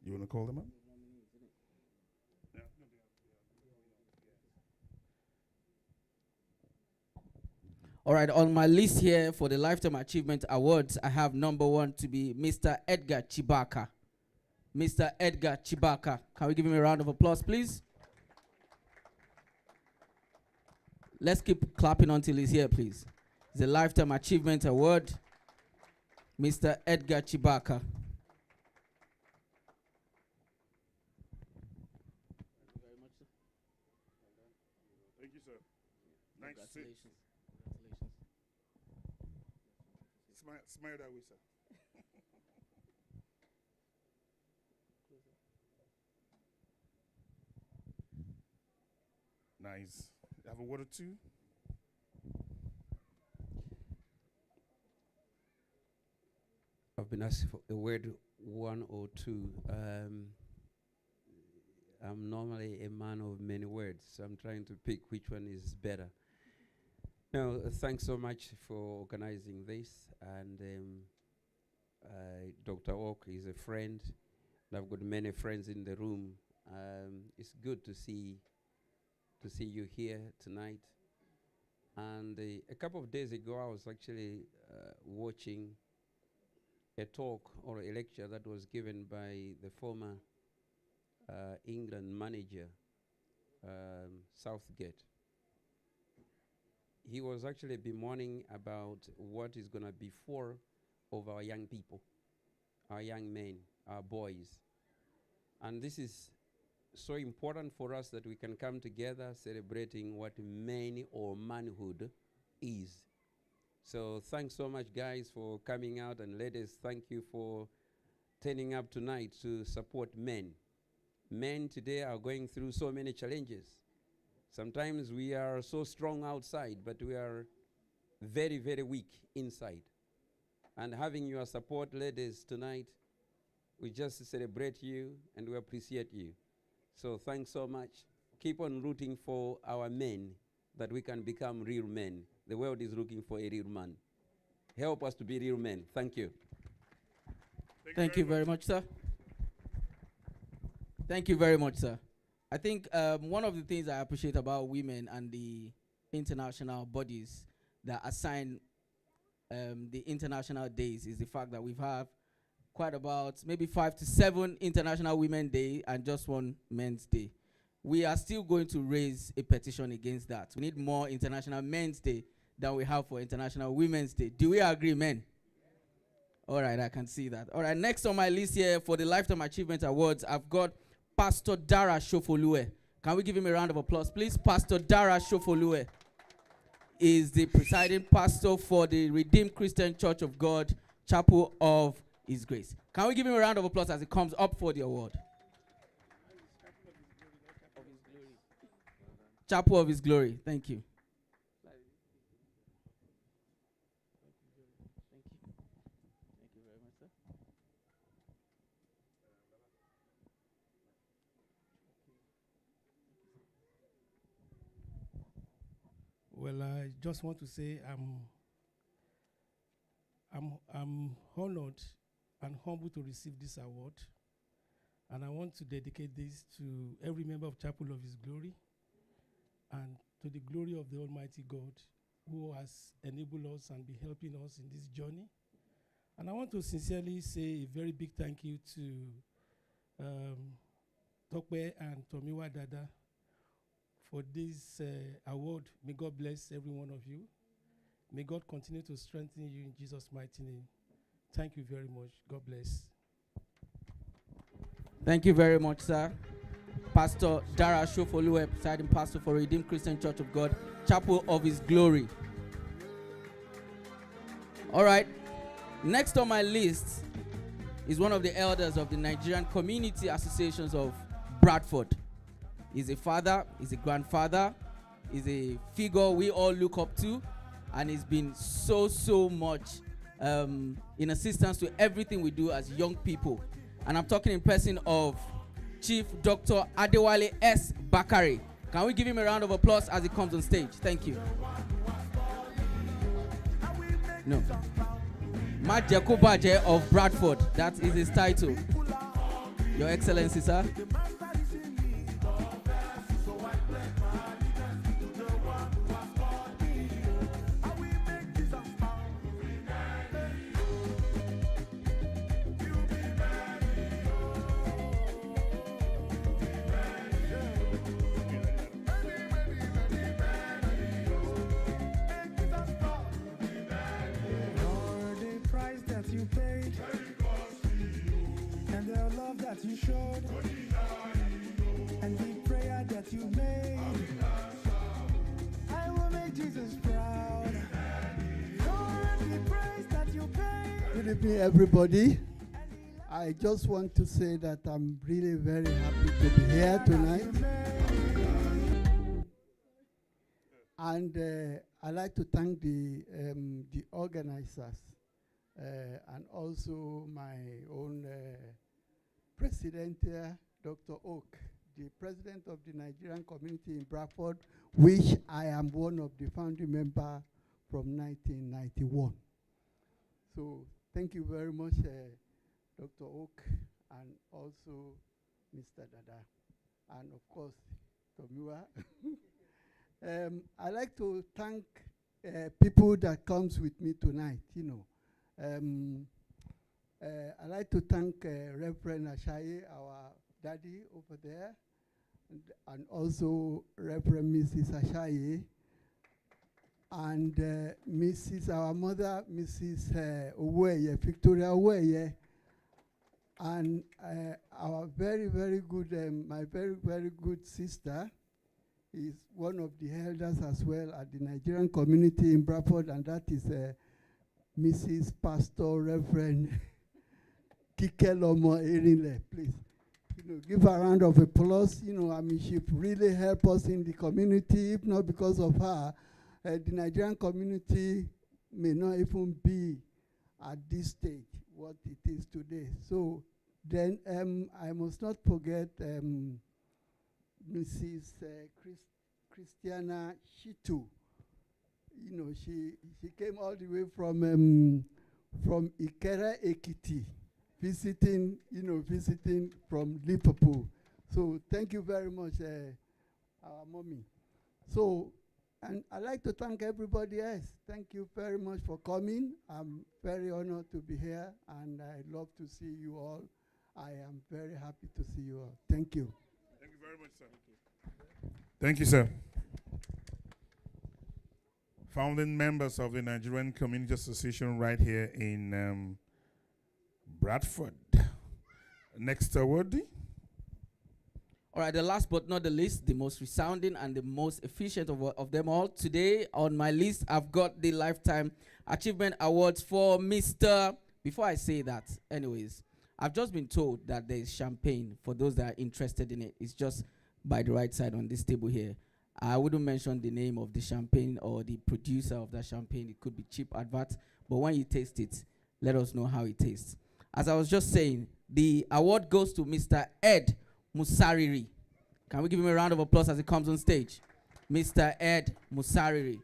You want to call them out? All right, on my list here for the Lifetime Achievement Awards, I have #1 to be Mr. Edgar Chibaka. Mr. Edgar Chibaka. Can we give him a round of applause, please? Let's keep clapping until he's here, please. It's a Lifetime Achievement Award. Mr. Edgar Chibaka. Thank you, sir. Nice to see you. Smile that way, sir. Nice. You have a word or two? I've been asked for a word, one or two. I'm normally a man of many words, so I'm trying to pick which one is better. No, thanks so much for organizing this. And Dr. Oak is a friend. And I've got many friends in the room. It's good to see you here tonight. And a couple of days ago, I was actually watching a talk or a lecture that was given by the former England manager, Southgate. He was actually bemoaning about what is going to be for of our young people, our young men, our boys. And this is so important for us that we can come together celebrating what men or manhood is. So thanks so much, guys, for coming out. And ladies, thank you for turning up tonight to support men. Men today are going through so many challenges. Sometimes we are so strong outside, but we are very, very weak inside. And having your support, ladies, tonight, we just celebrate you and we appreciate you. So thanks so much. Keep on rooting for our men, that we can become real men. The world is looking for a real man. Help us to be real men. Thank you. Thank you very much, sir. Thank you very much, sir. I think one of the things I appreciate about women and the international bodies that assign the international days is the fact that we've had quite about maybe 5 to 7 International Women's Day and just one Men's Day. We are still going to raise a petition against that. We need more International Men's Day than we have for International Women's Day. Do we agree, men? All right, I can see that. All right, next on my list here for the Lifetime Achievement Awards, I've got Pastor Dara Shofolue. Can we give him a round of applause, please? Pastor Dara Shofolue is the presiding pastor for the Redeemed Christian Church of God, Chapel of His Grace. Can we give him a round of applause as he comes up for the award? Chapel of His Glory. Thank you. Well, I just want to say I'm honored and humbled to receive this award. And I want to dedicate this to every member of Chapel of His Glory and to the glory of the Almighty God who has enabled us and be helping us in this journey. And I want to sincerely say a very big thank you to Tokwe and Tomiwa Dada for this award. May God bless every one of you. May God continue to strengthen you in Jesus' mighty name. Thank you very much. God bless. Thank you very much, sir. Pastor Dara Shofolue, presiding pastor for Redeemed Christian Church of God, Chapel of His Glory. All right. Next on my list is one of the elders of the Nigerian Community Associations of Bradford. He's a father, he's a grandfather, he's a figure we all look up to, and he's been so much in assistance to everything we do as young people. And I'm talking in person of Chief Dr. Adewale S. Bakari. Can we give him a round of applause as he comes on stage? Thank you. No. Majekobaje of Bradford. That is his title. Your Excellency, sir. love that you showed, and the prayer that you made. I will make Jesus proud. Lord, the price that you paid. Good evening, everybody. I just want to say that I'm really very happy to be here tonight. And I'd like to thank the organizers and also my own president here, Dr. Oak, the president of the Nigerian community in Bradford, which I am one of the founding members from 1991. So thank you very much, Dr. Oak, and also Mr. Dada, and of course, Tomiwa. I like to thank people that comes with me tonight, I like to thank Reverend Ashaye, our daddy over there, and also Reverend Mrs. Ashaye, and Mrs. our mother, Mrs. Oweye, Victoria Oweye, and our very, very good, my very, very good sister is one of the elders as well at the Nigerian community in Bradford, and that is Mrs. Pastor Reverend Kikelomo Erinle. Please, give her a round of applause. I mean, she really helped us in the community. If not because of her, the Nigerian community may not even be at this stage what it is today. So then I must not forget Mrs. Christiana Shitu. She came all the way from Ikere Ekiti, visiting from Liverpool. So thank you very much, our mommy. So, and I'd like to thank everybody else. Thank you very much for coming. I'm very honored to be here, and I love to see you all. I am very happy to see you all. Thank you. Thank you very much, sir. Thank you, sir. Founding members of the Nigerian Community Association right here in Bradford. Next awardee. All right, the last but not the least, the most resounding and the most efficient of them all. Today on my list, I've got the Lifetime Achievement Awards for Mr. Before I say that, anyways, I've just been told that there is champagne for those that are interested in it. It's just by the right side on this table here. I wouldn't mention the name of the champagne or the producer of that champagne. It could be cheap advert, but when you taste it, let us know how it tastes. As I was just saying, the award goes to Mr. Ed Musariri. Can we give him a round of applause as he comes on stage? Mr. Ed Musariri.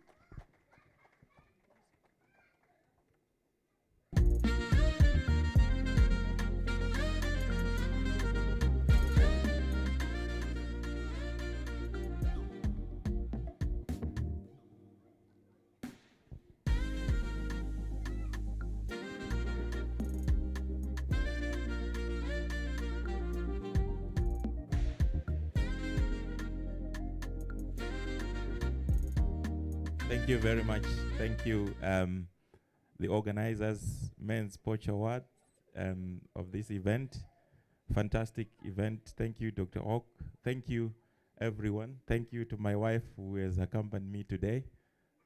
Thank you very much. Thank you, the organizers, Men's Porch Award of this event. Fantastic event. Thank you, Dr. Oak. Thank you, everyone. Thank you to my wife who has accompanied me today.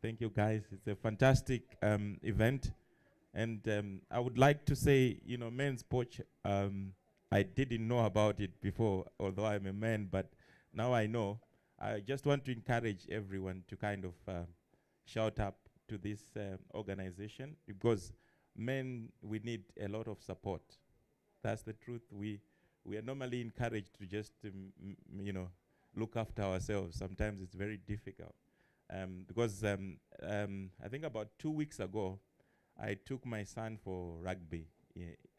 Thank you, guys. It's a fantastic event. And I would like to say, Men's Porch, I didn't know about it before, although I'm a man, but now I know. I just want to encourage everyone to kind of shout up to this organization, because men, we need a lot of support. That's the truth. We are normally encouraged to just look after ourselves. Sometimes it's very difficult because I think about 2 weeks ago I took my son for rugby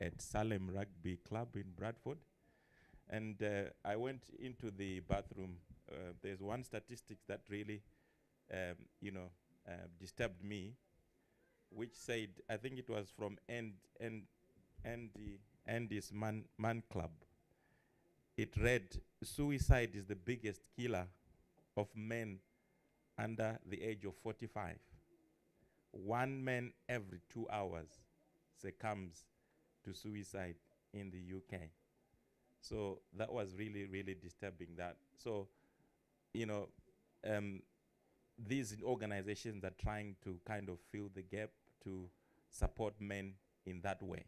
at Salem Rugby Club in Bradford, and I went into the bathroom. There's one statistic that really disturbed me, which said, I think it was from Andy's Man Club. It read, suicide is the biggest killer of men under the age of 45. 1 man every 2 hours succumbs to suicide in the UK. So that was really, really disturbing that. So, you know, these organizations are trying to kind of fill the gap to support men in that way.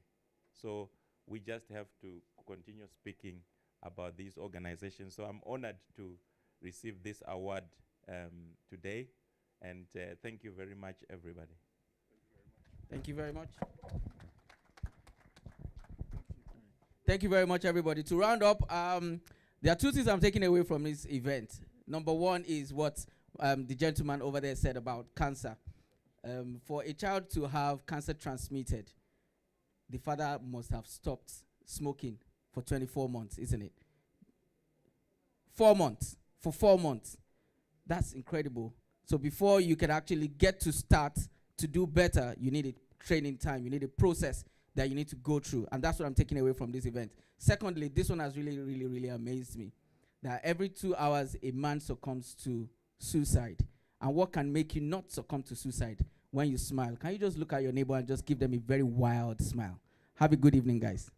So we just have to continue speaking about these organizations. So I'm honored to receive this award today. And thank you very much, everybody. Thank you very much. Thank you very much, everybody. To round up, there are two things I'm taking away from this event. Number one is what the gentleman over there said about cancer. For a child to have cancer transmitted, the father must have stopped smoking for 24 months, isn't it? 4 months. For 4 months. That's incredible. So before you can actually get to start to do better, you need a training time. You need a process that you need to go through. And that's what I'm taking away from this event. Secondly, this one has really, really, really amazed me. That every 2 hours, a man succumbs to suicide. And what can make you not succumb to suicide? When you smile. Can you just look at your neighbor and just give them a very wild smile? Have a good evening, guys.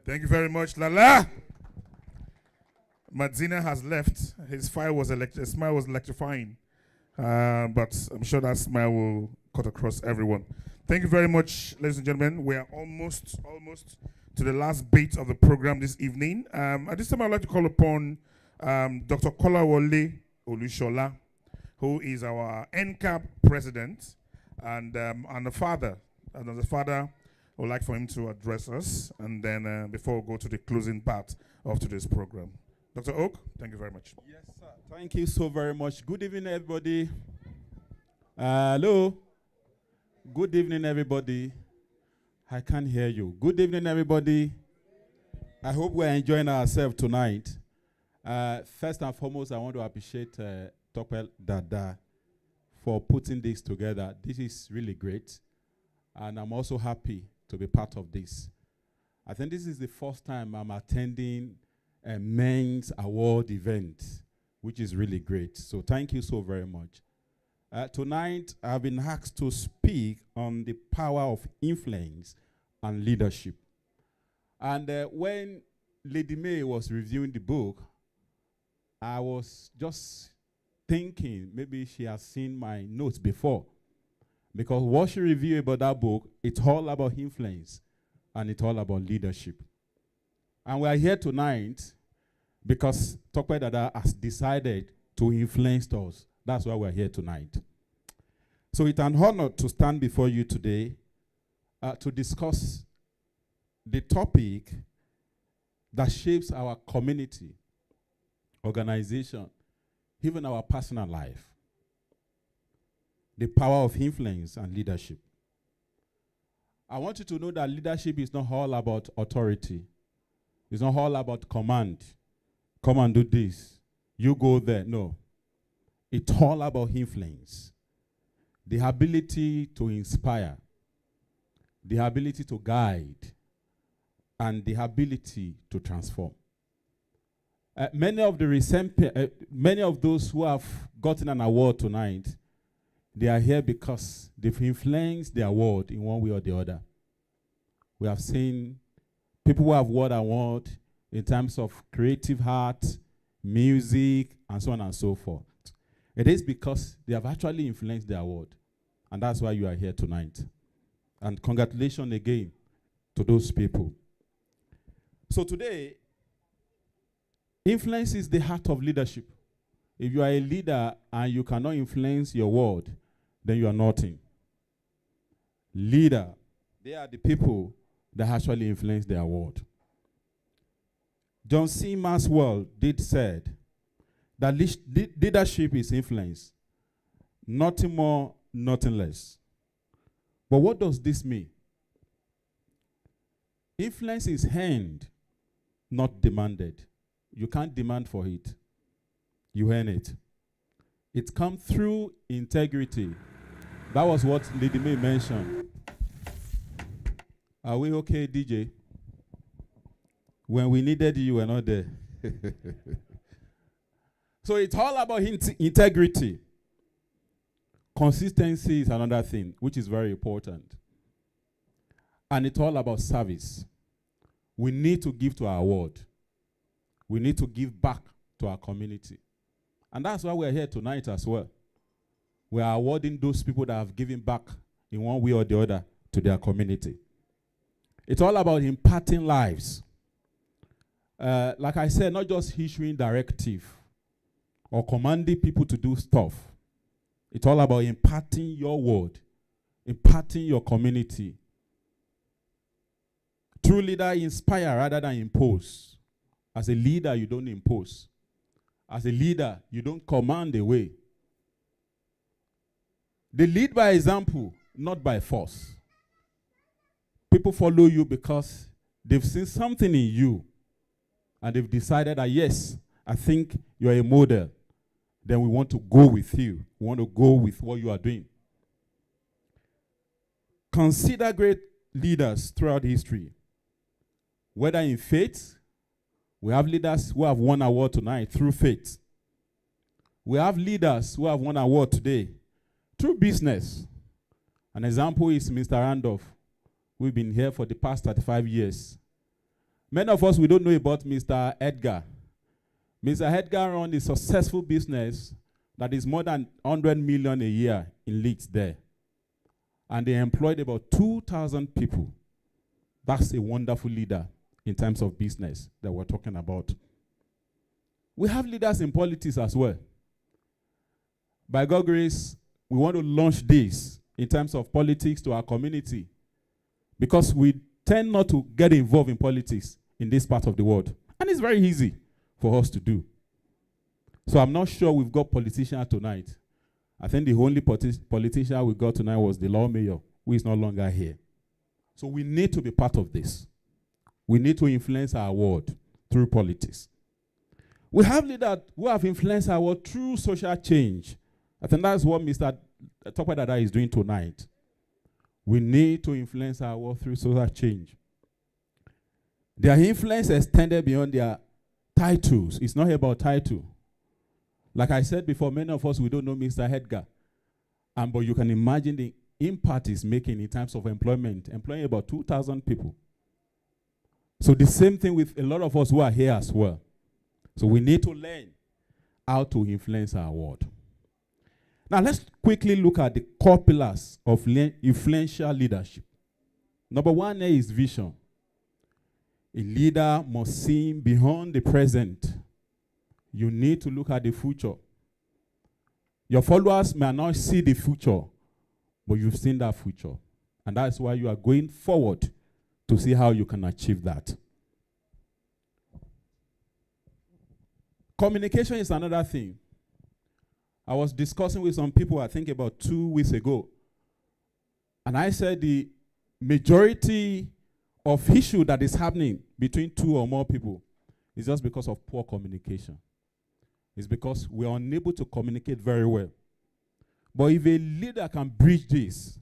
Thank you very much, Lala. Madzina has left. His smile was electrifying. But I'm sure that smile will cut across everyone. Thank you very much, ladies and gentlemen. We are almost to the last bit of the program this evening. At this time, I'd like to call upon Dr. Kolawole Olushola, who is our NCAP president and the father. And as a father, I would like for him to address us, and then before we go to the closing part of today's program. Dr. Oak, thank you very much. Yes, sir. Thank you so very much. Good evening, everybody. Hello. Good evening, everybody. I can't hear you. Good evening, everybody. I hope we're enjoying ourselves tonight. First and foremost, I want to appreciate Tokwe Dada for putting this together. This is really great. And I'm also happy to be part of this. I think this is the first time I'm attending a men's award event, which is really great. So thank you so very much. Tonight, I've been asked to speak on the power of influence and leadership. And when Lady May was reviewing the book, I was just thinking maybe she has seen my notes before. Because what she reviewed about that book, it's all about influence and it's all about leadership. And we are here tonight because Tokwe Dada has decided to influence us. That's why we're here tonight. So it's an honor to stand before you today to discuss the topic that shapes our community, organization, even our personal life. The power of influence and leadership. I want you to know that leadership is not all about authority. It's not all about command. Come and do this. You go there. No. It's all about influence. The ability to inspire. The ability to guide. And the ability to transform. Many of those who have gotten an award tonight, they are here because they've influenced their world in one way or the other. We have seen people who have won award in terms of creative art, music, and so on and so forth. It is because they have actually influenced their world. And that's why you are here tonight. And congratulations again to those people. So today, influence is the heart of leadership. If you are a leader and you cannot influence your world, then you are nothing. Leader, they are the people that actually influence their world. John C. Maxwell said that leadership is influence. Nothing more, nothing less. But what does this mean? Influence is earned, not demanded. You can't demand for it. You earn it. It comes through integrity. That was what Lady May mentioned. Are we okay, DJ? When we needed you, you were not there. So it's all about integrity. Consistency is another thing, which is very important. And it's all about service. We need to give to our word. We need to give back to our community. And that's why we're here tonight as well. We are awarding those people that have given back in one way or the other to their community. It's all about imparting lives. Like I said, not just issuing directive or commanding people to do stuff. It's all about imparting your word, imparting your community. True leader inspire rather than impose. As a leader, you don't impose. As a leader, you don't command the way. They lead by example, not by force. People follow you because they've seen something in you and they've decided that, yes, I think you're a model. Then we want to go with you. We want to go with what you are doing. Consider great leaders throughout history. Whether in faith, we have leaders who have won award tonight through faith. We have leaders who have won award today through business. An example is Mr. Randolph. We've been here for the past 35 years. Many of us, we don't know about Mr. Edgar. Mr. Edgar runs a successful business that is more than 100 million a year in Leeds there. And they employed about 2,000 people. That's a wonderful leader in terms of business that we're talking about. We have leaders in politics as well. By God's grace, we want to launch this in terms of politics to our community because we tend not to get involved in politics in this part of the world. And it's very easy for us to do. So I'm not sure we've got politicians tonight. I think the only politician we got tonight was the law mayor, who is no longer here. So we need to be part of this. We need to influence our world through politics. We have leaders who have influenced our world through social change. I think that's what Mr. Topa Dada is doing tonight. We need to influence our world through social change. Their influence extended beyond their titles. It's not about title. Like I said before, many of us, we don't know Mr. Edgar. But you can imagine the impact he's making in terms of employment, employing about 2,000 people. So the same thing with a lot of us who are here as well. So we need to learn how to influence our world. Now let's quickly look at the core pillars of influential leadership. Number one is vision. A leader must see beyond the present. You need to look at the future. Your followers may not see the future, but you've seen that future. And that's why you are going forward to see how you can achieve that. Communication is another thing. I was discussing with some people, I think about 2 weeks ago. And I said the majority of issue that is happening between 2 or more people is just because of poor communication. It's because we are unable to communicate very well. But if a leader can bridge this,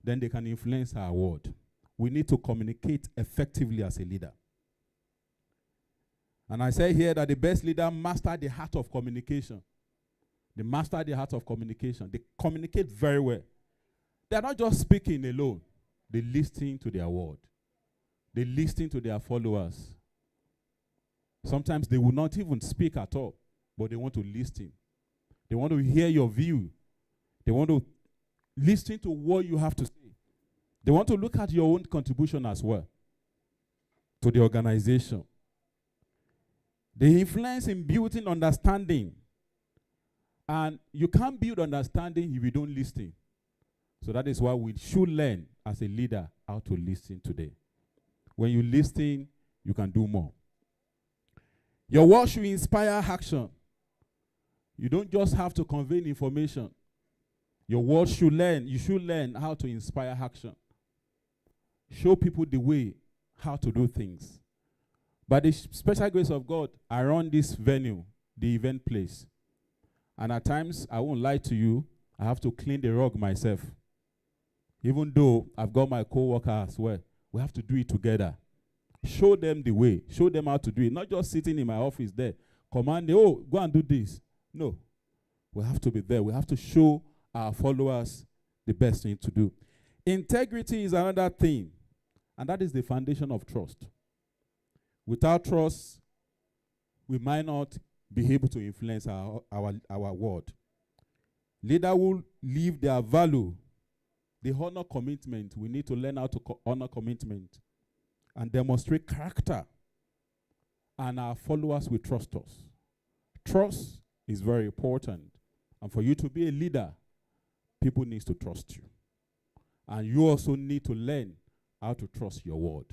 then they can influence our world. We need to communicate effectively as a leader. And I say here that the best leader master the art of communication. They master the art of communication. They communicate very well. They are not just speaking alone. They listen to their word. They listen to their followers. Sometimes they will not even speak at all, but they want to listen. They want to hear your view. They want to listen to what you have to say. They want to look at your own contribution as well to the organization. They influence in building understanding. And you can't build understanding if you don't listen. So that is why we should learn as a leader how to listen today. When you listen, you can do more. Your words should inspire action. You don't just have to convey information. Your words should learn. You should learn how to inspire action. Show people the way how to do things. By the special grace of God, I run this venue, the event place. And at times, I won't lie to you, I have to clean the rug myself. Even though I've got my co-worker as well, we have to do it together. Show them the way. Show them how to do it. Not just sitting in my office there, commanding, oh, go and do this. No. We have to be there. We have to show our followers the best thing to do. Integrity is another thing, and that is the foundation of trust. Without trust, we might not be able to influence our world. Leaders will live their value. The honor commitment. We need to learn how to honor commitment and demonstrate character. And our followers will trust us. Trust is very important. And for you to be a leader, people need to trust you. And you also need to learn how to trust your word.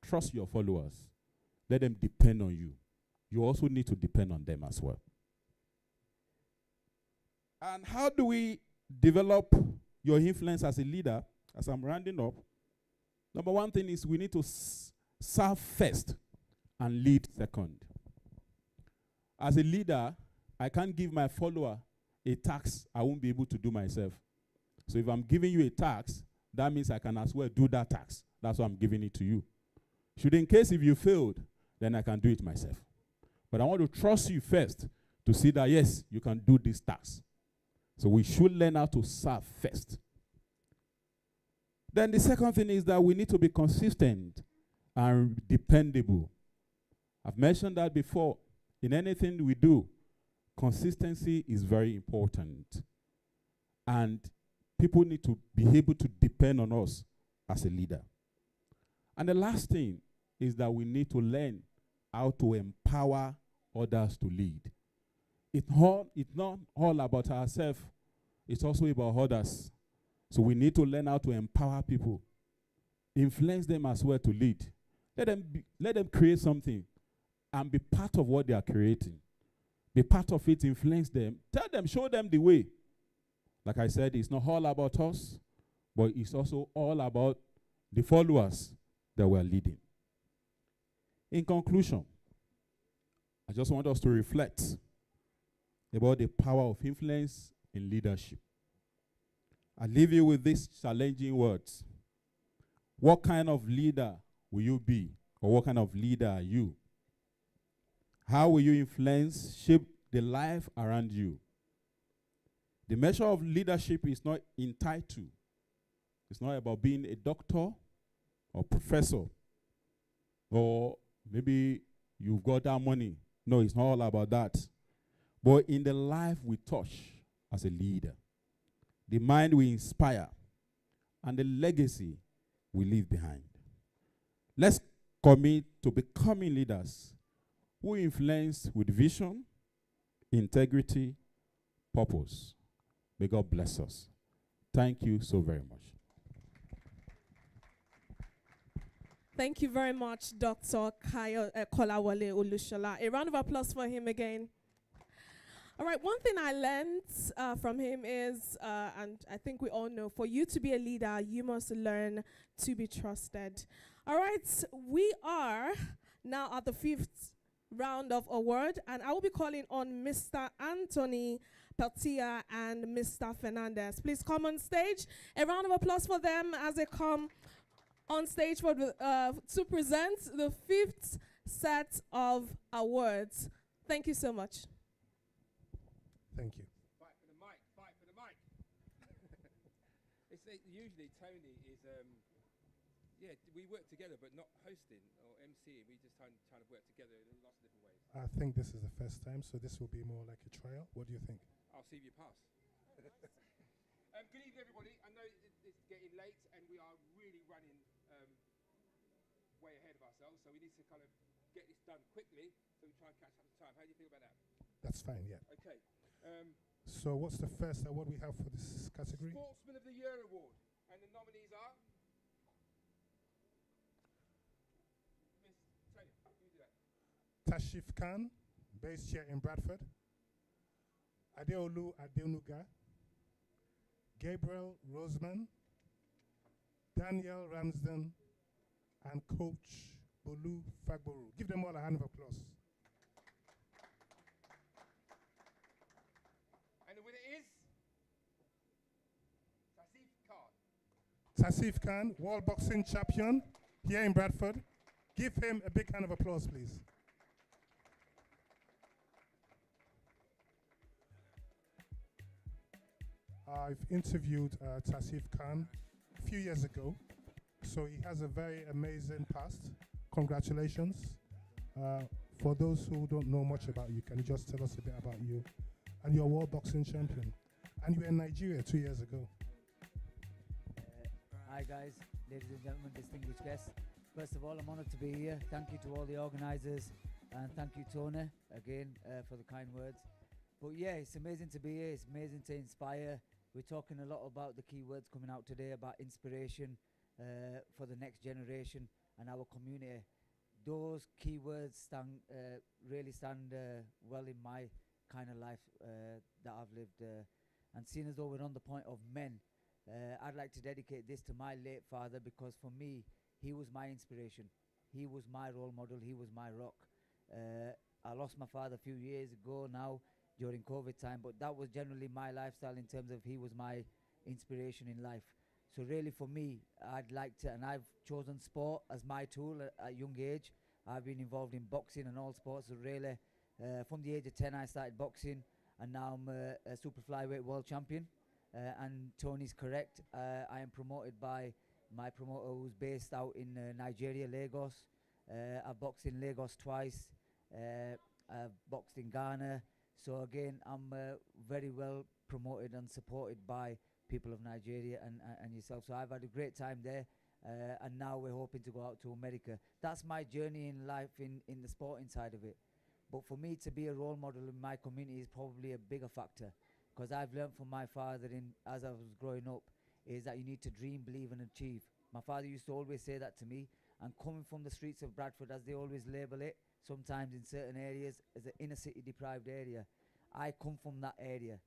Trust your followers. Let them depend on you. You also need to depend on them as well. And how do we develop your influence as a leader? As I'm rounding up, number one thing is we need to serve first and lead second. As a leader, I can't give my follower a task I won't be able to do myself. So if I'm giving you a task, that means I can as well do that task. That's why I'm giving it to you. Should in case if you failed, then I can do it myself. But I want to trust you first to see that, yes, you can do this task. So we should learn how to serve first. Then the second thing is that we need to be consistent and dependable. I've mentioned that before. In anything we do, consistency is very important. And people need to be able to depend on us as a leader. And the last thing is that we need to learn how to empower others to lead. It's not all about ourselves. It's also about others. So we need to learn how to empower people. Influence them as well to lead. Let them create something and be part of what they are creating. Be part of it, influence them. Tell them, show them the way. Like I said, it's not all about us, but it's also all about the followers that we're leading. In conclusion, I just want us to reflect about the power of influence in leadership. I leave you with these challenging words. What kind of leader will you be? Or what kind of leader are you? How will you influence, shape the life around you? The measure of leadership is not in title. It's not about being a doctor or professor. Or maybe you've got that money. No, it's not all about that. But in the life we touch as a leader, the mind we inspire, and the legacy we leave behind. Let's commit to becoming leaders who influence with vision, integrity, purpose. May God bless us. Thank you so very much. Thank you very much, Dr. Kolawole Olushola. A round of applause for him again. All right, one thing I learned from him is, and I think we all know, for you to be a leader, you must learn to be trusted. All right, we are now at the 5th round of award, and I will be calling on Mr. Anthony Peltier and Mr. Fernandez. Please come on stage. A round of applause for them as they come on stage for to present the 5th set of awards. Thank you so much. Thank you. Fight for the mic, fight for the mic. Usually Tony is, we work together, but not hosting or MCing. We just trying to work together in lots of different ways. I think this is the first time, so this will be more like a trial. What do you think? I'll see if you pass. Good evening, everybody. I know it's getting late, and we are really running way ahead of ourselves, so we need to kind of get this done quickly, so we try and catch up the time. How do you feel about that? That's fine, yeah. Okay. So what's the first award we have for this category? Sportsman of the Year Award, and the nominees are Miss Tony. You do that. Tashif Khan, based here in Bradford. Adeolu Adenuga. Gabriel Roseman. Daniel Ramsden. And Coach Bolu Fagboru. Give them all a hand of applause. And the winner is Tasif Khan. Tasif Khan, world boxing champion here in Bradford. Give him a big hand of applause, please. I've interviewed Tasif Khan a few years ago, so he has a very amazing past. Congratulations for those who don't know much about you, can you just tell us a bit about you? And you're a world boxing champion. And you were in Nigeria 2 years ago. Hi guys, ladies and gentlemen, distinguished guests. First of all, I'm honored to be here. Thank you to all the organizers, and thank you, Tony, again, for the kind words. But yeah, it's amazing to be here. It's amazing to inspire. We're talking a lot about the key words coming out today about inspiration for the next generation and our community. Those key words really stand well in my kind of life that I've lived. And seeing as though we're on the point of men, I'd like to dedicate this to my late father, because for me, he was my inspiration. He was my role model. He was my rock. I lost my father a few years ago now during COVID time, but that was generally my lifestyle in terms of he was my inspiration in life. So really for me, I'd like to, and I've chosen sport as my tool at a young age. I've been involved in boxing and all sports. So really, from the age of 10, I started boxing, and now I'm a super flyweight world champion. And Tony's correct. I am promoted by my promoter, who's based out in Nigeria, Lagos. I've boxed in Lagos twice. I've boxed in Ghana. So again, I'm very well promoted and supported by people of Nigeria and yourself. So I've had a great time there. And now we're hoping to go out to America. That's my journey in life in the sporting side of it. But for me to be a role model in my community is probably a bigger factor, because I've learned from my father as I was growing up, is that you need to dream, believe and achieve. My father used to always say that to me, and coming from the streets of Bradford, as they always label it, sometimes in certain areas as an inner city deprived area, I come from that area.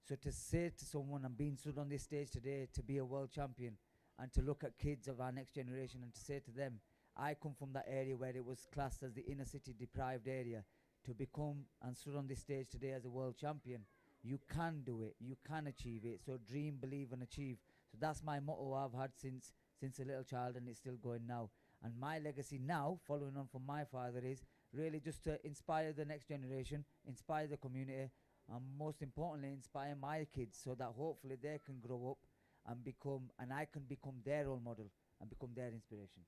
So to say to someone, I'm being stood on this stage today to be a world champion, and to look at kids of our next generation and to say to them, I come from that area where it was classed as the inner city deprived area, to become and stood on this stage today as a world champion. You can do it, you can achieve it. So dream, believe and achieve. So that's my motto I've had since a little child, and it's still going now. And my legacy now, following on from my father, is really just to inspire the next generation, inspire the community, and most importantly, inspire my kids, so that hopefully they can grow up and become, and I can become their role model and become their inspiration.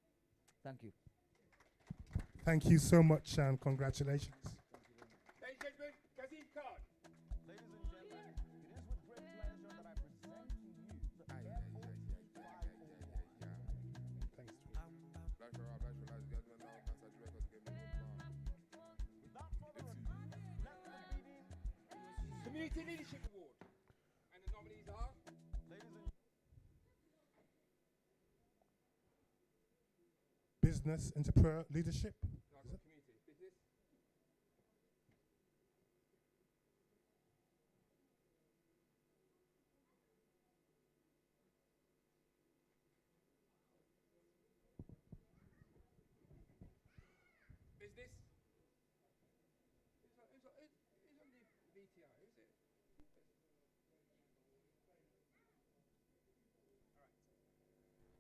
Thank you. Thank you so much, and congratulations. Ladies and gentlemen, Kazim Khan. Ladies and gentlemen, it is with great pleasure that I present to you the Community Leadership Award. And the nominees are, Business, entrepreneur, leadership. Is it? community business. Business. Who's on the VTR? Who's it?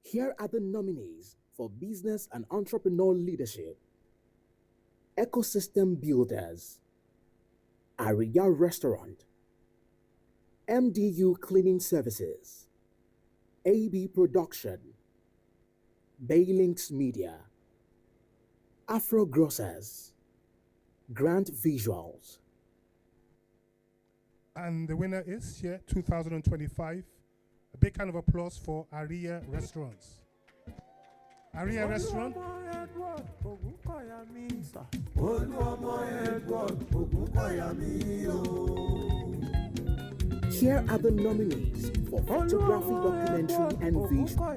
Here are the nominees for Business and Entrepreneur Leadership. Ecosystem Builders, Aria Restaurant, MDU Cleaning Services, AB Production, Baylinks Media, Afro Grocers, Grant Visuals. And the winner is here, 2025. A big kind of applause for Aria Restaurants. Aria Restaurant. Here are the nominees for photography, documentary, and visual.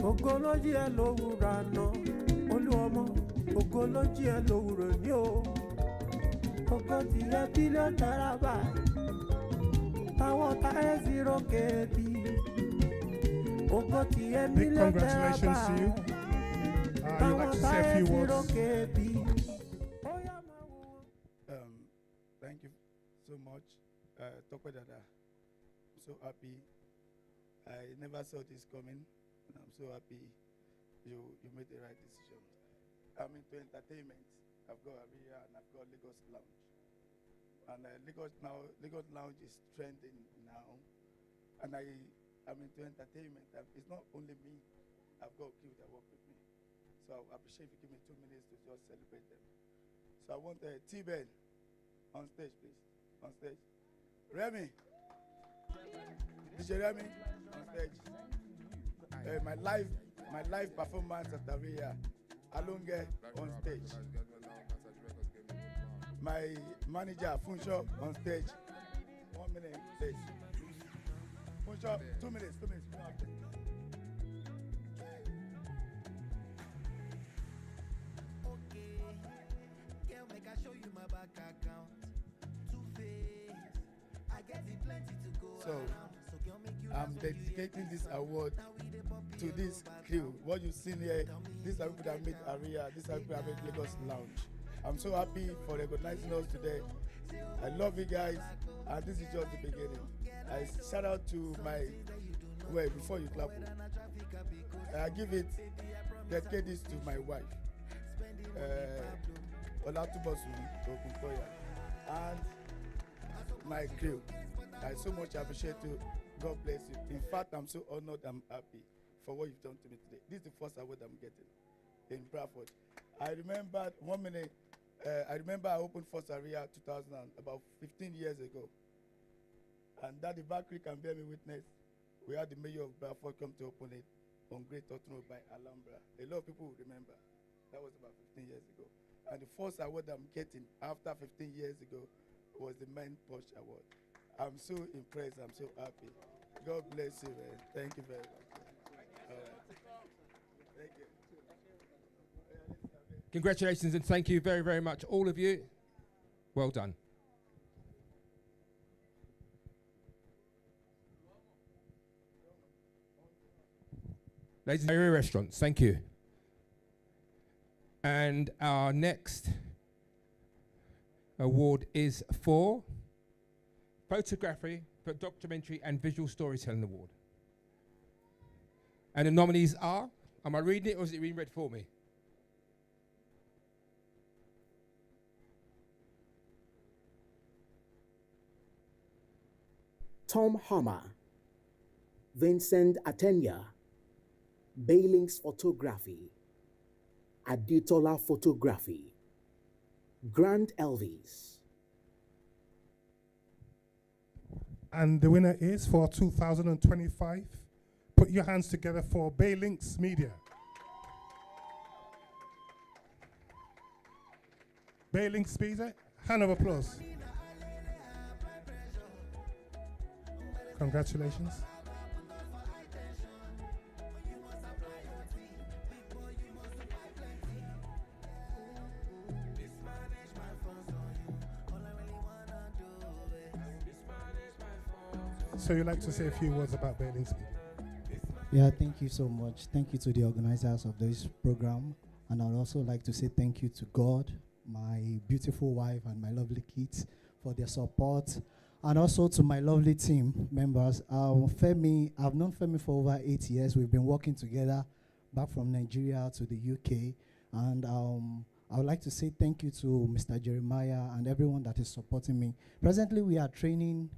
Ogoloji elowura no, Oluomo, ogoloji elowura ni o. Ogoti e billion terabyte. Big congratulations to you. You'd like to say a few words? Thank you so much, Tope Dada. I'm so happy. I never saw this coming, and I'm so happy you made the right decision. I'm into entertainment. I've got Aria and I've got Lagos Lounge. And Lagos Lounge is trending now, and I'm into entertainment. It's not only me. I've got people that work with me. So I appreciate if you give me 2 minutes to just celebrate them. So I want T-Ben on stage, please. On stage. Remy. DJ Remy on stage. My live performance at Avia. Alunge on stage. My manager Funsho on stage. 1 minute, please. Funsho, 2 minutes, 2 minutes. Girl, make I show you my bank account. Two-Face, I get it plenty to go So, around. So girl, make you I'm dedicating this award to this crew. What you've seen here, these are people that made Aria, these are people that made Lagos Lounge. I'm so happy for recognizing us today. I love you guys, and this is just the beginning. I shout out to my, well, before you clap, I dedicate this to my wife, Olatubosumi Okunkoya, and my crew. I so much appreciate you. God bless you. In fact, I'm so honored, I'm happy for what you've done to me today. This is the first award I'm getting in Bradford. I remember 1 minute, I remember I opened First Area 2000, about 15 years ago. And Daddy Bakri can bear me witness. We had the mayor of Bradford come to open it on Great Tottenham by Alhambra. A lot of people will remember. That was about 15 years ago. And the first award I'm getting after 15 years ago was the Porch Award. I'm so impressed. I'm so happy. God bless you, man. Thank you very much. All right. Thank you. Congratulations and thank you very, very much, all of you. Well done. Ladies and gentlemen, restaurants, thank you. And our next award is for Photography, for Documentary and Visual Storytelling Award. And the nominees are, am I reading it or is it being read for me? Tom Hammer, Vincent Atenya, Bailings Photography, Aditola Photography, Grant Elvis. And the winner is for 2025. Put your hands together for Baylinks Media. Baylinks Media, hand of applause. Congratulations. So you'd like to say a few words about Baylinks Media? Yeah, thank you so much. Thank you to the organizers of this program. And I'd also like to say thank you to God, my beautiful wife, and my lovely kids for their support. And also to my lovely team members. Femi, I've known Femi for over 8 years. We've been working together back from Nigeria to the UK. And I would like to say thank you to Mr. Jeremiah and everyone that is supporting me. Presently, we are training